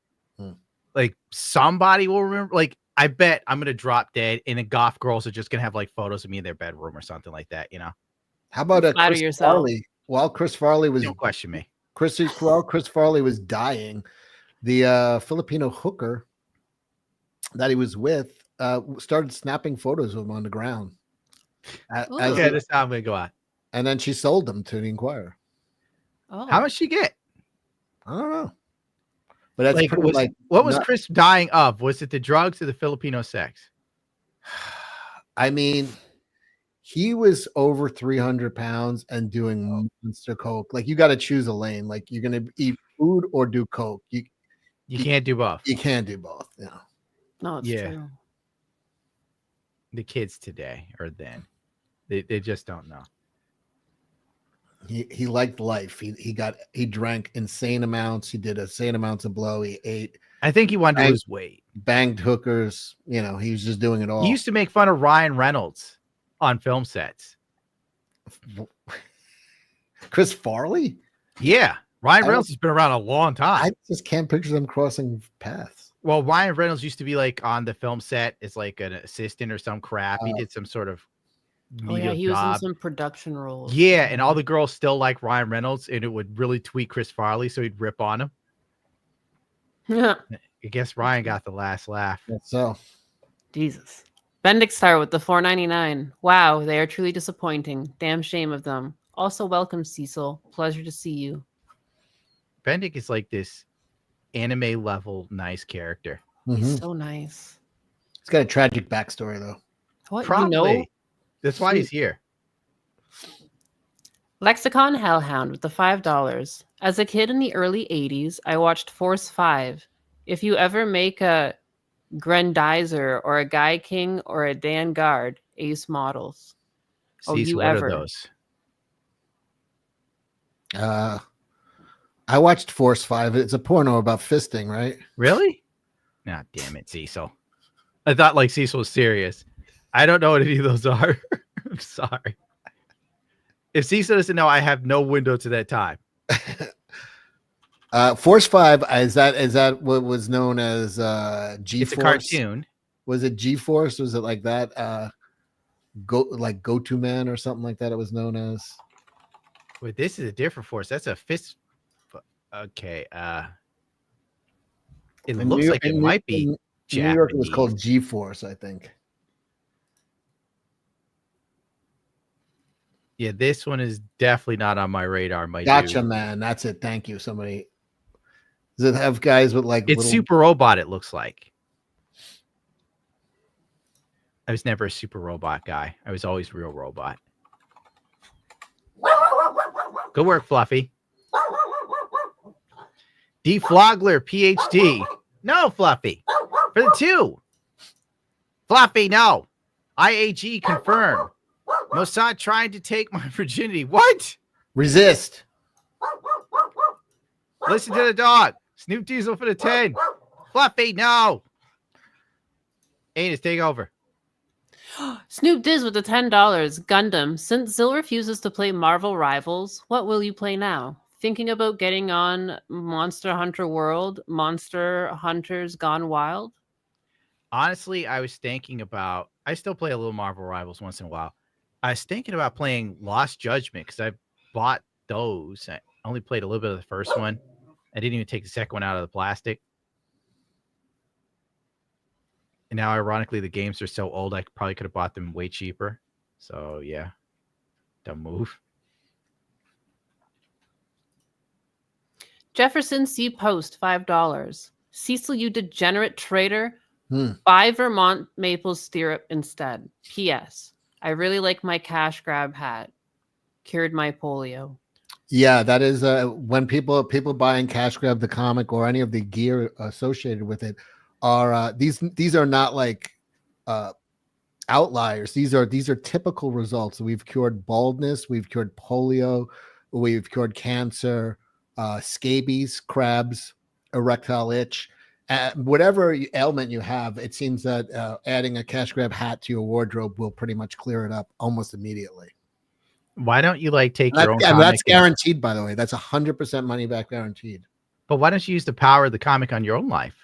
like somebody will remember. Like I bet I'm gonna drop dead, and the goth girls are just gonna have like photos of me in their bedroom or something like that. You know? How about Flatter Chris yourself. Farley? While Chris Farley was Don't question me. Chris Farley was dying, the Filipino hooker that he was with started snapping photos of him on the ground. Okay, this is how I'm gonna go out. And then she sold them to the Inquirer. Oh. How much she get? I don't know. But that's Like, pretty, what was not- Chris dying of? Was it the drugs or the Filipino sex? I mean, he was over 300 pounds and doing monster coke. Like you got to choose a lane. Like you're gonna eat food or do coke. You can't do both. You can't do both. Yeah. No, it's true. The kids today or then, they just don't know. He liked life. He drank insane amounts. He did insane amounts of blow. He ate. I think he wanted to lose weight. Banged hookers. You know, he was just doing it all. He used to make fun of Ryan Reynolds on film sets. Chris Farley? Yeah. Ryan Reynolds has been around a long time. I just can't picture them crossing paths. Well, Ryan Reynolds used to be like on the film set as like an assistant or some crap. He did some sort of he was in some production roles. Yeah, and all the girls still like Ryan Reynolds, and it would really tweak Chris Farley, so he'd rip on him. Yeah. I guess Ryan got the last laugh. So, Jesus. Bendix Star with the $4.99. Wow, they are truly disappointing. Damn shame of them. Also, welcome, Cecil. Pleasure to see you. Bendick is like this anime level nice character. He's so nice. He's got a tragic backstory, though. What, Probably. you know? That's why he's here. Lexicon Hellhound with the $5. As a kid in the early 80s, I watched Force 5. If you ever make a Grendizer or a Guy King or a Dan Guard, ace models. What are those? I watched Force 5. It's a porno about fisting, right? Really? Ah, damn it, Cecil. I thought like Cecil was serious. I don't know what any of those are. I'm sorry. If Cecil doesn't know, I have no window to that time. Force 5 is that what was known as G-Force? It's a cartoon. Was it G-Force? Was it like that? Go-to Man or something like that? It was known as. Wait, this is a different force. That's a fist. Okay. It looks like it might be Japanese. New York, it was called G-Force, I think. Yeah, this one is definitely not on my radar. Gotcha, man. That's it. Thank you. Somebody. Does it have guys with like? It's Super Robot. It looks like. I was never a Super Robot guy. I was always Real Robot. Good work, Fluffy. D. Flogler, PhD. No, Fluffy. For the 2. Fluffy, no. IAG confirmed. Mossad trying to take my virginity. What? Resist. Listen to the dog. Snoop Diesel for the 10. Fluffy, no. Anus, take over. Snoop Diz with the $10. Gundam. Since Zill refuses to play Marvel Rivals, what will you play now? Thinking about getting on Monster Hunter World, Monster Hunters Gone Wild? Honestly, I was thinking about, I still play a little Marvel Rivals once in a while. I was thinking about playing Lost Judgment because I bought those. I only played a little bit of the first one. I didn't even take the second one out of the plastic. And now, ironically, the games are so old, I probably could have bought them way cheaper. So, yeah. Dumb move. Jefferson C. Post, $5. Cecil, you degenerate traitor. Buy Vermont maple syrup instead. P.S. I really like my cash grab hat. Cured my polio. Yeah, that is when people buying Cash Grab the comic or any of the gear associated with it are these are not like outliers. These are typical results. We've cured baldness, we've cured polio, we've cured cancer, scabies, crabs, erectile itch. Whatever ailment you have, it seems that adding a Cash Grab hat to your wardrobe will pretty much clear it up almost immediately. Why don't you like take your own and comic? that's guaranteed, by the way. That's 100% money back guaranteed. But why don't you use the power of the comic on your own life?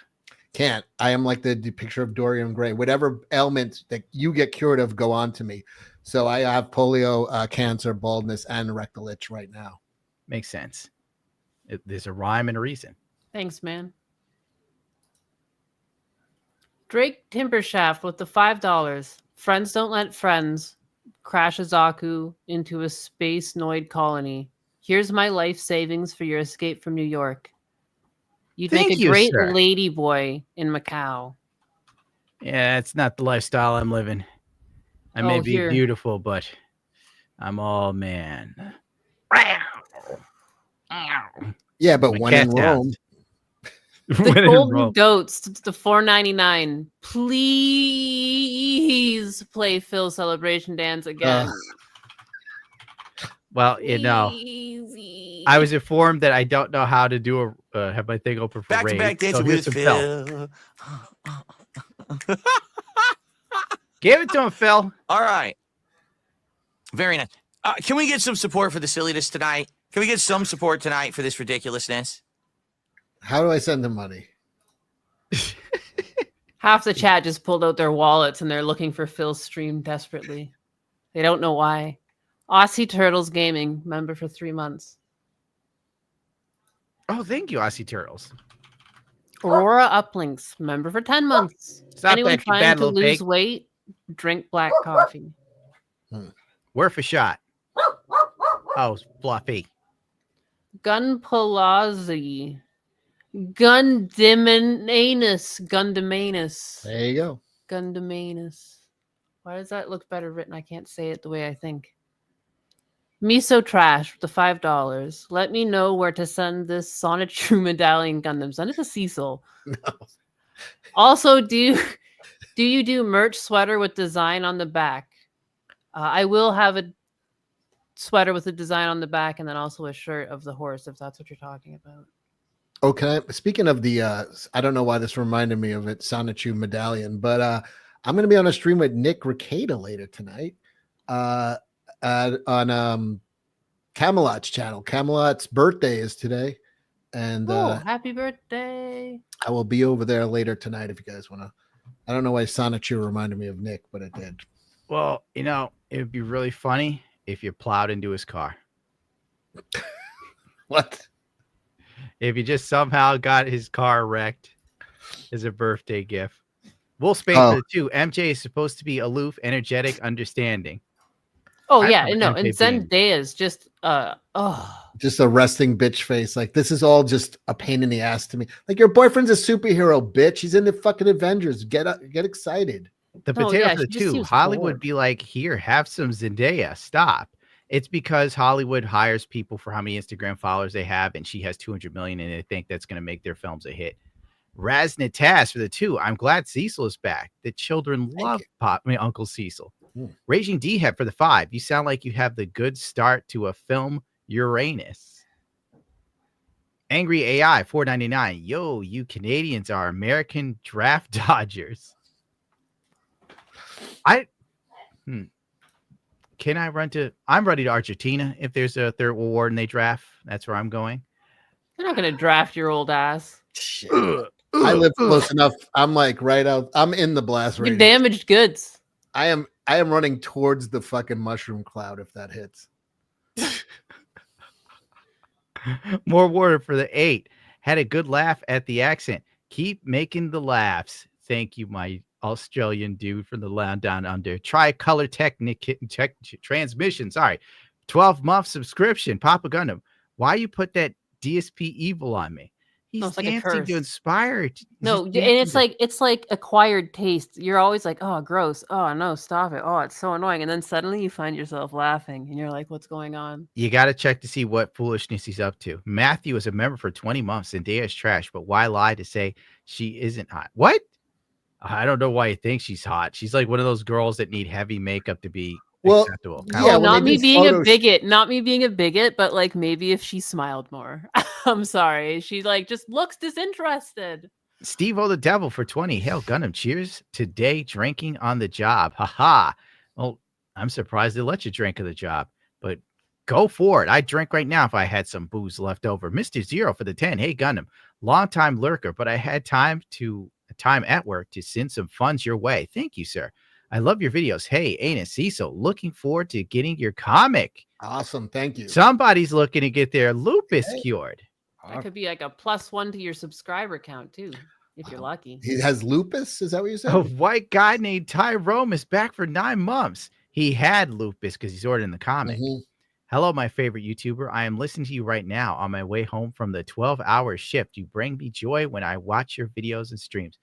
Can't. I am like the picture of Dorian Gray. Whatever ailment that you get cured of, go on to me. So I have polio, cancer, baldness, and rectal itch right now. Makes sense. There's a rhyme and a reason. Thanks, man. Drake Timbershaft with the $5. Friends don't let friends crash a Zaku into a space noid colony. Here's my life savings for your escape from New York. You'd make a great lady boy in Macau. Yeah, it's not the lifestyle I'm living. I may Oh, be here. beautiful, but I'm all man. Yeah, but My when in cat's out. Rome. The When in Golden Rome. Goats, the $4.99. Please play Phil Celebration Dance again. Well, you know, I was informed that I don't know how to do have my thing open for Back to raid. back So dancing here's with some Phil. Give it to him, Phil. All right. Very nice. Can we get some support for the silliness tonight? Can we get some support tonight for this ridiculousness? How do I send the money? Half the chat just pulled out their wallets and they're looking for Phil's stream desperately. They don't know why. Aussie Turtles Gaming, member for 3 months. Oh, thank you, Aussie Turtles. Aurora Uplinks, member for 10 months. Stop Anyone that, you trying bad to little lose pig. weight, drink black coffee. Worth a shot. Oh, Fluffy. Gun Palazzi. Gundamanus. There you go. Gundamanus. Why does that look better written? I can't say it the way I think. Miso Trash with the $5. Let me know where to send this Sonic True Medallion Gundam. Send it to Cecil. No. Also, do you do merch sweater with design on the back? I will have a sweater with a design on the back and then also a shirt of the horse, if that's what you're talking about. Okay. Speaking of the, I don't know why this reminded me of it, Sonichu Medallion, but I'm going to be on a stream with Nick Ricada later tonight on Camelot's channel. Camelot's birthday is today. And Happy birthday. I will be over there later tonight if you guys want to. I don't know why Sonichu reminded me of Nick, but it did. Well, you know, it would be really funny if you plowed into his car. What? If you just somehow got his car wrecked as a birthday gift. Wolf Space for the 2. MJ is supposed to be aloof, energetic, understanding. Oh, I yeah. remember No, and MJ being- Zendaya's just, Just a resting bitch face. Like, this is all just a pain in the ass to me. Like, your boyfriend's a superhero, bitch. He's in the fucking Avengers. Get excited. The No, potato yeah, for the she just 2. seems Hollywood bored. be like, here, have some Zendaya. Stop. It's because Hollywood hires people for how many Instagram followers they have, and she has 200 million, and they think that's going to make their films a hit. Raznataz for the 2. I'm glad Cecil is back. The children love Uncle Cecil. Raging D-Head for the 5. You sound like you have the good start to a film Uranus. Angry AI $4.99. Yo, you Canadians are American draft dodgers. Can I run to? I'm ready to Argentina. If there's a third award and they draft, that's where I'm going. You're not going to draft your old ass. I live close enough. I'm like right out. I'm in the blast You're right damaged goods. I am running towards the fucking mushroom cloud if that hits. More water for the 8. Had a good laugh at the accent. Keep making the laughs. Thank you, my Australian dude from the land down under. Tricolor transmission. Sorry. 12-month subscription. Papa Gundam. Why you put that DSP evil on me? He's No, it's like a dancing curse. to inspire. No, and it's like acquired taste. You're always like, oh, gross. Oh, no, stop it. Oh, it's so annoying. And then suddenly you find yourself laughing and you're like, what's going on? You got to check to see what foolishness he's up to. Matthew is a member for 20 months and Zendaya is trash, but why lie to say she isn't hot? What? I don't know why you think she's hot. She's like one of those girls that need heavy makake to be acceptable. Yeah, not me being a bigot, but like maybe if she smiled more. I'm sorry. She like just looks disinterested. Steve-O the Devil for 20. Hail Gundam. Cheers. Today drinking on the job. Haha. Well, I'm surprised they let you drink on the job, but go for it. I'd drink right now if I had some booze left over. Mr. Zero for the 10. Hey Gundam. Long time lurker, but I had time at work to send some funds your way. Thank you, sir. I love your videos. Hey, Anus Cecil, looking forward to getting your comic. Awesome. Thank you. Somebody's looking to get their lupus cured. That could be like a +1 to your subscriber count too, if you're lucky. He has lupus. Is that what you said? A white guy named Tyrone is back for 9 months. He had lupus because he's ordered in the comic. Hello, my favorite YouTuber. I am listening to you right now on my way home from the 12-hour shift. You bring me joy when I watch your videos and streams.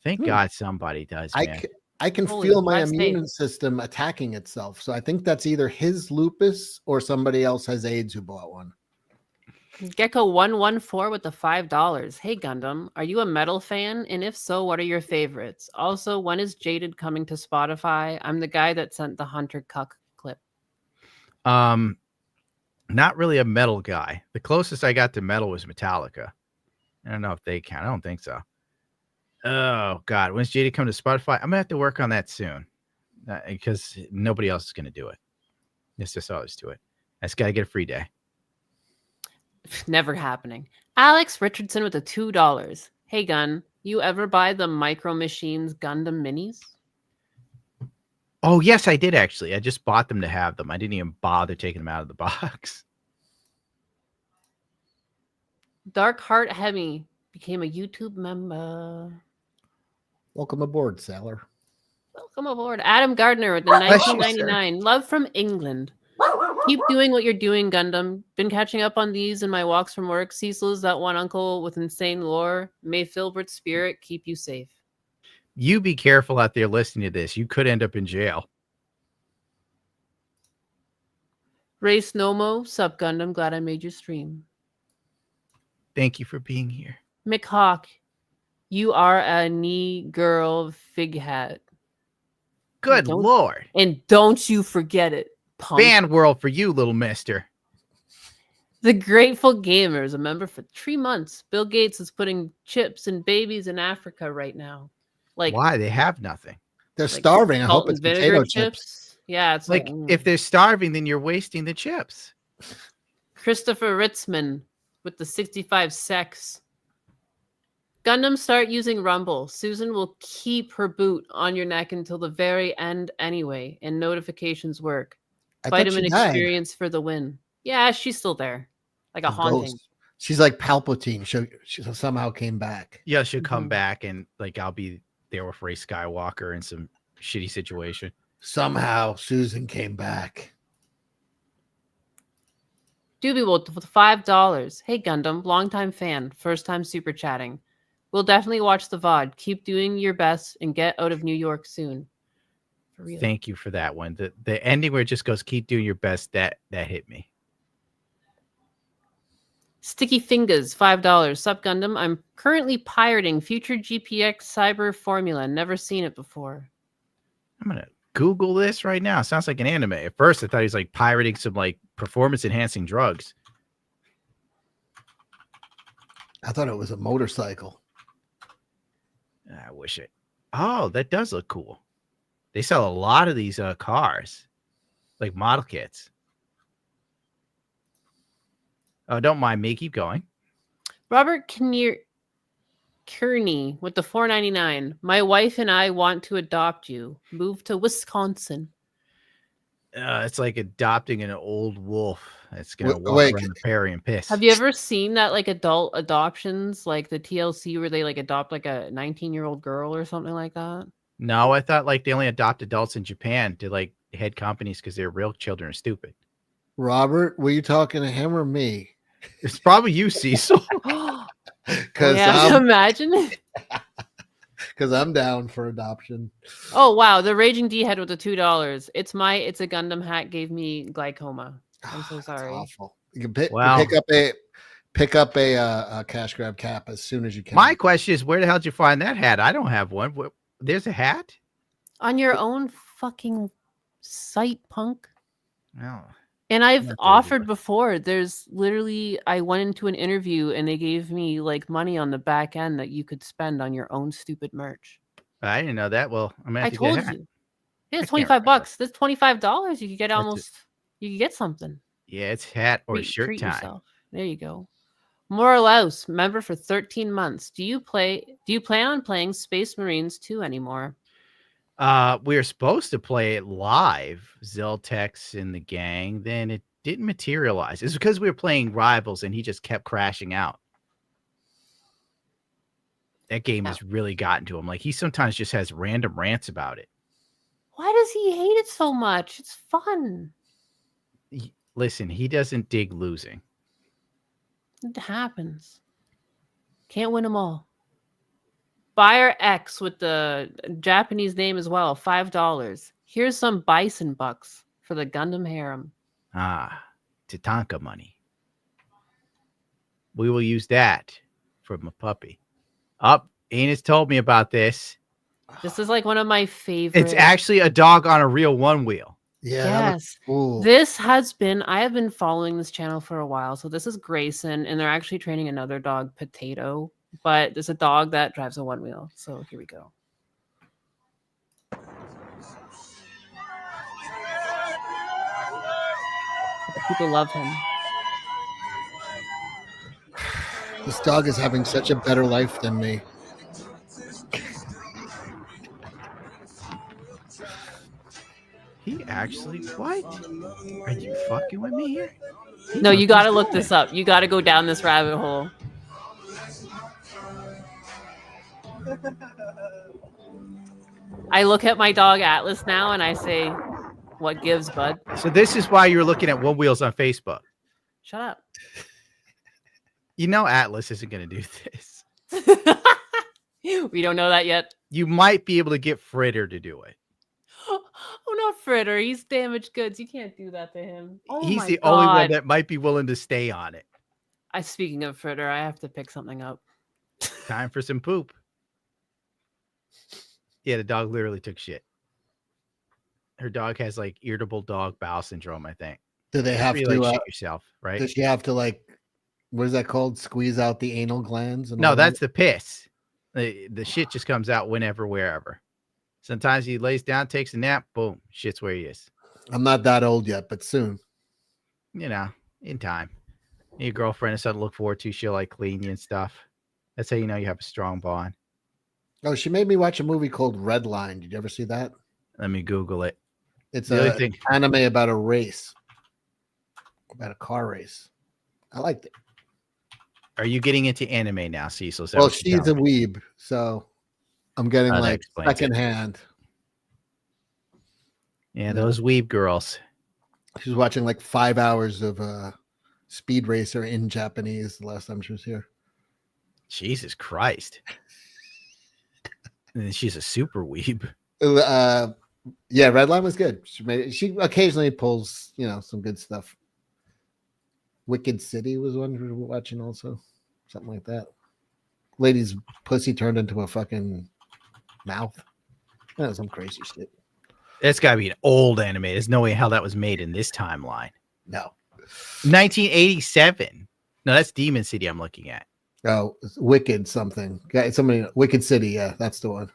Thank God somebody does, man. I can Holy, feel my 5 states. immune system attacking itself. So I think that's either his lupus or somebody else has AIDS who bought one. Gecko114 with the $5. Hey Gundam, are you a metal fan? And if so, what are your favorites? Also, when is Jaded coming to Spotify? I'm the guy that sent the Hunter Cuck clip. Not really a metal guy. The closest I got to metal was Metallica. I don't know if they count. I don't think so. Oh God, when's JD come to Spotify? I'm gonna have to work on that soon because nobody else is gonna do it. It's just all there's to it. I just gotta get a free day. Never happening. Alex Richardson with the $2. Hey Gun, you ever buy the Micro Machines Gundam minis? Oh yes, I did actually. I just bought them to have them. I didn't even bother taking them out of the box. Dark Heart Hemi became a YouTube member. Welcome aboard, Sailor. Welcome aboard. Adam Gardner with the Bless you, sir. $19.99. Love from England. Keep doing what you're doing, Gundam. Been catching up on these in my walks from work. Cecil is that one uncle with insane lore. May Filbert's spirit keep you safe. You be careful out there listening to this. You could end up in jail. Race Nomo, sup Gundam. Glad I made your stream. Thank you for being here. Mick Hawk, you are a knee girl fig hat. Good Lord. And don't you forget it. Punk. Fan world for you, little mister. The Grateful Gamers, a member for 3 months. Bill Gates is putting chips in babies in Africa right now. Like, why? They have nothing. They're starving. I salt hope and it's vinegar potato chips. Yeah, it's Like if they're starving, then you're wasting the chips. Christopher Ritzman with the 65 sex. Gundam, start using Rumble. Susan will keep her boot on your neck until the very end anyway, and notifications work. I thought Vitamin she died. experience for the win. Yeah, she's still there. Like a A haunting. ghost. She's like Palpatine. She somehow came back. Yeah, she'll come back and like I'll be there with Ray Skywalker in some shitty situation. Somehow Susan came back. Doobie Wolf with $5. Hey Gundam, longtime fan, first time super chatting. We'll definitely watch the VOD. Keep doing your best and get out of New York soon. For real. Thank you for that one. The ending where it just goes, keep doing your best, that hit me. Sticky Fingers, $5. Sup Gundam, I'm currently pirating Future GPX Cyber Formula. Never seen it before. I'm gonna Google this right now. Sounds like an anime. At first I thought he was like pirating some like performance enhancing drugs. I thought it was a motorcycle. I wish it. Oh, that does look cool. They sell a lot of these cars, like model kits. Oh, don't mind me. Keep going. Robert Kearney with the $4.99. My wife and I want to adopt you. Move to Wisconsin. It's like adopting an old wolf. It's gonna walk wait, around the prairie and piss. Have you ever seen that like adult adoptions, like the TLC where they like adopt like a 19-year-old girl or something like that? No, I thought like they only adopt adults in Japan to like head companies because their real children are stupid. Robert, were you talking to him or me? It's probably you, Cecil. Because imagine. Because I'm down for adoption. Oh wow, the Raging D head with the $2. It's a Gundam hat gave me glaucoma. I'm so sorry. That's awful. You can pick up a cash grab cap as soon as you can. My question is, where the hell did you find that hat? I don't have one. There's a hat on your own fucking site, punk. Oh. And I've offered before. There's literally, I went into an interview and they gave me like money on the back end that you could spend on your own stupid merch. I didn't know that. Well, I'm gonna have I to told get a hat. you. Yeah, it's $25. That's $25. You could get you could get something. Yeah, it's hat or shirt treat time. Yourself. There you go. More or less, member for 13 months. Do you plan on playing Space Marines 2 anymore? We were supposed to play it live, Zeltex and the gang. Then it didn't materialize. It's because we were playing Rivals and he just kept crashing out. That game has really gotten to him. Like he sometimes just has random rants about it. Why does he hate it so much? It's fun. Listen, he doesn't dig losing. It happens. Can't win them all. Buyer X with the Japanese name as well, $5. Here's some bison bucks for the Gundam harem. Ah, Tatanka money. We will use that for my puppy. Up, Enos told me about this. This is like one of my favorite. It's actually a dog on a real one wheel. Yeah, that looks Yes. cool. This has been, I have been following this channel for a while. So this is Grayson, and they're actually training another dog, Potato. But there's a dog that drives a one wheel. So here we go. People love him. This dog is having such a better life than me. He actually, what? Are you fucking with me here? He No, knows you got to he's look doing this it. up. You got to go down this rabbit hole. I look at my dog Atlas now and I say, what gives, bud? So this is why you're looking at one wheels on Facebook. Shut up. You know Atlas isn't going to do this. We don't know that yet. You might be able to get Fritter to do it. Oh, not Fritter. He's damaged goods. You can't do that to him. Oh, He's my the only one God. that might be willing to stay on it. Speaking of Fritter, I have to pick something up. Time for some poop. Yeah, the dog literally took shit. Her dog has like irritable dog bowel syndrome, I think. Do they have You to like shit yourself, right? Does she have to like, what is that called? Squeeze out the anal glands? And No, all that's that? the piss. The shit just comes out whenever, wherever. Sometimes he lays down, takes a nap, boom, shit's where he is. I'm not that old yet, but soon. You know, in time. Your girlfriend is something to look forward to. She'll like clean you and stuff. That's how you know you have a strong bond. Oh, she made me watch a movie called Red Line. Did you ever see that? Let me Google it. It's The other an thing- anime about a race, about a car race. I liked it. Are you getting into anime now, Cecil? Is that Well, what you're she's a telling me? weeb, so I'm getting that like explains it. secondhand. Yeah, those weeb girls. She's watching like 5 hours of Speed Racer in Japanese the last time she was here. Jesus Christ. And then she's a super weeb. Yeah, Red Line was good. She occasionally pulls, some good stuff. Wicked City was one we were watching also. Something like that. Lady's pussy turned into a fucking mouth. That was some crazy shit. That's got to be an old anime. There's no way how that was made in this timeline. No. 1987. No, that's Demon City I'm looking at. Oh, it's Wicked something. Wicked City. Yeah, that's the one.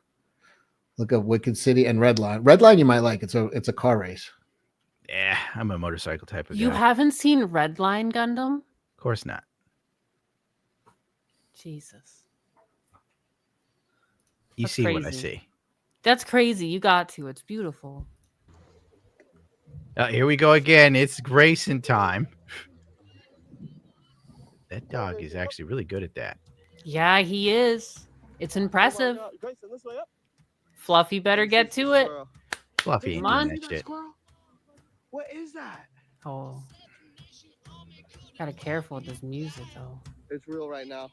Look up Wicked City and Red Line. Red Line you might like. It's a car race. Yeah, I'm a motorcycle type of You guy. haven't seen Redline Gundam? Of course not. Jesus. You That's see what I crazy. see. That's crazy. You got to. It's beautiful. Here we go again. It's Grayson time. That dog is actually really good at that. Yeah, he is. It's impressive. Fluffy better get to it. Fluffy ain't Come on. doing that shit. What is that? Oh. Gotta careful with this music, though. It's real right now.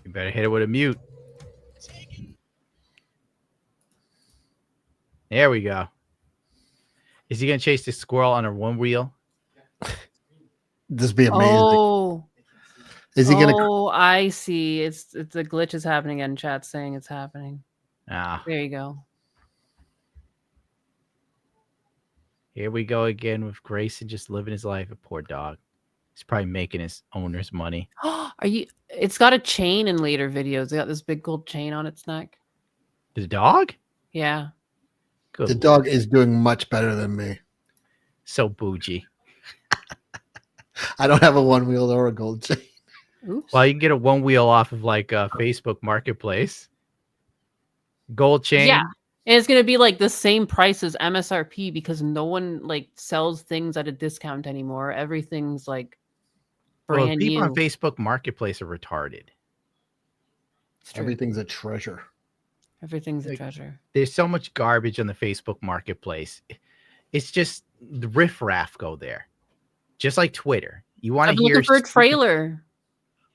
You better hit it with a mute. There we go. Is he gonna chase the squirrel on a one wheel? This be amazing. Oh. Is he gonna? Oh, I see. It's the glitch is happening and chat saying it's happening. Ah, There you go. here we go again with Grayson just living his life. A poor dog. He's probably making his owner's money. Are you? It's got a chain in later videos. They got this big gold chain on its neck. The dog? Yeah. Good The lord. dog is doing much better than me. So bougie. I don't have a one wheel or a gold chain. Oops. Well, you can get a one wheel off of like Facebook Marketplace. Gold chain. Yeah. And it's gonna be like the same price as MSRP because no one like sells things at a discount anymore. Everything's like Well, brand people new. on Facebook Marketplace are retarded. It's true. Everything's a treasure. Everything's a Like, treasure. There's so much garbage on the Facebook Marketplace. It's just the riffraff go there. Just like Twitter. You want I'm to hear looking for a stupid- trailer.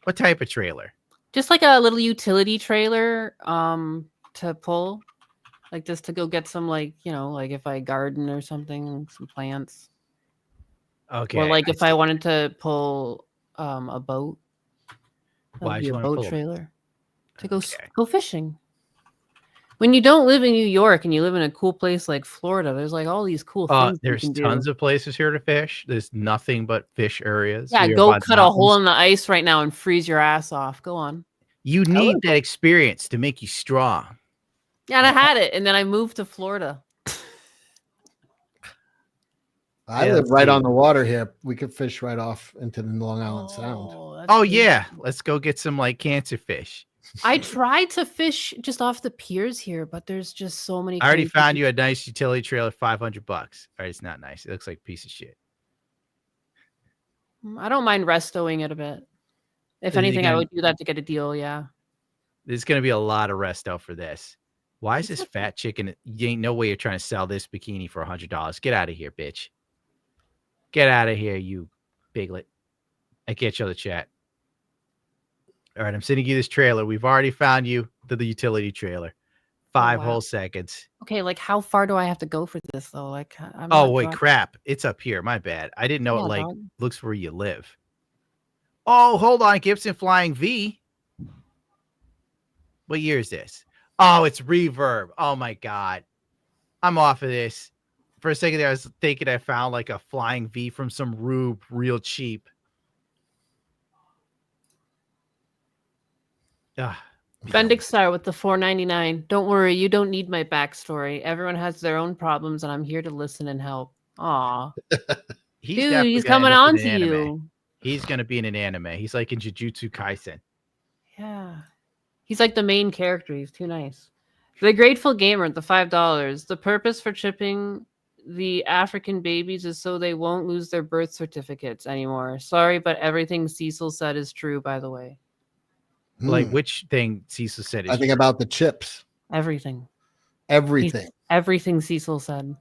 What type of trailer? Just like a little utility trailer to pull, like just to go get some, like, you know, like if I garden or something, some plants. Okay. Or like if I wanted to pull a boat. Why That'd do be you a want to boat pull trailer to Okay. go fishing. When you don't live in New York and you live in a cool place like Florida, there's like all these cool things you There's can do. tons of places here to fish. There's nothing but fish areas. Yeah, We are go by the cut a hole mountains. in the ice right now and freeze your ass off. Go on. You need that experience to make you strong. Yeah, and I had it, and then I moved to Florida. I Yeah, live let's right see. on the water here. We could fish right off into the Long Island Sound. Oh yeah, let's go get some like cancer fish. I tried to fish just off the piers here, but there's just so many. I already crazy found you a nice utility trailer, $500. All right, it's not nice. It looks like a piece of shit. I don't mind restoing it a bit. If Is it anything, I gonna- would do that to get a deal. Yeah. There's gonna be a lot of resto for this. Why is this fat chicken? You ain't no way you're trying to sell this bikini for $100. Get out of here, bitch. Get out of here, you biglet. I can't show the chat. All right, I'm sending you this trailer. We've already found you the utility trailer. 5 wow. whole seconds. Okay, like how far do I have to go for this though? Like, I'm Oh not wait, driving. crap! It's up here. My bad. I didn't know Yeah, it like dog. looks where you live. Oh, hold on, Gibson Flying V. What year is this? Oh, it's Reverb. Oh my god, I'm off of this. For a second there, I was thinking I found like a Flying V from some Rube, real cheap. Ah, Bendix Star with the $4.99. Don't worry, you don't need my backstory. Everyone has their own problems, and I'm here to listen and help. Aw. Dude, definitely he's gonna coming end up on in to an anime. you. He's gonna be in an anime. He's like in Jujutsu Kaisen. Yeah. He's like the main character. He's too nice. The Grateful Gamer, the $5. The purpose for chipping the African babies is so they won't lose their birth certificates anymore. Sorry, but everything Cecil said is true, by the way. Like which thing Cecil said is I think about the chips. Everything. Everything. Everything Cecil said.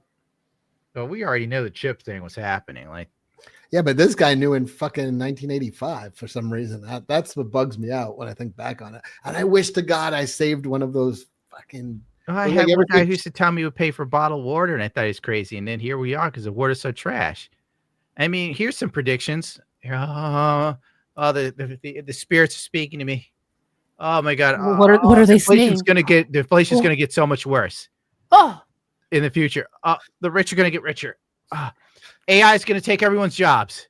Well, we already know the chip thing was happening. Like, Yeah, but this guy knew in fucking 1985 for some reason. That's what bugs me out when I think back on it. And I wish to God I saved one of those fucking. I like, had one guy everything- who used to tell me he would pay for bottled water, and I thought he was crazy. And then here we are because the water's so trash. I mean, here's some predictions. The spirits are speaking to me. Oh my god! What are they saying? The inflation's gonna get so much worse. Oh, in the future, the rich are gonna get richer. AI is gonna take everyone's jobs.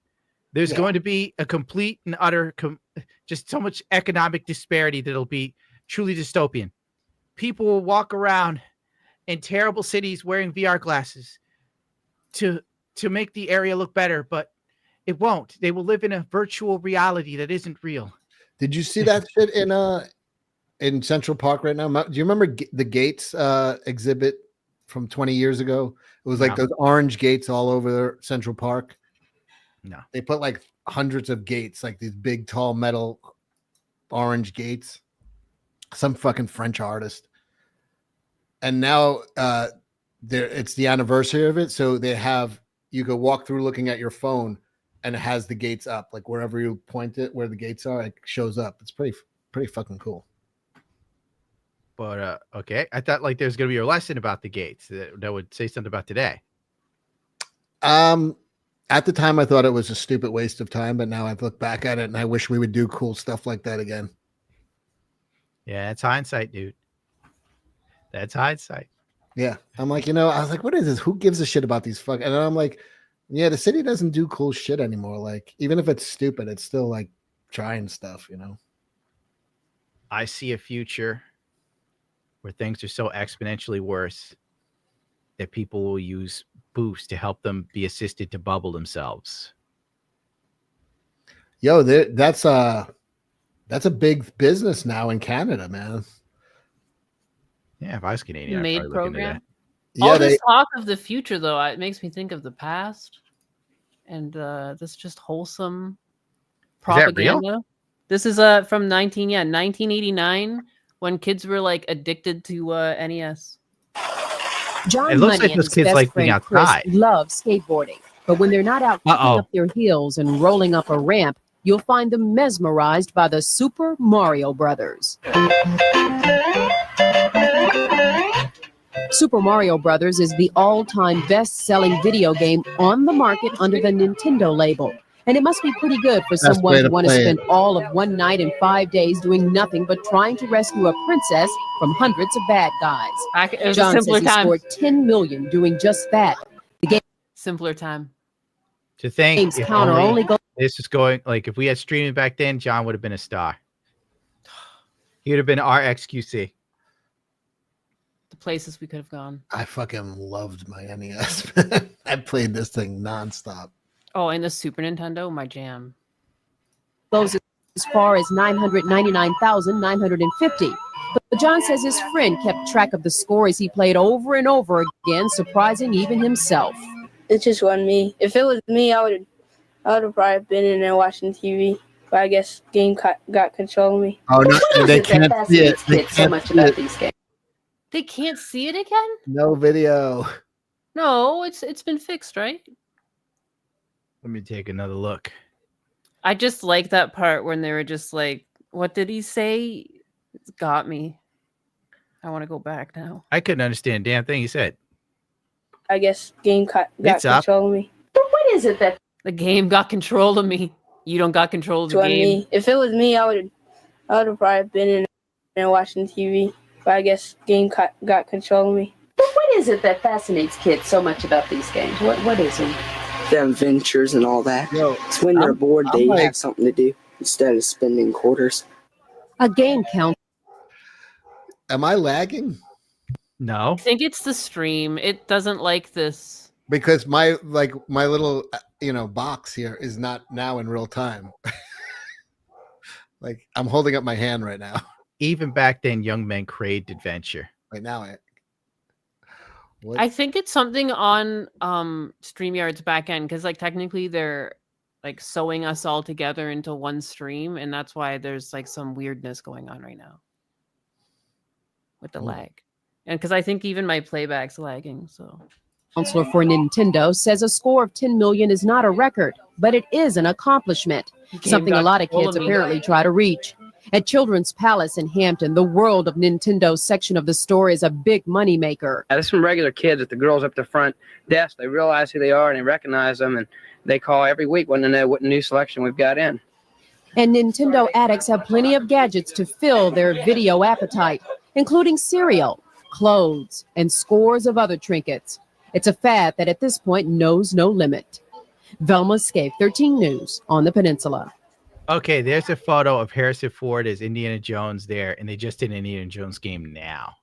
There's going to be a complete and utter, just so much economic disparity that'll be truly dystopian. People will walk around in terrible cities wearing VR glasses to make the area look better, but it won't. They will live in a virtual reality that isn't real. Did you see that shit in Central Park right now? Do you remember the Gates exhibit from 20 years ago? It was like those orange gates all over Central Park. No, they put like hundreds of gates, like these big, tall metal orange gates. Some fucking French artist. And now it's the anniversary of it. So you go walk through looking at your phone and it has the gates up, like wherever you point it, where the gates are, it shows up. It's pretty fucking cool. But okay, I thought like there's gonna be a lesson about the gates that would say something about today. At the time, I thought it was a stupid waste of time, but now I've looked back at it and I wish we would do cool stuff like that again. Yeah, that's hindsight, dude. That's hindsight. Yeah, I'm like, I was like, what is this? Who gives a shit about these fuck? And I'm like, yeah, the city doesn't do cool shit anymore. Like, even if it's stupid, it's still like trying stuff, I see a future where things are so exponentially worse that people will use boosts to help them be assisted to bubble themselves. Yo, that's a big business now in Canada, man. Yeah, if I was Canadian, Made I'd probably look into program. that. All this talk of the future, though, it makes me think of the past, and this just wholesome propaganda. This is from 1989, when kids were like addicted to NES. John It looks Money like and those his kids best like being friend Chris outside. love skateboarding, but when they're not out kicking up their heels and rolling up a ramp, you'll find them mesmerized by the Super Mario Brothers. Super Mario Brothers is the all-time best-selling video game on the market under the Nintendo label. And it must be pretty good for someone to want to spend all of one night and 5 days doing nothing but trying to rescue a princess from hundreds of bad guys. It was John a says simpler he time. scored 10 million doing just that. The game Simpler time. To think game's if counter only goes. this is going like if we had streaming back then, John would have been a star. He would have been our XQC. The places we could have gone. I fucking loved my NES. I played this thing nonstop. Oh, and the Super Nintendo, my jam. Goes as far as 999,950. But John says his friend kept track of the score as he played over and over again, surprising even himself. It just wasn't me. If it was me, I would have probably been in there watching TV. But I guess game got control of me. Oh, no, they can't see it. They so much about these games. They can't see it again? No video. No, it's been fixed, right? Let me take another look. I just like that part when they were just like, what did he say? It's got me. I want to go back now. I couldn't understand a damn thing he said. I guess game got control of me. But what is it that the game got control of me? You don't got control of the game. Me. If it was me, I would have probably been in there watching TV. But I guess game got control of me. But what is it that fascinates kids so much about these games? What is it? The adventures and all that. It's when they're bored, they have something to do instead of spending quarters. A game count. Am I lagging? No. I think it's the stream. It doesn't like this. Because my little box here is not now in real time. Like I'm holding up my hand right now. Even back then, young men craved adventure. Right now, I think it's something on StreamYard's back end because like technically they're like sewing us all together into one stream, and that's why there's like some weirdness going on right now with the lag. And because I think even my playback's lagging, so. Counselor for Nintendo says a score of 10 million is not a record, but it is an accomplishment. Something a lot of kids apparently try to reach. At Children's Palace in Hampton, the World of Nintendo section of the store is a big moneymaker. There's some regular kids at the girls up the front desk. They realize who they are and they recognize them, and they call every week wanting to know what new selection we've got in. And Nintendo addicts have plenty of gadgets to fill their video appetite, including cereal, clothes, and scores of other trinkets. It's a fad that at this point knows no limit. Velma Scaife, 13 News on the Peninsula. Okay, there's a photo of Harrison Ford as Indiana Jones there, and they just did an Indiana Jones game now.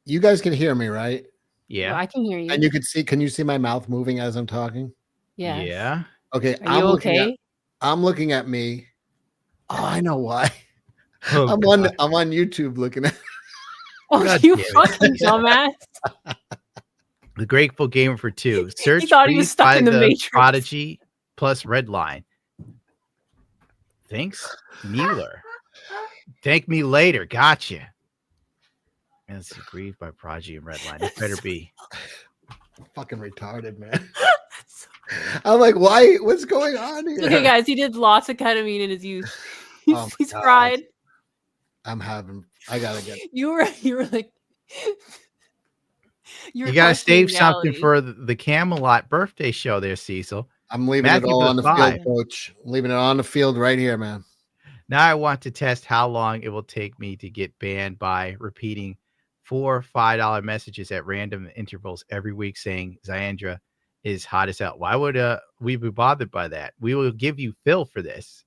You guys can hear me, right? Yeah. I can hear you. And can you see my mouth moving as I'm talking? Yeah. Yeah. Okay. Are you okay? I'm looking at me. Oh, I know why. Oh, I'm on YouTube looking at. Oh, God you damn it. fucking dumbass. The Grateful Gamer for 2. Search thought he was Freeze stuck by in the Matrix. Prodigy plus Redline. Thanks, Mueller. Thank me later. Gotcha. That's aggrieved by Prodigy and Redline. It better be. Fucking retarded, man. I'm like, why? What's going on here? Okay, guys, he did lots of ketamine in his youth. He's God. fried. I gotta get. You were like. You gotta save something for the Camelot birthday show there, Cecil. I'm leaving Matthew it all on the field, 5. coach. I'm leaving it on the field right here, man. Now I want to test how long it will take me to get banned by repeating 4 $5 messages at random intervals every week saying Zyandra is hot as hell. Why would we be bothered by that? We will give you Phil for this.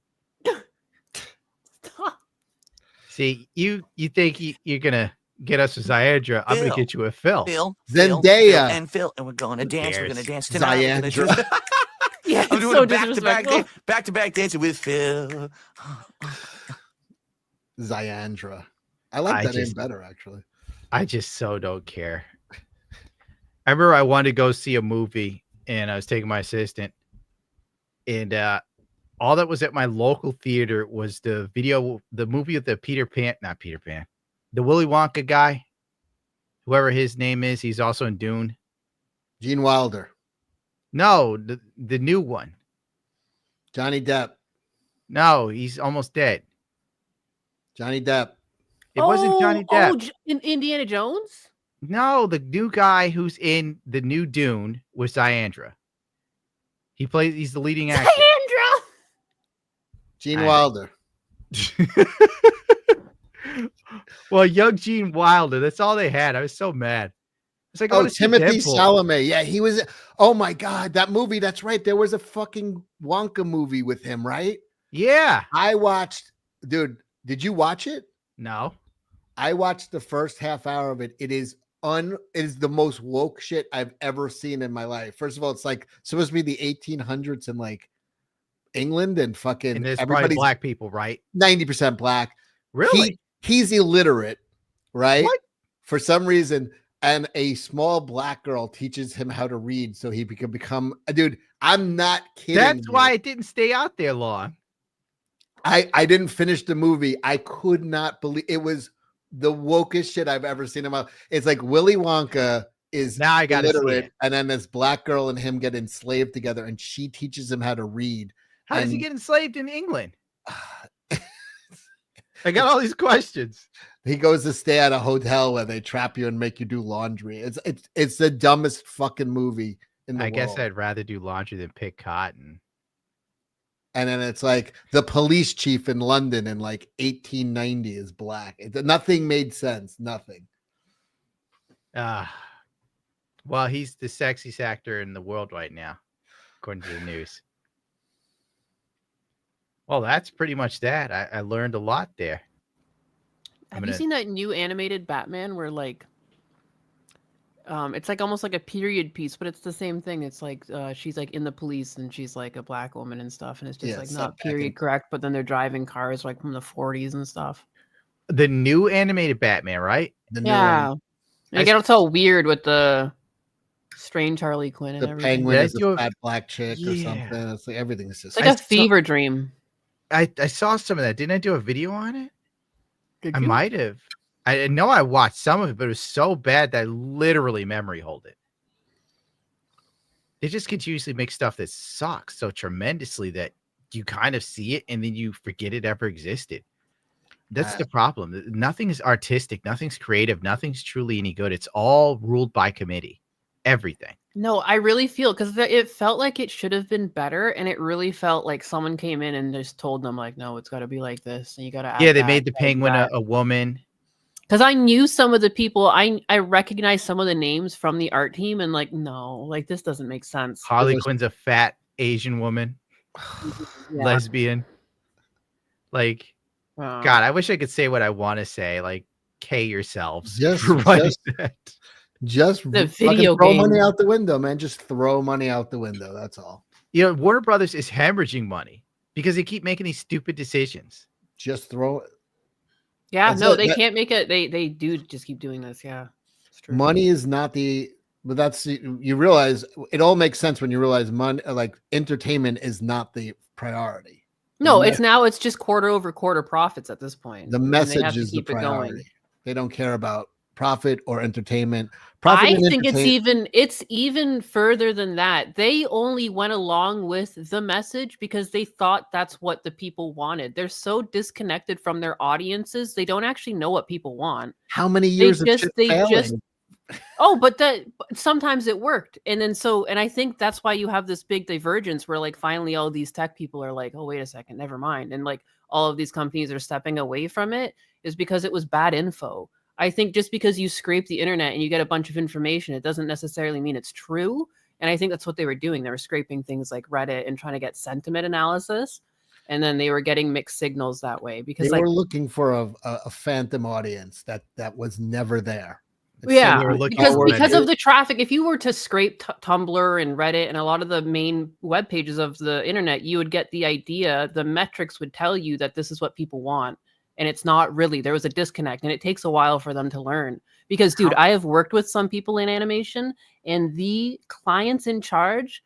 See, you think you're gonna get us a Zyandra? I'm gonna get you a Phil. Zendaya and Phil, and we're gonna dance. We're gonna dance tonight. Zyandra. Yeah, I'm doing so a back-to-back dancing with Phil. Zyandra. I like that name better, actually. I just so don't care. I remember I wanted to go see a movie, and I was taking my assistant, and all that was at my local theater was the movie with the the Willy Wonka guy, whoever his name is. He's also in Dune. Gene Wilder. No, the new one. Johnny Depp. No, he's almost dead. Johnny Depp. It wasn't Johnny Depp. In Indiana Jones? No, the new guy who's in the new Dune was Diandra. He's the leading actor. Diandra! Gene Wilder. Well, young Gene Wilder. That's all they had. I was so mad. It's like, Timothy Chalamet. Yeah, he was. Oh my God, that movie. That's right. There was a fucking Wonka movie with him, right? Yeah. I watched. Dude, did you watch it? No. I watched the first half hour of it. It is the most woke shit I've ever seen in my life. First of all, it's like supposed to be the 1800s in like England and fucking And there's probably black people, right? 90% black. Really? He's illiterate, right? What? For some reason, and a small black girl teaches him how to read so he can become a dude. I'm not kidding. That's why it didn't stay out there long. I didn't finish the movie. I could not believe it was the wokest shit I've ever seen in my life. It's like Willy Wonka is now I got illiterate, and then this black girl and him get enslaved together, and she teaches him how to read. How does he get enslaved in England? I got all these questions. He goes to stay at a hotel where they trap you and make you do laundry. It's the dumbest fucking movie in the world. I guess I'd rather do laundry than pick cotton. And then it's like the police chief in London in like 1890 is black. Nothing made sense. Nothing. Well, he's the sexiest actor in the world right now, according to the news. Well, that's pretty much that. I learned a lot there. Have you seen that new animated Batman where like it's like almost like a period piece, but it's the same thing. It's like she's like in the police and she's like a black woman and stuff, and it's just like not period correct, but then they're driving cars like from the 40s and stuff. The new animated Batman, right? Yeah. It gets all weird with the strange Harley Quinn and everything. Penguin is a fat black chick or something. It's like everything's just like a fever dream. I saw some of that. Didn't I do a video on it? I might have. I know I watched some of it, but it was so bad that I literally memory hold it. They just continuously make stuff that sucks so tremendously that you kind of see it and then you forget it ever existed. That's the problem. Nothing is artistic. Nothing's creative. Nothing's truly any good. It's all ruled by committee. Everything. No, I really feel because it felt like it should have been better, and it really felt like someone came in and just told them like, no, it's got to be like this, and you got to. Yeah, they made the Penguin a woman. Because I knew some of the people, I recognized some of the names from the art team, and like, no, like this doesn't make sense. Harley Quinn's a fat Asian woman, lesbian. Like, God, I wish I could say what I want to say. Like, K yourselves. Just the video throw game. money out the window, man. Just throw money out the window. That's all. You know, Warner Brothers is hemorrhaging money because they keep making these stupid decisions. Just throw it. Yeah, they can't make it. They do just keep doing this. Yeah, it's true. Money is not but that's you realize it all makes sense when you realize money, like entertainment, is not the priority. No, it's just quarter over quarter profits at this point. The message is the priority. They don't care about profit or entertainment. I think it's even further than that. They only went along with the message because they thought that's what the people wanted. They're so disconnected from their audiences. They don't actually know what people want. How many years but sometimes it worked. And then and I think that's why you have this big divergence where like finally all these tech people are like, oh, wait a second, never mind. And like all of these companies are stepping away from it is because it was bad info. I think just because you scrape the internet and you get a bunch of information, it doesn't necessarily mean it's true. And I think that's what they were doing. They were scraping things like Reddit and trying to get sentiment analysis. And then they were getting mixed signals that way because they were looking for a phantom audience that was never there. Because of the traffic. If you were to scrape Tumblr and Reddit and a lot of the main web pages of the internet, you would get the idea. The metrics would tell you that this is what people want. And it's not really, there was a disconnect, and it takes a while for them to learn because, dude, I have worked with some people in animation, and the clients in charge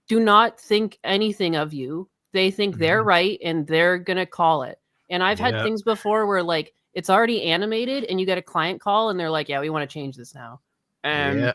do not think anything of you. They think they're right and they're going to call it. And I've had things before where like it's already animated and you get a client call and they're like, yeah, we want to change this now. and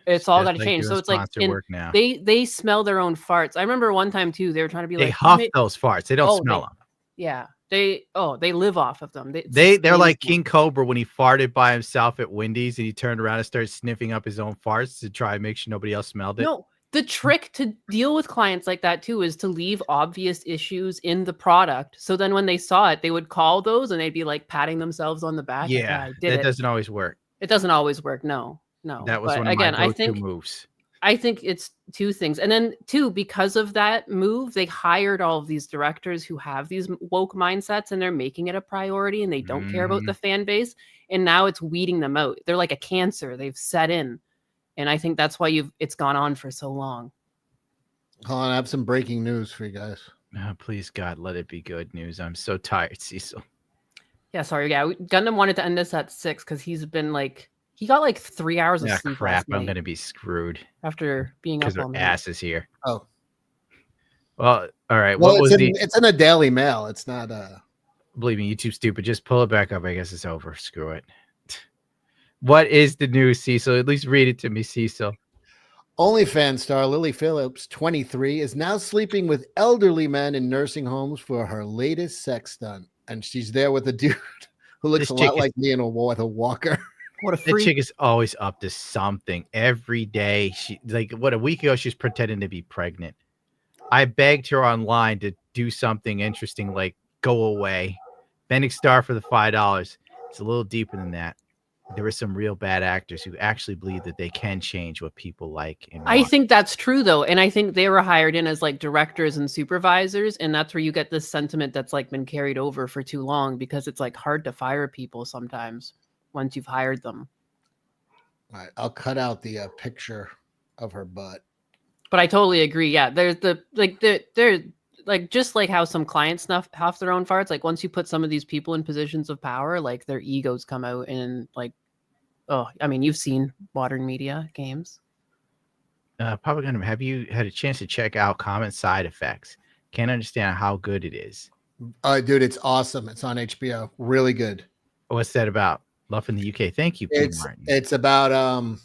it's all got to Just like change. So doing it's like sponsor work now. they smell their own farts. I remember one time too, they were trying to be They like, huff those farts. They don't smell them. Yeah, they live off of them. They're like King Cobra when he farted by himself at Wendy's and he turned around and started sniffing up his own farts to try and make sure nobody else smelled it. No, the trick to deal with clients like that too is to leave obvious issues in the product. So then when they saw it, they would call those and they'd be like patting themselves on the back. Yeah, like, that doesn't always work. It doesn't always work. No. That was But one of again, my go-to moves. I think it's two things. And then two, because of that move, they hired all of these directors who have these woke mindsets and they're making it a priority and they don't care about the fan base. And now it's weeding them out. They're like a cancer. They've set in. And I think that's why it's gone on for so long. Hold on, I have some breaking news for you guys. Oh, please, God, let it be good news. I'm so tired, Cecil. Yeah, sorry. Yeah, Gundam wanted to end this at 6 because he got like 3 hours of sleep. Crap, I'm going to be screwed. After being up because all their night. ass is here. Oh. Well, all right. Well, What was it's in a Daily Mail. It's not Believe me, YouTube's stupid. Just pull it back up. I guess it's over. Screw it. What is the news, Cecil? At least read it to me, Cecil. OnlyFans star Lily Phillips, 23, is now sleeping with elderly men in nursing homes for her latest sex stunt. And she's there with a dude who looks a lot like me with a walker. What a freak. That chick is always up to something. Every day. A week ago, she was pretending to be pregnant. I begged her online to do something interesting, like go away. Bending star for the $5. It's a little deeper than that. There were some real bad actors who actually believe that they can change what people like. And I think that's true, though. And I think they were hired in as like directors and supervisors. And that's where you get this sentiment that's like been carried over for too long because it's like hard to fire people sometimes once you've hired them. All right, I'll cut out the picture of her butt. But I totally agree. Yeah, there's they're like just like how some clients snuff off their own farts. Like once you put some of these people in positions of power, like their egos come out and like, oh, I mean, you've seen modern media games. Papa Gundam, have you had a chance to check out Common Side Effects? Can't understand how good it is. Dude, it's awesome. It's on HBO. Really good. What's that about? Love in the UK. Thank you, P. Martin. It's about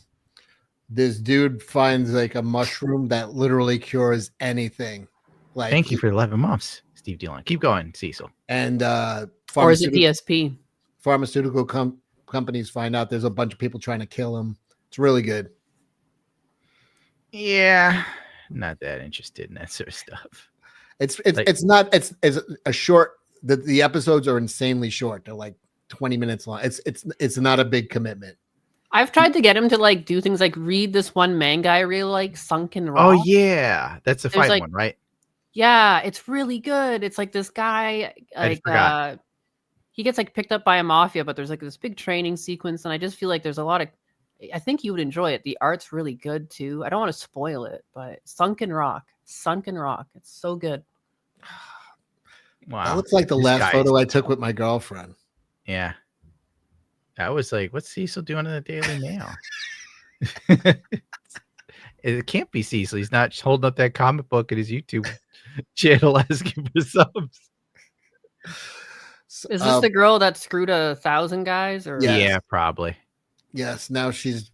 this dude finds like a mushroom that literally cures anything. Like, thank you for 11 months, Steve Dillon. Keep going, Cecil. And or is it PSP? Pharmaceutical companies find out there's a bunch of people trying to kill him. It's really good. Yeah, not that interested in that sort of stuff. It's a short. The episodes are insanely short. They're like 20 minutes long. It's not a big commitment. I've tried to get him to like do things like read this one manga I really like, Sunken Rock. Oh yeah, that's the fight one, right? Yeah, it's really good. It's like this guy, like he gets like picked up by a mafia, but there's like this big training sequence, and I just feel like there's a lot of. I think you would enjoy it. The art's really good too. I don't want to spoil it, but Sunken Rock, it's so good. Wow, that looks like the last photo I took with my girlfriend. Yeah, I was like, "What's Cecil doing in the Daily Mail?" It can't be Cecil. He's not holding up that comic book at his YouTube channel asking for subs. Is this the girl that screwed 1,000 guys? Or yeah, probably. Yes. Now she's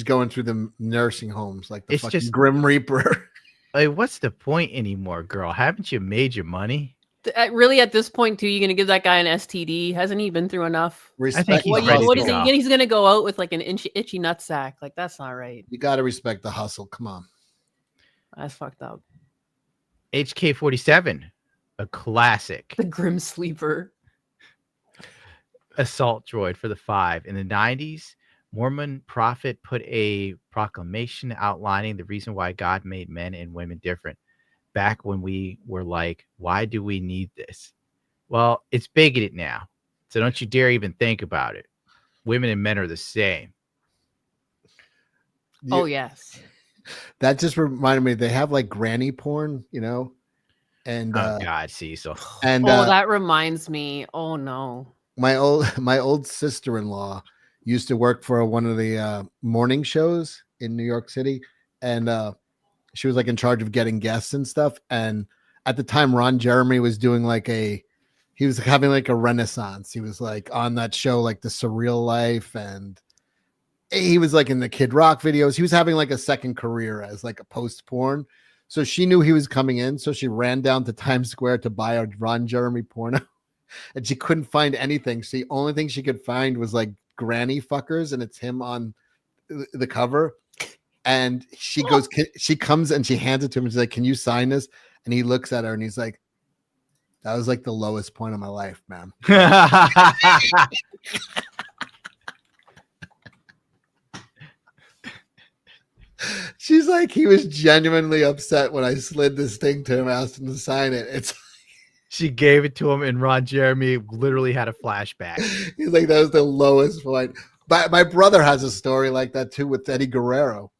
going through the nursing homes like the it's fucking just Grim Reaper. Like, what's the point anymore, girl? Haven't you made your money? Really, at this point, too, you're gonna give that guy an STD? Hasn't he been through enough? Respect. I think what is he? He's gonna go out with like an itchy nutsack. Like that's not right. You got to respect the hustle. Come on. That's fucked up. HK-47, a classic. The Grim Sleeper. Assault droid for the 5. In the 90s, Mormon prophet put a proclamation outlining the reason why God made men and women different. Back when we were like, why do we need this? Well, it's bigoted now. So don't you dare even think about it. Women and men are the same. Oh, yes. That just reminded me, they have like granny porn, you know? And oh God, Cecil. And that reminds me. Oh no. My old sister-in-law used to work for one of the morning shows in New York City. And she was like in charge of getting guests and stuff. And at the time, Ron Jeremy was doing he was having like a renaissance. He was like on that show, like The Surreal Life. And he was like in the Kid Rock videos. He was having like a second career as like a post porn. So she knew he was coming in. So she ran down to Times Square to buy a Ron Jeremy porno. And she couldn't find anything. So the only thing she could find was like granny fuckers. And it's him on the cover. And she goes, she comes and she hands it to him. And she's like, can you sign this? And he looks at her and he's like, that was like the lowest point of my life, man. She's like, he was genuinely upset when I slid this thing to him, asked him to sign it. It's She gave it to him, and Ron Jeremy literally had a flashback. He's like, that was the lowest point. But my brother has a story like that too with Eddie Guerrero.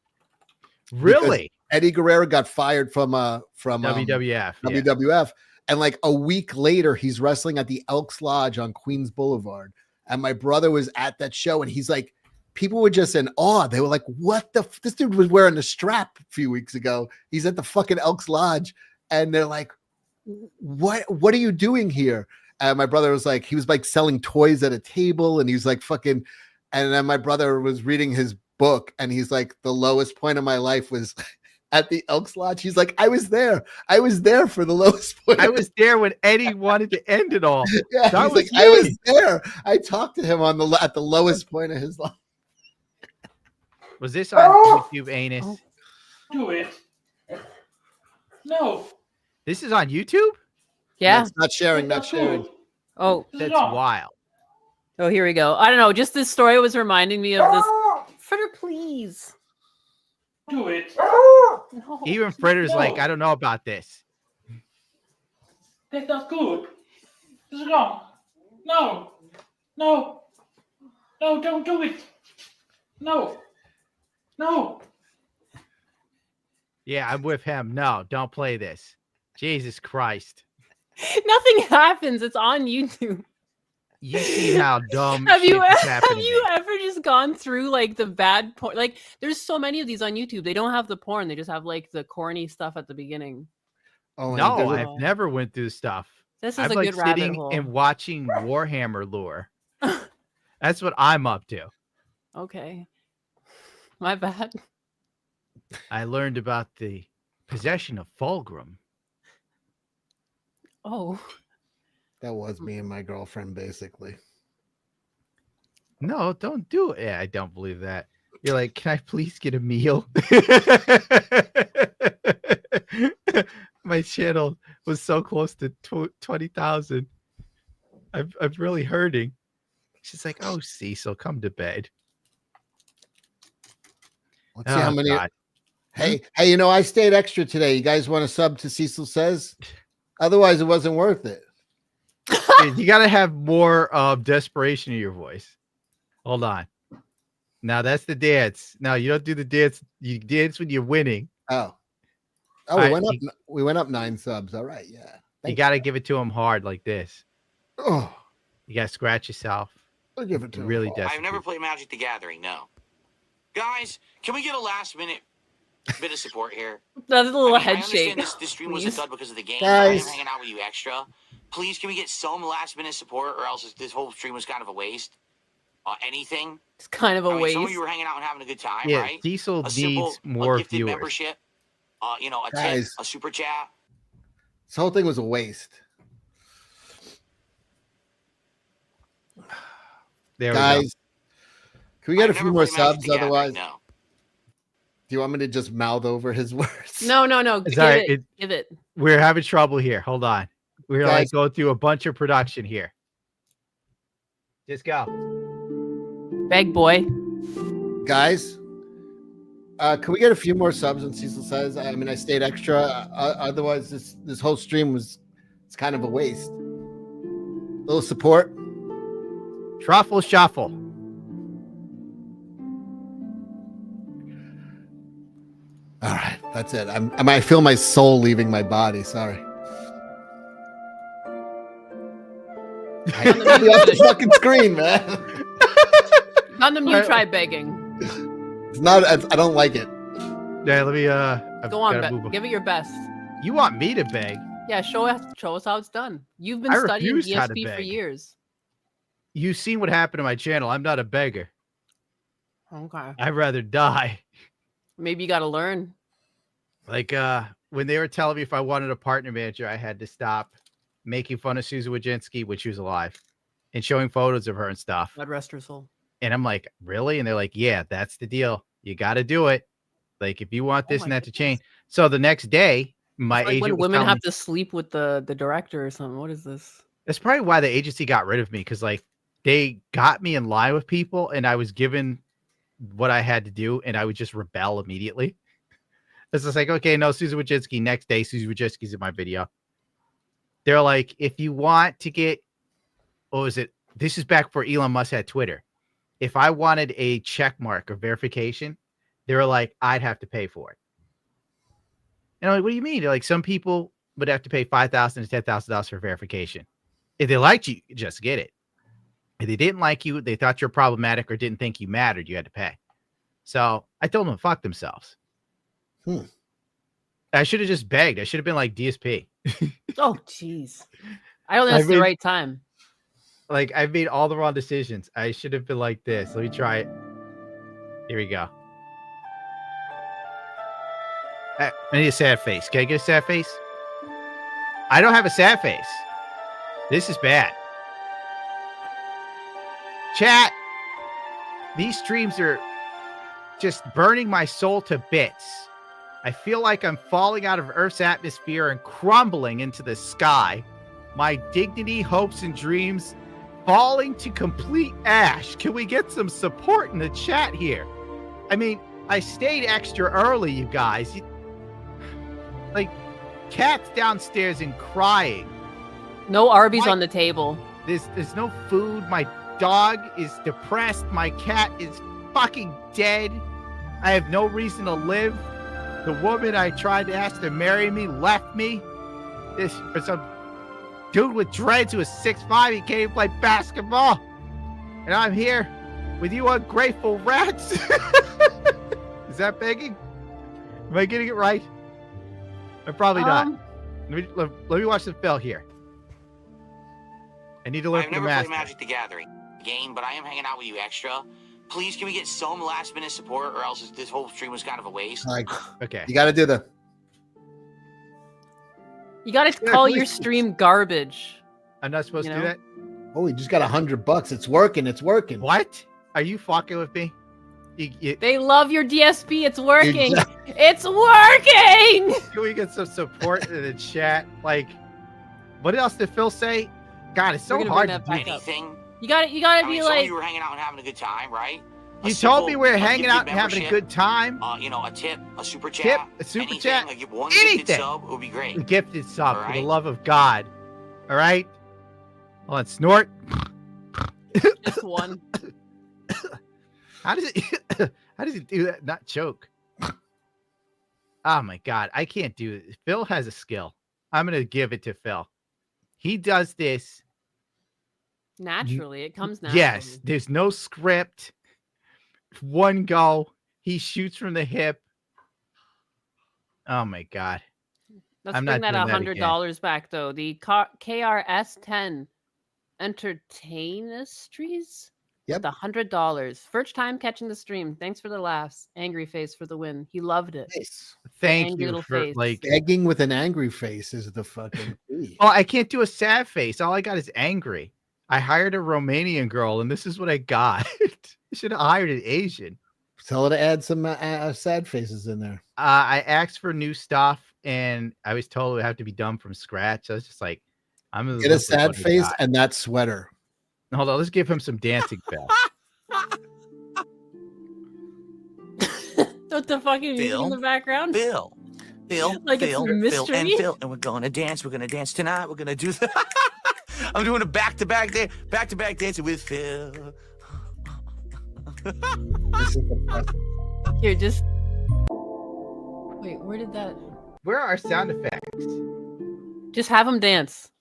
Really? Because Eddie Guerrero got fired from WWF. WWF. And like a week later, he's wrestling at the Elks Lodge on Queens Boulevard. And my brother was at that show, and he's like, people were just in awe. They were like, what the this dude was wearing a strap a few weeks ago. He's at the fucking Elks Lodge. And they're like, what are you doing here? And my brother was like, he was like selling toys at a table, and he was like fucking, and then my brother was reading his book, and he's like, the lowest point of my life was at the Elks Lodge. He's like, I was there for the lowest point. I was there when Eddie wanted to end it all. Yeah, that he's like, I was there. I talked to him at the lowest point of his life. Was this on YouTube, Anus? Do it. No. This is on YouTube? Yeah. It's not sharing, not sharing. Oh, that's wild. Oh, here we go. I don't know. Just this story was reminding me of this. Fritter, please. Do it. Even Fritter's like, I don't know about this. That's not good. This is wrong. No. No. No, don't do it. No. No. Yeah, I'm with him. No, don't play this. Jesus Christ. Nothing happens. It's on YouTube. You see how dumb Have you happening. ever just gone through like the bad porn? Like, there's so many of these on YouTube. They don't have the porn. They just have like the corny stuff at the beginning. Oh no, I've never went through stuff. This is I'm a like good rabbit sitting hole. and watching Warhammer lore. That's what I'm up to. Okay. My bad. I learned about the possession of Fulgrim. Oh. That was me and my girlfriend, basically. No, don't do it. Yeah, I don't believe that. You're like, can I please get a meal? My channel was so close to 20,000. I'm really hurting. She's like, oh, Cecil, come to bed. Let's see how many. God. Hey, you know, I stayed extra today. You guys want to sub to Cecil Says? Otherwise, it wasn't worth it. Dude, you got to have more desperation in your voice. Hold on. Now that's the dance. No, you don't do the dance. You dance when you're winning. Oh, we went up 9 subs. All right, yeah. You got to give it to him hard like this. Oh, you got to scratch yourself. I'll give it to really him. desperate. I've never played Magic the Gathering. No, guys, can we get a last minute bit of support here? That's a little I head shake. understand this stream was a dud because of the game. Guys. I'm hanging out with you extra. Please, can we get some last minute support, or else this whole stream was kind of a waste? Anything? It's kind of a waste. Some of you were hanging out and having a good time, Yeah, right? Cecil a simple, needs more gifted viewers. membership. A tip, Guys. a super chat. This whole thing was a waste. There Guys, can we get I've a few never more played Magic subs? the Gathering, Otherwise, no. do you want me to just mouth over his words? No. It's Give all right. it. Give it. We're having trouble here. Hold on. We're Guys. like going through a bunch of production here. Just go. Beg boy. Guys, can we get a few more subs on Cecil Says? I mean, I stayed extra. Otherwise, this whole stream it's kind of a waste. A little support. Truffle shuffle. All right, that's it. I feel my soul leaving my body. Sorry. I gotta be off the fucking screen, man. Gundam, you try begging. It's not. I don't like it. Yeah, let me. Go on, give it your best. You want me to beg? Yeah, show us how it's done. You've been I studying refuse how to ESP for beg. years. You've seen what happened to my channel. I'm not a beggar. Okay. I'd rather die. Maybe you got to learn. Like when they were telling me if I wanted a partner manager, I had to stop making fun of Susan Wojcicki when she was alive and showing photos of her and stuff. God rest her soul. And I'm like, really? And they're like, yeah, that's the deal. You got to do it. Like, if you want this and that to change. So the next day, my It's like agent when was women telling have me, to sleep with the director or something. What is this? that's probably why the agency got rid of me. Cause like they got me in line with people and I was given what I had to do. And I would just rebel immediately. It's just like, okay, no, Susan Wojcicki. Next day, Susan Wojcicki's in my video. They're like, if you want to get, what was it? This is back before Elon Musk had Twitter. If I wanted a check mark or verification, they were like, I'd have to pay for it. And I'm like, what do you mean? They're like, some people would have to pay $5,000 to $10,000 for verification. If they liked you, just get it. If they didn't like you, they thought you're problematic or didn't think you mattered, you had to pay. So I told them to fuck themselves. I should have just begged. I should have been like DSP. Oh, jeez. I don't think that's the right time. Like, I've made all the wrong decisions. I should have been like this. Let me try it. Here we go. I need a sad face. Can I get a sad face? I don't have a sad face. This is bad. Chat. These streams are just burning my soul to bits. I feel like I'm falling out of Earth's atmosphere and crumbling into the sky. My dignity, hopes, and dreams falling to complete ash. Can we get some support in the chat here? I mean, I stayed extra early, you guys. Like, cat's downstairs and crying. No Arby's on the table. There's no food. My dog is depressed. My cat is fucking dead. I have no reason to live. The woman I tried to ask to marry me left me. This for some dude with dreads who is 6'5", he can't even play basketball. And I'm here with you ungrateful rats. Is that begging? Am I getting it right? I'm probably not. Let me watch the film here. I need to learn I've from the never played master. Magic the Gathering game, but I am hanging out with you extra. Please, can we get some last minute support, or else this whole stream was kind of a waste? Like, okay, you got to do the. You got to call your stream garbage. I'm not supposed to do that. Oh, he just got $100. It's working. It's working. What? Are you fucking with me? They love your DSP. It's working. It's working. Can we get some support in the chat? Like, what else did Phil say? God, it's so hard to do anything. You got to be like. You were hanging out and having a good time, right? You told me we were hanging out and having a good time. You know, a tip, a super chat, a super anything, chat, like one anything. gifted sub would be great. A gifted sub, All for the right? love of God. All right. Hold on, snort. Just one. How does it? How does it do that? Not choke. Oh my God, I can't do it. Phil has a skill. I'm gonna give it to Phil. He does this naturally. It comes naturally. Yes, there's no script. One go. He shoots from the hip. Oh my God. Let's I'm bring not that doing that $100 back though. The KRS-10 Entertainistries. Yep. The $100. First time catching the stream. Thanks for the laughs. Angry face for the win. He loved it. Nice. Thank Angry you little for face. like Begging with an angry face is the fucking key. Oh, I can't do a sad face. All I got is angry. I hired a Romanian girl, and this is what I got. I should have hired an Asian. Tell her to add some sad faces in there. I asked for new stuff, and I was told it would have to be done from scratch. I was just like, I'm gonna Get a look with sad what I face got. and that sweater. Hold on, let's give him some dancing, Phil. What the fucking music in the background? Phil, Like it's a mystery? and we're gonna dance. We're gonna dance tonight. We're gonna do that. I'm doing a back-to-back dancing with Phil. Here, just wait. Where did that? Where are our sound effects? Just have him dance.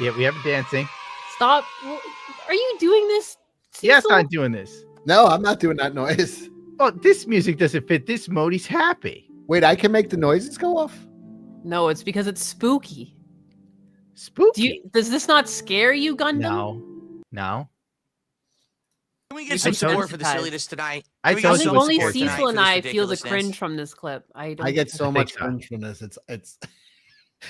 Yeah, we have dancing. Stop. Are you doing this? Yes, Cecil? I'm doing this. No, I'm not doing that noise. Oh, this music doesn't fit this mode. He's happy. Wait, I can make the noises go off? No, it's because it's spooky. Spooky? Does this not scare you, Gundam? No. Can we get some support for the silliness tonight? I Can we get told some you Only support tonight Cecil for and this I feel the ridiculousness? cringe from this clip. I get so I much think so. cringe from this. It's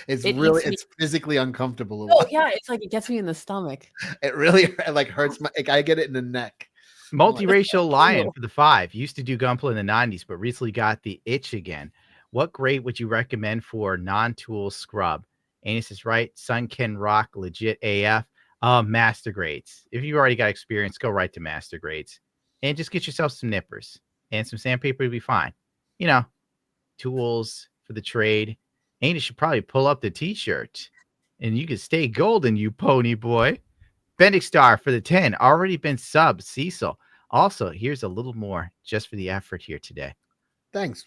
It really eats me- it's physically uncomfortable. Oh yeah, it's like it gets me in the stomach. It really like hurts my. Like, I get it in the neck. Multiracial Lion for the 5. Used to do Gunpla in the 90s, but recently got the itch again. What grade would you recommend for non-tool scrub? Anus is right. Sun can rock legit AF. Master grades. If you've already got experience, go right to master grades. And just get yourself some nippers and some sandpaper to be fine. You know, tools for the trade. Anus should probably pull up the t-shirt. And you can stay golden, you pony boy. Bendix Star for the 10. Already been subbed. Cecil. Also, here's a little more just for the effort here today. Thanks.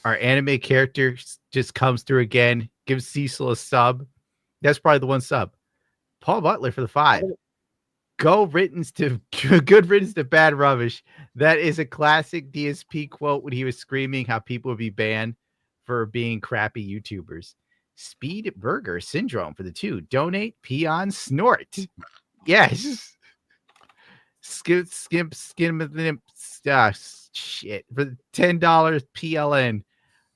Our anime character just comes through again. Gives Cecil a sub. That's probably the one sub. Paul Butler for the 5. Good riddance to bad rubbish. That is a classic DSP quote when he was screaming how people would be banned for being crappy YouTubers. Speed Burger Syndrome for the 2. Donate Peon Snort. Yes. Skim shit for the $10 PLN.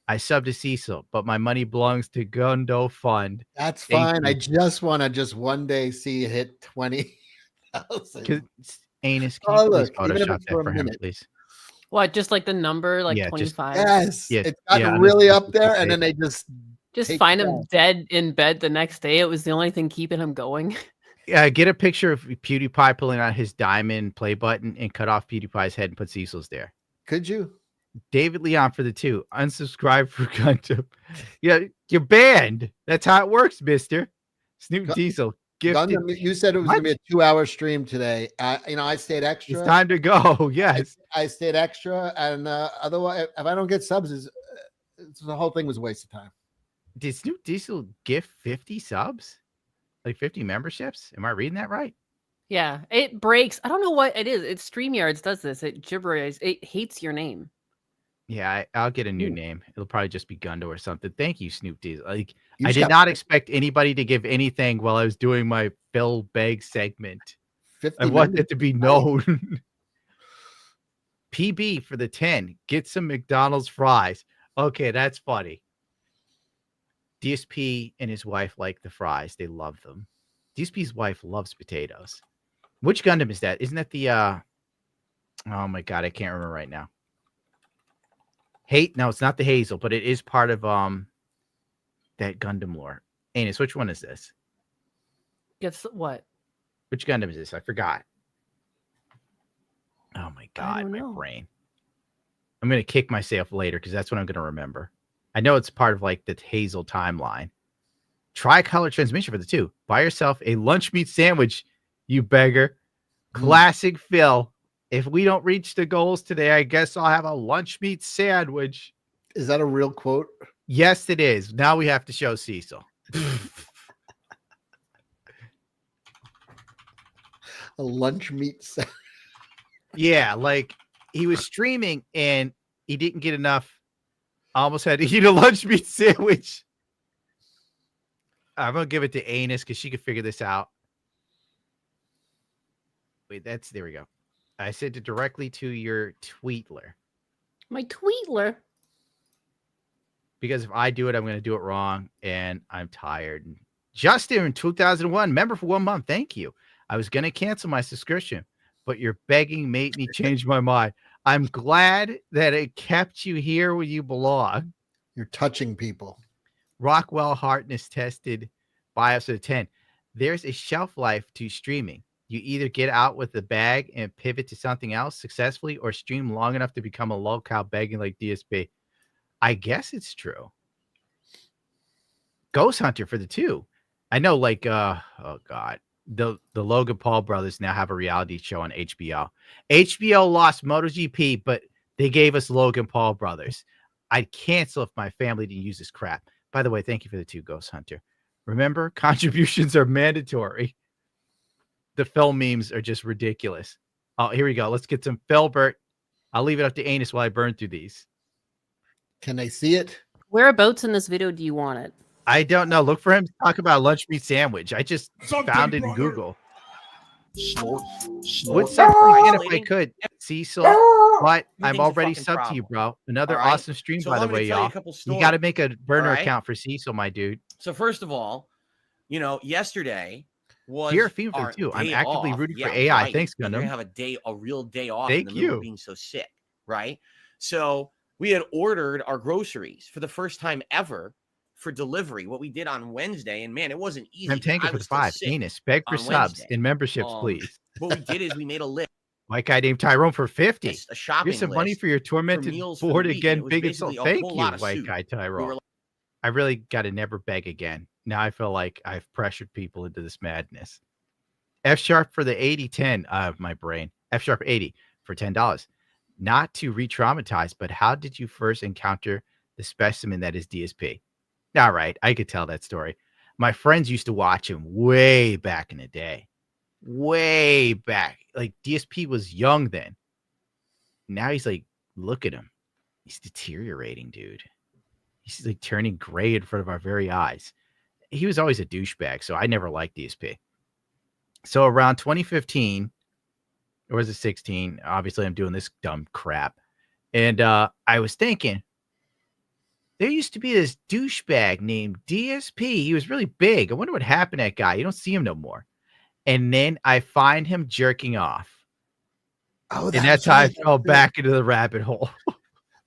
I subbed to Cecil, but my money belongs to Gundo Fund. That's Thank fine. you. I just want to just one day see it hit 20,000. Anus, can Oh, you please look, even if Photoshop it's that for a for him, minute. please? What? Just like the number, like Yeah, just- 25. Yes, Yeah, it's gotten yeah, really this- up there, and then they just take find it him down. dead in bed the next day. It was the only thing keeping him going. Get a picture of PewDiePie pulling out his diamond play button and cut off PewDiePie's head and put Cecil's there. Could you? David Leon for the 2. Unsubscribe for Gundam. Yeah, you're banned. That's how it works, mister. Snoop Diesel. Gifted. Gundam, you said it was going to be a 2-hour stream today. I stayed extra. It's time to go. Yes. I stayed extra, and otherwise, if I don't get subs, the whole thing was a waste of time. Did Snoop Diesel gift 50 subs? Like 50 memberships? Am I reading that right? Yeah, it breaks. I don't know what it is. It's StreamYards does this. It gibberish. It hates your name. Yeah, I'll get a new name. It'll probably just be Gundo or something. Thank you, Snoop Diesel. Like, You I just did got- not expect anybody to give anything while I was doing my Phil Begg segment. 50 I want members. it to be known. PB for the 10. Get some McDonald's fries. Okay, that's funny. DSP and his wife like the fries. They love them. DSP's wife loves potatoes. Which Gundam is that? Isn't that the oh my god, I can't remember right now. No, it's not the Hazel, but it is part of that Gundam lore. Anus, which one is this? Guess what? Which Gundam is this? I forgot. Oh my god, my know. brain. I'm gonna kick myself later because that's what I'm gonna remember. I know it's part of like the Hazel timeline. Tricolor transmission for the 2. Buy yourself a lunch meat sandwich, you beggar. Classic Phil. If we don't reach the goals today, I guess I'll have a lunch meat sandwich. Is that a real quote? Yes, it is. Now we have to show Cecil. A lunch meat sandwich. Yeah, like he was streaming and he didn't get enough. I almost had to eat a lunch meat sandwich. I'm gonna give it to Anus because she could figure this out. Wait, there we go. I sent it directly to your tweetler My tweetler. because if I do it, I'm gonna do it wrong, and I'm tired. Justin in 2001, member for 1 month. Thank you. I was gonna cancel my subscription, but your begging made me change my mind. I'm glad that it kept you here where you belong. You're touching people. Rockwell Hartness tested BIOS of 10. There's a shelf life to streaming. You either get out with the bag and pivot to something else successfully or stream long enough to become a lolcow begging like DSP. I guess it's true. Ghost Hunter for the 2. I know, like, oh God. The Logan Paul brothers now have a reality show on HBO. HBO lost Moto GP, but they gave us Logan Paul brothers. I'd cancel if my family didn't use this crap. By the way, thank you for the 2, Ghost Hunter. Remember, contributions are mandatory. The film memes are just ridiculous. Oh, here we go. Let's get some Filbert. I'll leave it up to Anus while I burn through these. Can they see it? Whereabouts in this video do you want it? I don't know. Look for him to talk about lunch meat sandwich. I just found it in brother. Google. Would sub again if I could, Cecil, but I'm things a already fucking subbed to you, problem. bro. Another All right? awesome stream, So by allow the me to way, tell you a y'all. couple You got to stories, make a burner all right? account for Cecil, my dude. So first of all, yesterday was You're a fiend for our it too. I'm day actively off. rooting for Yeah, AI. right. Thanks, We're gonna Gundam. have a real day off in Thank the middle you. of being so sick, right? So we had ordered our groceries for the first time ever for delivery. What we did on Wednesday, and man, it wasn't easy. I'm tanking I for the was still 5. sick Anus, beg for on subs Wednesday. and memberships, please. What we did is we made a list, My guy named Tyrone for 50. a shopping Here's some list money for your for tormented meals for the board week, and again, it was big and so. basically a Thank whole you, lot of white soup. guy We Tyrone. were I really got to never beg again. Now I feel like I've pressured people into this madness. F sharp for the 8010 of my brain. F sharp 80 for $10. Not to re-traumatize, but how did you first encounter the specimen that is DSP? All right, I could tell that story. My friends used to watch him way back in the day. Way back. Like DSP was young then. Now he's like, look at him. He's deteriorating, dude. He's like turning gray in front of our very eyes. He was always a douchebag, so I never liked DSP. So around 2015, or was it 16? Obviously, I'm doing this dumb crap. And I was thinking, there used to be this douchebag named DSP. He was really big. I wonder what happened to that guy. You don't see him no more. And then I find him jerking off. Oh, and that's how I fell back into the rabbit hole.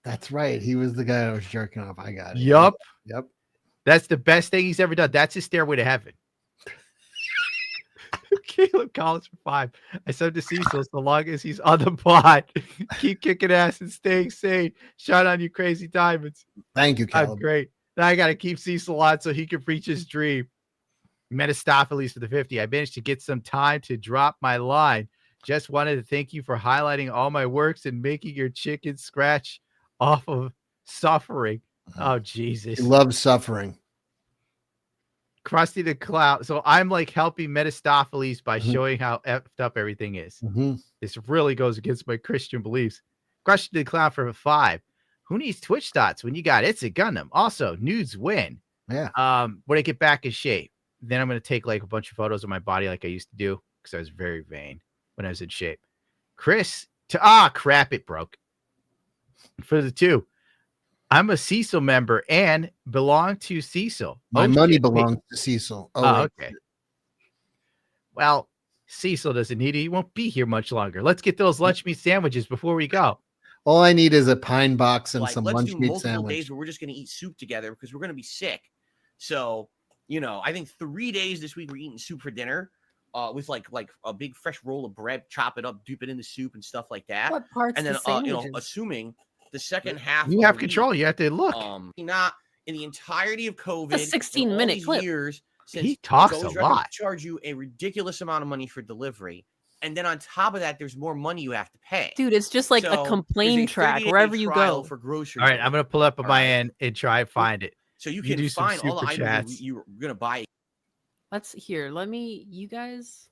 That's right. He was the guy that was jerking off. I got it. Yup. Yep. That's the best thing he's ever done. That's his stairway to heaven. Caleb Collins for 5. I said to Cecil, so long as he's on the pod, keep kicking ass and staying sane. Shout on you, crazy diamonds. Thank you, Caleb. I'm great. Now I got to keep Cecil on so he can reach his dream. Metastopheles for the 50. I managed to get some time to drop my line. Just wanted to thank you for highlighting all my works and making your chicken scratch off of suffering. Oh, Jesus. He loves suffering. Krusty the Clown. So I'm like helping Metastopheles by showing how effed up everything is. This really goes against my Christian beliefs. Krusty the Clown for 5. Who needs Twitch dots when you got It's a Gundam? Also, nudes win. Yeah. When I get back in shape, then I'm going to take like a bunch of photos of my body like I used to do because I was very vain when I was in shape. Chris, crap, it broke. For the 2. I'm a Cecil member and belong to Cecil. My money belongs to Cecil. Okay. Well, Cecil doesn't need it. He won't be here much longer. Let's get those lunch meat sandwiches before we go. All I need is a pine box and some let's lunch do meat multiple sandwich. days where we're just going to eat soup together because we're going to be sick. So, I think 3 days this week we're eating soup for dinner with like a big fresh roll of bread, chop it up, dip it in the soup and stuff like that. What parts and then, the sandwiches? assuming the second half you of have the control. week, You have to look. not in the entirety of COVID, A 16-minute clip. years since He talks it's always a lot. charge you a ridiculous amount of money for delivery. And then on top of that, there's more money you have to pay. Dude, it's just like So, a complaint there's a track 30-day wherever you trial go. for groceries. All right, I'm going to pull up on All my right. end and try and find it. So you You can do some find all the super items chats. you're going to buy. You guys.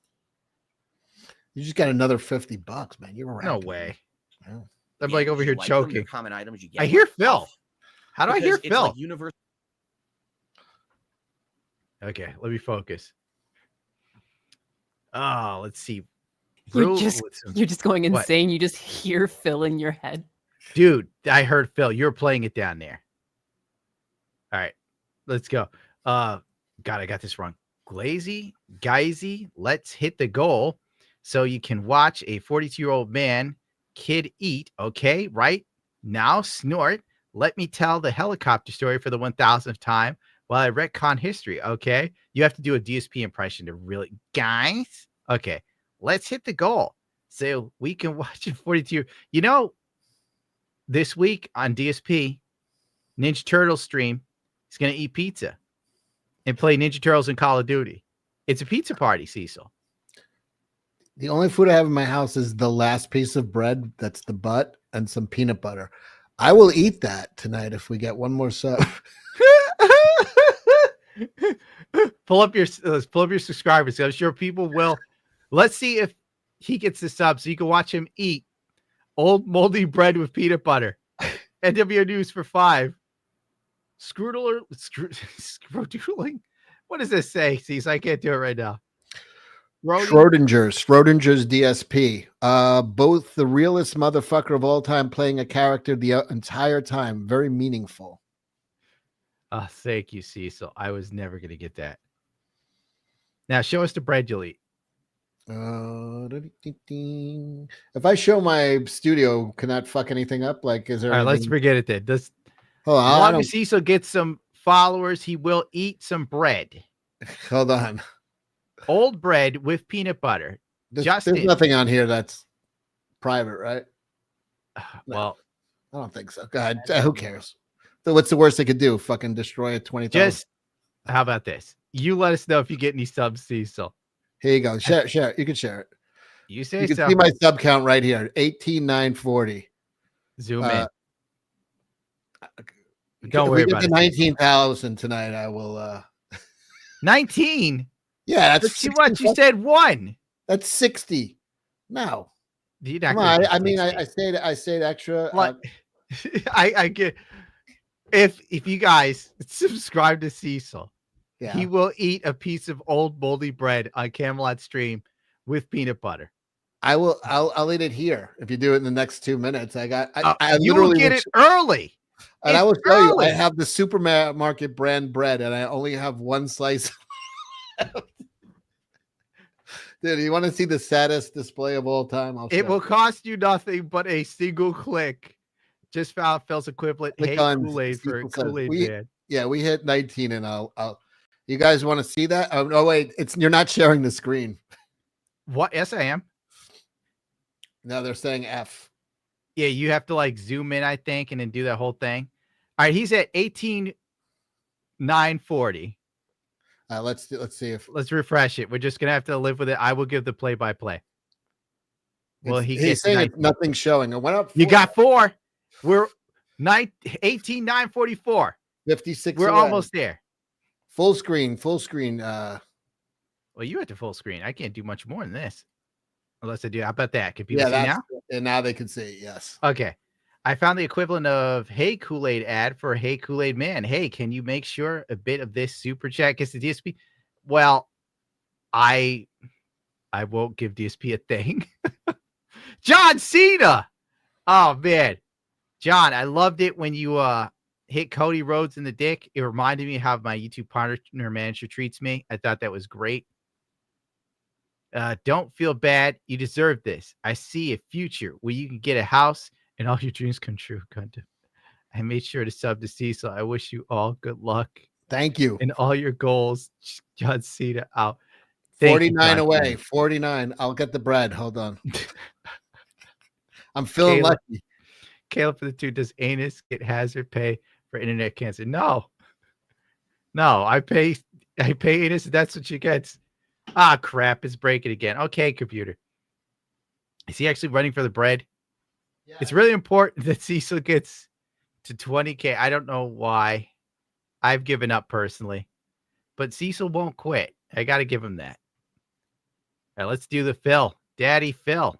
You just got another $50, man. You're right. No way. Yeah. I'm Yeah, like over you here like them, they're choking. common items you get. I hear Phil. How do I hear Because it's Phil? like universal. Okay, let me focus. Oh, let's see. You're Brew just with some- you're just going What? insane. You just hear Phil in your head. Dude, I heard Phil. You're playing it down there. All right, let's go. God, I got this wrong. Glazy, Geisy, let's hit the goal so you can watch a 42-year-old man kid eat. Okay, right? Now snort. Let me tell the helicopter story for the 1000th time while I retcon history. Okay, you have to do a DSP impression to really, guys. Okay, let's hit the goal so we can watch a 42. This week on DSP, Ninja Turtles stream, he's going to eat pizza and play Ninja Turtles in Call of Duty. It's a pizza party, Cecil. The only food I have in my house is the last piece of bread. That's the butt and some peanut butter. I will eat that tonight if we get one more sub. pull up your subscribers. I'm sure people will. Let's see if he gets the sub so you can watch him eat old moldy bread with peanut butter. NWO News for 5. Scroodling. What does this say? See, I can't do it right now. Schrodinger's DSP. Both the realest motherfucker of all time playing a character the entire time. Very meaningful. Oh, thank you, Cecil. I was never going to get that. Now, show us the bread you'll eat. If I show my studio, can that fuck anything up? Like, is there All right, let's anything- forget it then. Hold on, as I long don't- as Cecil gets some followers, he will eat some bread. Hold on. Old bread with peanut butter. There's nothing on here that's private, right? Well, I don't think so. God, who cares? So what's the worst they could do? Fucking destroy a 20,000. Just how about this? You let us know if you get any subs, Cecil. Here you go. Share it. You can share it. You say you can so. see my sub count right here. 18,940. Zoom in. Don't worry about about it. it. 19,000 tonight. I will 19. Yeah, that's see what you said. 1. That's 60. No. You're Come not on, gonna I get mean, 60. I stayed extra. What? I get if you guys subscribe to Cecil, he will eat a piece of old moldy bread on Camelot stream with peanut butter. I'll eat it here if you do it in the next 2 minutes. I you literally will get it early. And It's I will show you, I early. have the supermarket brand bread, and I only have one slice. Dude, you want to see the saddest display of all time? It will cost you nothing but a single click. Just found Phil's equivalent. Click Hey, on Kool-Aid for Cecil says, Kool-Aid we- man. Yeah, we hit 19, and I'll. You guys want to see that? Oh wait, you're not sharing the screen. What? Yes, I am. No, they're saying F. Yeah, you have to like zoom in, I think, and then do that whole thing. All right, he's at 18,940. Let's see if Let's refresh it. We're just gonna have to live with it. I will give the play-by-play. Well, he's gets saying 19. nothing's showing. It went up. You got 4. We're 18,944. 56. We're away. almost there. Full screen. Well, you at the full screen. I can't do much more than this. Unless I do. How about that? Can people see now? And now they can see, yes. Okay. I found the equivalent of Hey Kool-Aid ad for Hey Kool-Aid Man. Hey, can you make sure a bit of this super chat gets the DSP? Well, I won't give DSP a thing. John Cena. Oh man. John, I loved it when you hit Cody Rhodes in the dick. It reminded me how my YouTube partner manager treats me. I thought that was great. Don't feel bad. You deserve this. I see a future where you can get a house and all your dreams come true. Gundam. I made sure to sub to Cecil. I wish you all good luck. Thank you. And all your goals. John Cena out. 49 away. 49. I'll get the bread. Hold on. I'm feeling lucky. Caleb for the 2. Does anus get hazard pay for internet cancer? No. I pay anus. That's what she gets. Ah, crap. It's breaking again. Okay, computer. Is he actually running for the bread? Yeah. It's really important that Cecil gets to 20K. I don't know why. I've given up personally. But Cecil won't quit. I got to give him that. All right, let's do the Phil. Daddy Phil.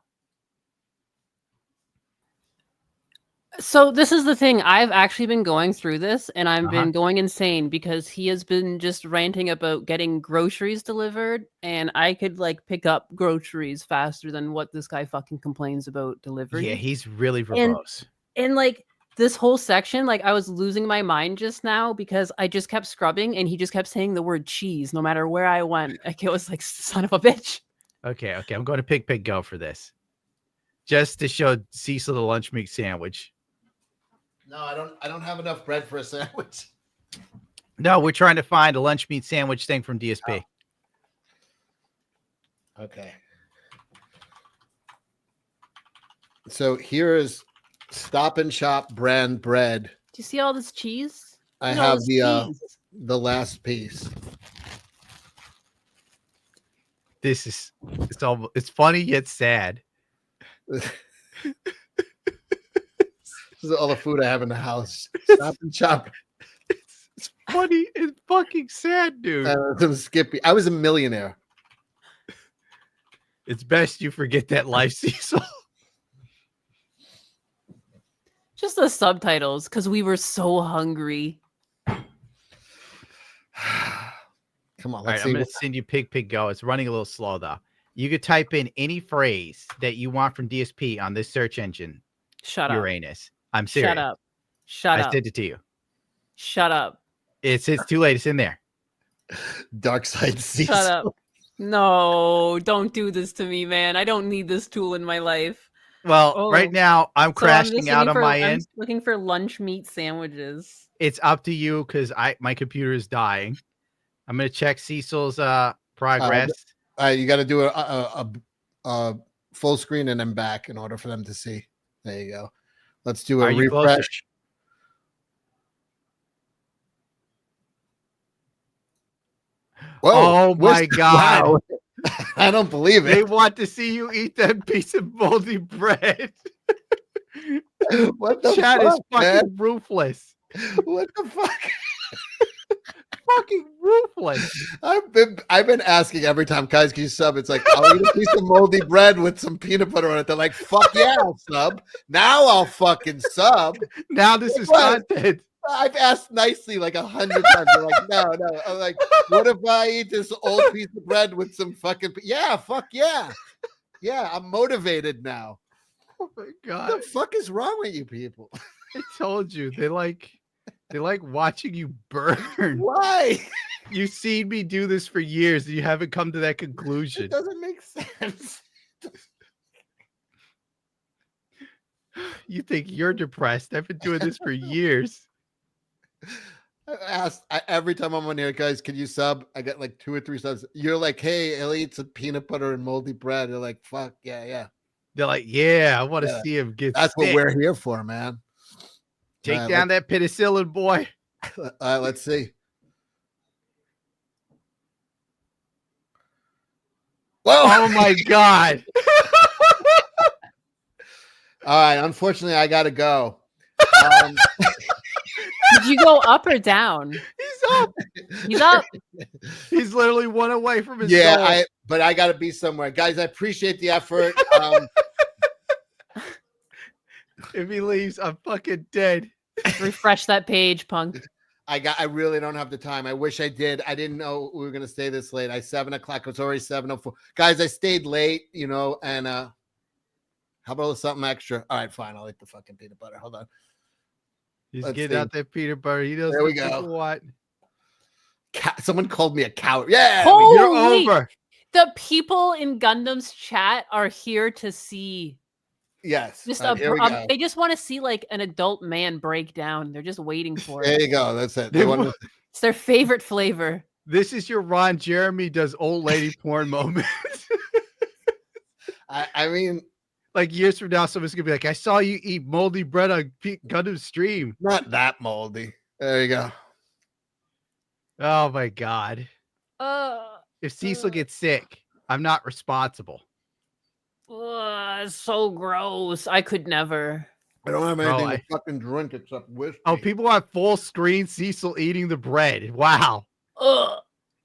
So this is the thing. I've actually been going through this and I've been going insane because he has been just ranting about getting groceries delivered, and I could like pick up groceries faster than what this guy fucking complains about delivery. Yeah, he's really verbose. And like this whole section, like I was losing my mind just now because I just kept scrubbing and he just kept saying the word cheese no matter where I went. Like it was like, son of a bitch. Okay. I'm going to pick go for this. Just to show Cecil the lunch meat sandwich. No, I don't have enough bread for a sandwich. No, we're trying to find a lunch meat sandwich thing from DSP. Oh. Okay. So here is Stop and Shop brand bread. Do you see all this cheese? I have the last piece. It's funny yet sad. This is all the food I have in the house. Stop and Shop. It's funny and fucking sad, dude. Skippy. I was a millionaire. It's best you forget that life, Cecil. Just the subtitles, because we were so hungry. Come on, All right, I'm going to send you Pig Go. It's running a little slow, though. You could type in any phrase that you want from DSP on this search engine. Shut up. Uranus. I'm serious. Shut up. Shut up. I sent it to you. Shut up. It's too late. It's in there. Dark side Cecil. Shut up. No, don't do this to me, man. I don't need this tool in my life. Well, right now I'm crashing out on my end. I'm looking for lunch meat sandwiches. It's up to you because my computer is dying. I'm gonna check Cecil's progress. You got to do a full screen and then back in order for them to see. There you go. Let's do a refresh. Whoa, oh my God. Wow. I don't believe it. They want to see you eat that piece of moldy bread. What the Chat fuck, is fucking ruthless. What the fuck? Fucking ruthless. I've been asking every time, guys, can you sub? It's like, I'll eat a piece of moldy bread with some peanut butter on it. They're like, fuck yeah, I'll sub. Now I'll fucking sub. Now this is content. I've asked nicely like 100 times. They're like, no. I'm like, what if I eat this old piece of bread with some fucking fuck yeah. Yeah, I'm motivated now. Oh my God. What the fuck is wrong with you people? I told you they like watching you burn. Why? You've seen me do this for years and you haven't come to that conclusion. It doesn't make sense. You think you're depressed. I've been doing this for years. I asked every time I'm on here, guys, can you sub? I get like 2 or 3 subs. You're like, hey, I'll eat some peanut butter and moldy bread. They're like, fuck yeah. They're like, yeah, I want to see him get That's sick. what we're here for, man. Take down that penicillin, boy. Let's see. Whoa! Oh my God. All right. Unfortunately, I got to go. Did you go up or down? He's up. He's up. He's literally one away from his goal. goal. But I got to be somewhere. Guys, I appreciate the effort. If he leaves, I'm fucking dead. Refresh that page, punk. I really don't have the time. I wish I did. I didn't know we were going to stay this late. 7 o'clock. It's already 7:04. Guys, I stayed late, and how about something extra? All right, fine. I'll eat the fucking peanut butter. Hold on. He's getting out that peanut butter. He knows there we what go. people want. Someone called me a coward. Yeah. Holy, you're over. The people in Gundam's chat are here to see. Yes. Just they just want to see like an adult man break down. They're just waiting for it. There you go. That's it. It's their favorite flavor. This is your Ron Jeremy does old lady porn moment. I mean, like years from now, someone's gonna be like, "I saw you eat moldy bread on Gundam stream." Not that moldy. There you go. Oh my God. If Cecil gets sick, I'm not responsible. It's so gross. I could never. I don't have anything to fucking drink except whiskey. Oh, people want full screen Cecil eating the bread. Wow.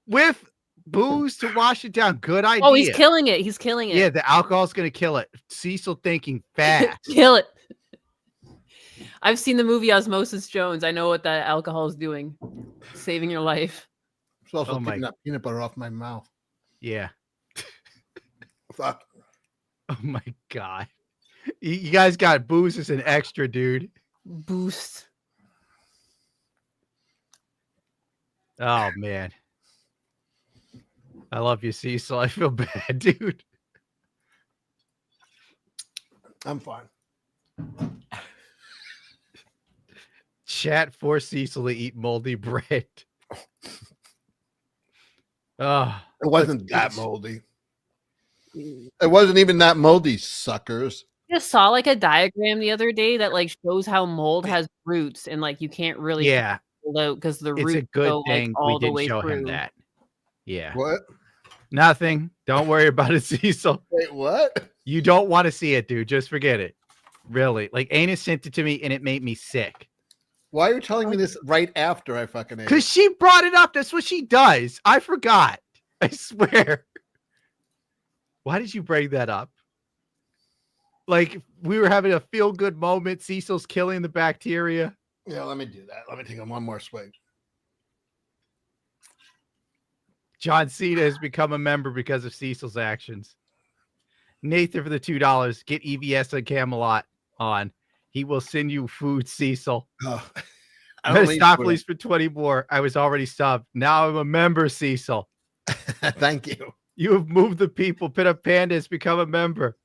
With booze to wash it down. Good idea. Oh, he's killing it. He's killing it. Yeah, the alcohol's gonna kill it. Cecil thinking fast. Kill it. I've seen the movie Osmosis Jones. I know what that alcohol is doing. Saving your life. It's also taking that peanut butter off my mouth. Yeah. Fuck. Oh my God. You guys got booze as an extra, dude. Boost. Oh man. I love you, Cecil. I feel bad, dude. I'm fine. Chat for Cecil to eat moldy bread. Oh, it wasn't that moldy. It wasn't even that moldy, suckers. I just saw like a diagram the other day that like shows how mold has roots and like you can't really because the roots it's a good go thing like all we the way didn't show through. him that. Yeah. What? Nothing. Don't worry about it, Cecil. Wait, what? You don't want to see it, dude. Just forget it. Really. Like Anna sent it to me and it made me sick. Why are you telling me this right after I fucking ate? Because she brought it up. That's what she does. I forgot. I swear. Why did you bring that up? Like we were having a feel-good moment. Cecil's killing the bacteria. Yeah, let me do that. Let me take one more swig. John Cena has become a member because of Cecil's actions. Nathan for the $2. Get EVS on Camelot on. He will send you food, Cecil. Oh, I don't need food. Please for 20 more. I was already subbed. Now I'm a member, Cecil. Thank you. You have moved the people. Pit up pandas. Become a member.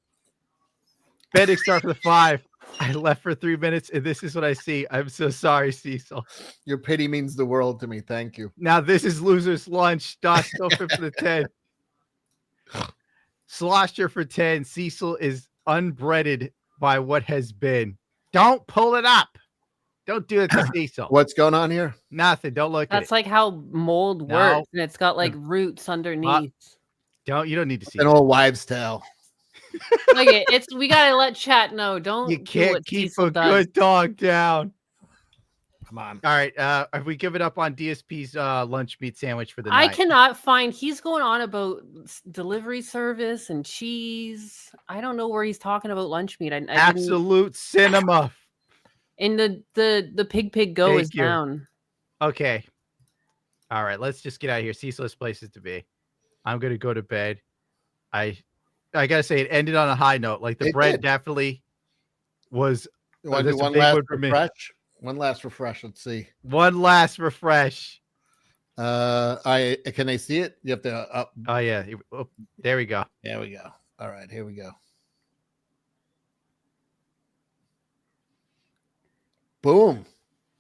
Bendix start for the 5. I left for 3 minutes, and this is what I see. I'm so sorry, Cecil. Your pity means the world to me. Thank you. Now this is Loser's Lunch. Doc still fit for the 10. Slosher for 10. Cecil is unbreaded by what has been. Don't pull it up. Don't do it to Cecil. What's going on here? Nothing. Don't look at it. That's like how mold No. works, and it's got like roots underneath. You don't need to see An it. old wives' tale. Look it, it's we gotta let chat know. Don't You do can't what keep Cecil a does. good dog down. Come on. All right. Have we given up on DSP's lunch meat sandwich for the I night? cannot find. He's going on about delivery service and cheese. I don't know where he's talking about lunch meat. I didn't- Absolute cinema. And the pig go Thank is you. down. Okay. All right. Let's just get out of here. Ceaseless places to be. I'm gonna go to bed. I gotta say it ended on a high note. Like the It bread did. definitely was. You want to do that's a one big last one for me. refresh? One last refresh. Let's see. One last refresh. Can I see it? You have to up. Oh yeah. Oh, there we go. There we go. All right, here we go. Boom.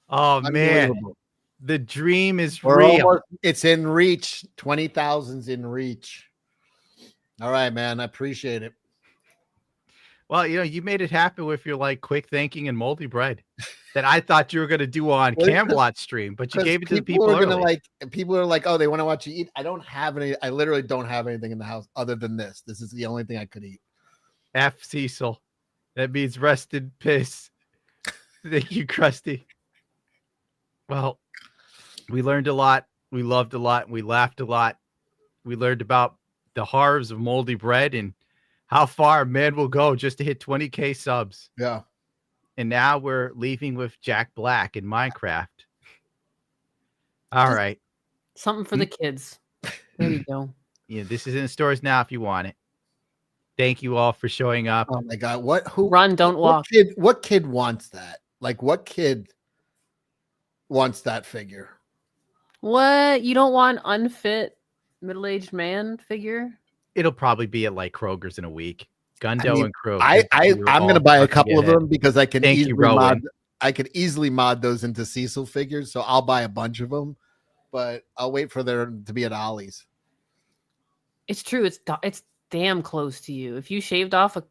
Oh man. Unbelievable. The dream is We're real. almost- it's in reach. 20,000's in reach. All right, man. I appreciate it. Well, you made it happen with your like quick thinking and moldy bread that I thought you were going to do on Well, Camelot stream, but you gave it to the people are gonna early. people are like, oh, they want to watch you eat. I don't have any. I literally don't have anything in the house other than this. This is the only thing I could eat. F Cecil. That means rest in piss. Thank you, Krusty. Well, we learned a lot. We loved a lot. We laughed a lot. We learned about the horrors of moldy bread and how far man will go just to hit 20K subs. Yeah. And now we're leaving with Jack Black in Minecraft. All right. Something for the kids. There you go. Yeah, this is in stores now if you want it. Thank you all for showing up. Oh my god, who Run, don't walk. What kid wants that? Like what kid wants that figure? What? You don't want unfit middle-aged man figure? It'll probably be at like Kroger's in a week. Gundo I mean, and Crow. I'm gonna buy a couple of them because I can Thank you, easily Rowan. mod. I could easily mod those into Cecil figures, so I'll buy a bunch of them. But I'll wait for them to be at Ollie's. It's true. It's damn close to you. If you shaved off Yeah,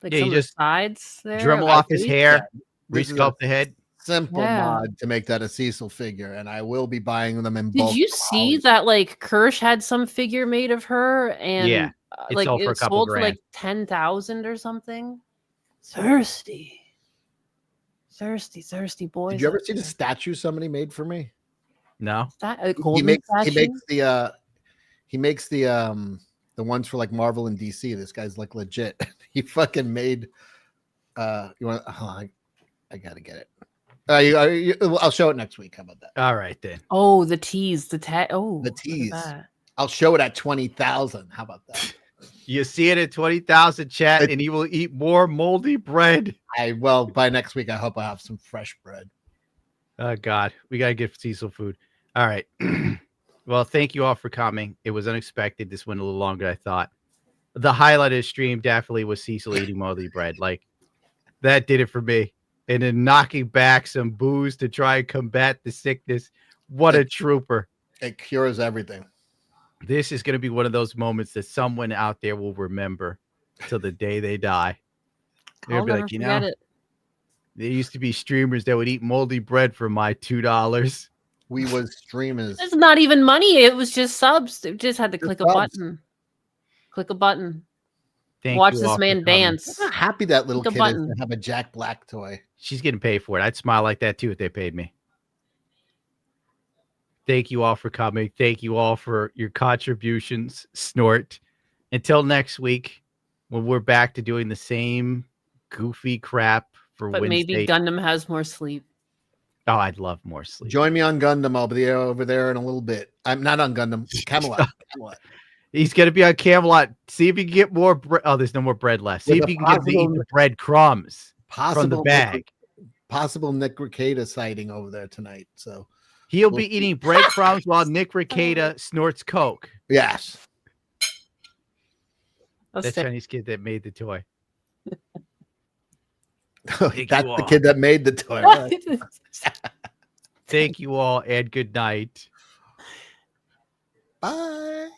some you of the just sides there, Dremel I off his think- hair, This is resculpt a the head. Simple Yeah. mod to make that a Cecil figure, and I will be buying them in Did bulk. you see that like Kirsch had some figure made of her and Yeah, it like sold for a it couple sold for grand. like 10,000 or something? Thirsty boys. Did you ever see the statue somebody made for me? No. That a He golden makes statue? the ones for like Marvel and DC. This guy's like legit. He fucking made you want I gotta get it. I'll show it next week. How about that? All right then. Oh, the tease, the The tease. that. I'll show it at 20,000. How about that? You see it at 20,000 chat, and he will eat more moldy bread. By next week, I hope I have some fresh bread. Oh God, we gotta get Cecil food. All right. Well, thank you all for coming. It was unexpected. This went a little longer than I thought. The highlight of the stream definitely was Cecil eating moldy bread. Like that did it for me. And then knocking back some booze to try and combat the sickness. What a trooper. It cures everything. This is going to be one of those moments that someone out there will remember till the day they die. They'll I'll be never like, forget it. there used to be streamers that would eat moldy bread for my $2. We was streamers. It's not even money. It was just subs. It just had to click a subs. button. Click a button. Thank Watch you this all for man coming. dance. I'm not happy that little Click a kid is button. to have a Jack Black toy. She's getting paid for it. I'd smile like that too if they paid me. Thank you all for coming. Thank you all for your contributions. Snort. Until next week, when we're back to doing the same goofy crap for But Wednesday. maybe Gundam has more sleep. Oh, I'd love more sleep. Join me on Gundam. I'll be over there in a little bit. I'm not on Gundam. Camelot. Camelot. He's gonna be on Camelot. See if you can get more bread. Oh, there's no more bread left. See With if a you can get to eat possible- the breadcrumbs from the Possible bag. possible Nick Rekieta sighting over there tonight. So He'll be eating breadcrumbs while Nick Rekieta snorts coke. yes. That Chinese kid that made the toy. That's the kid that made the toy. Right? Thank you all and good night. Bye.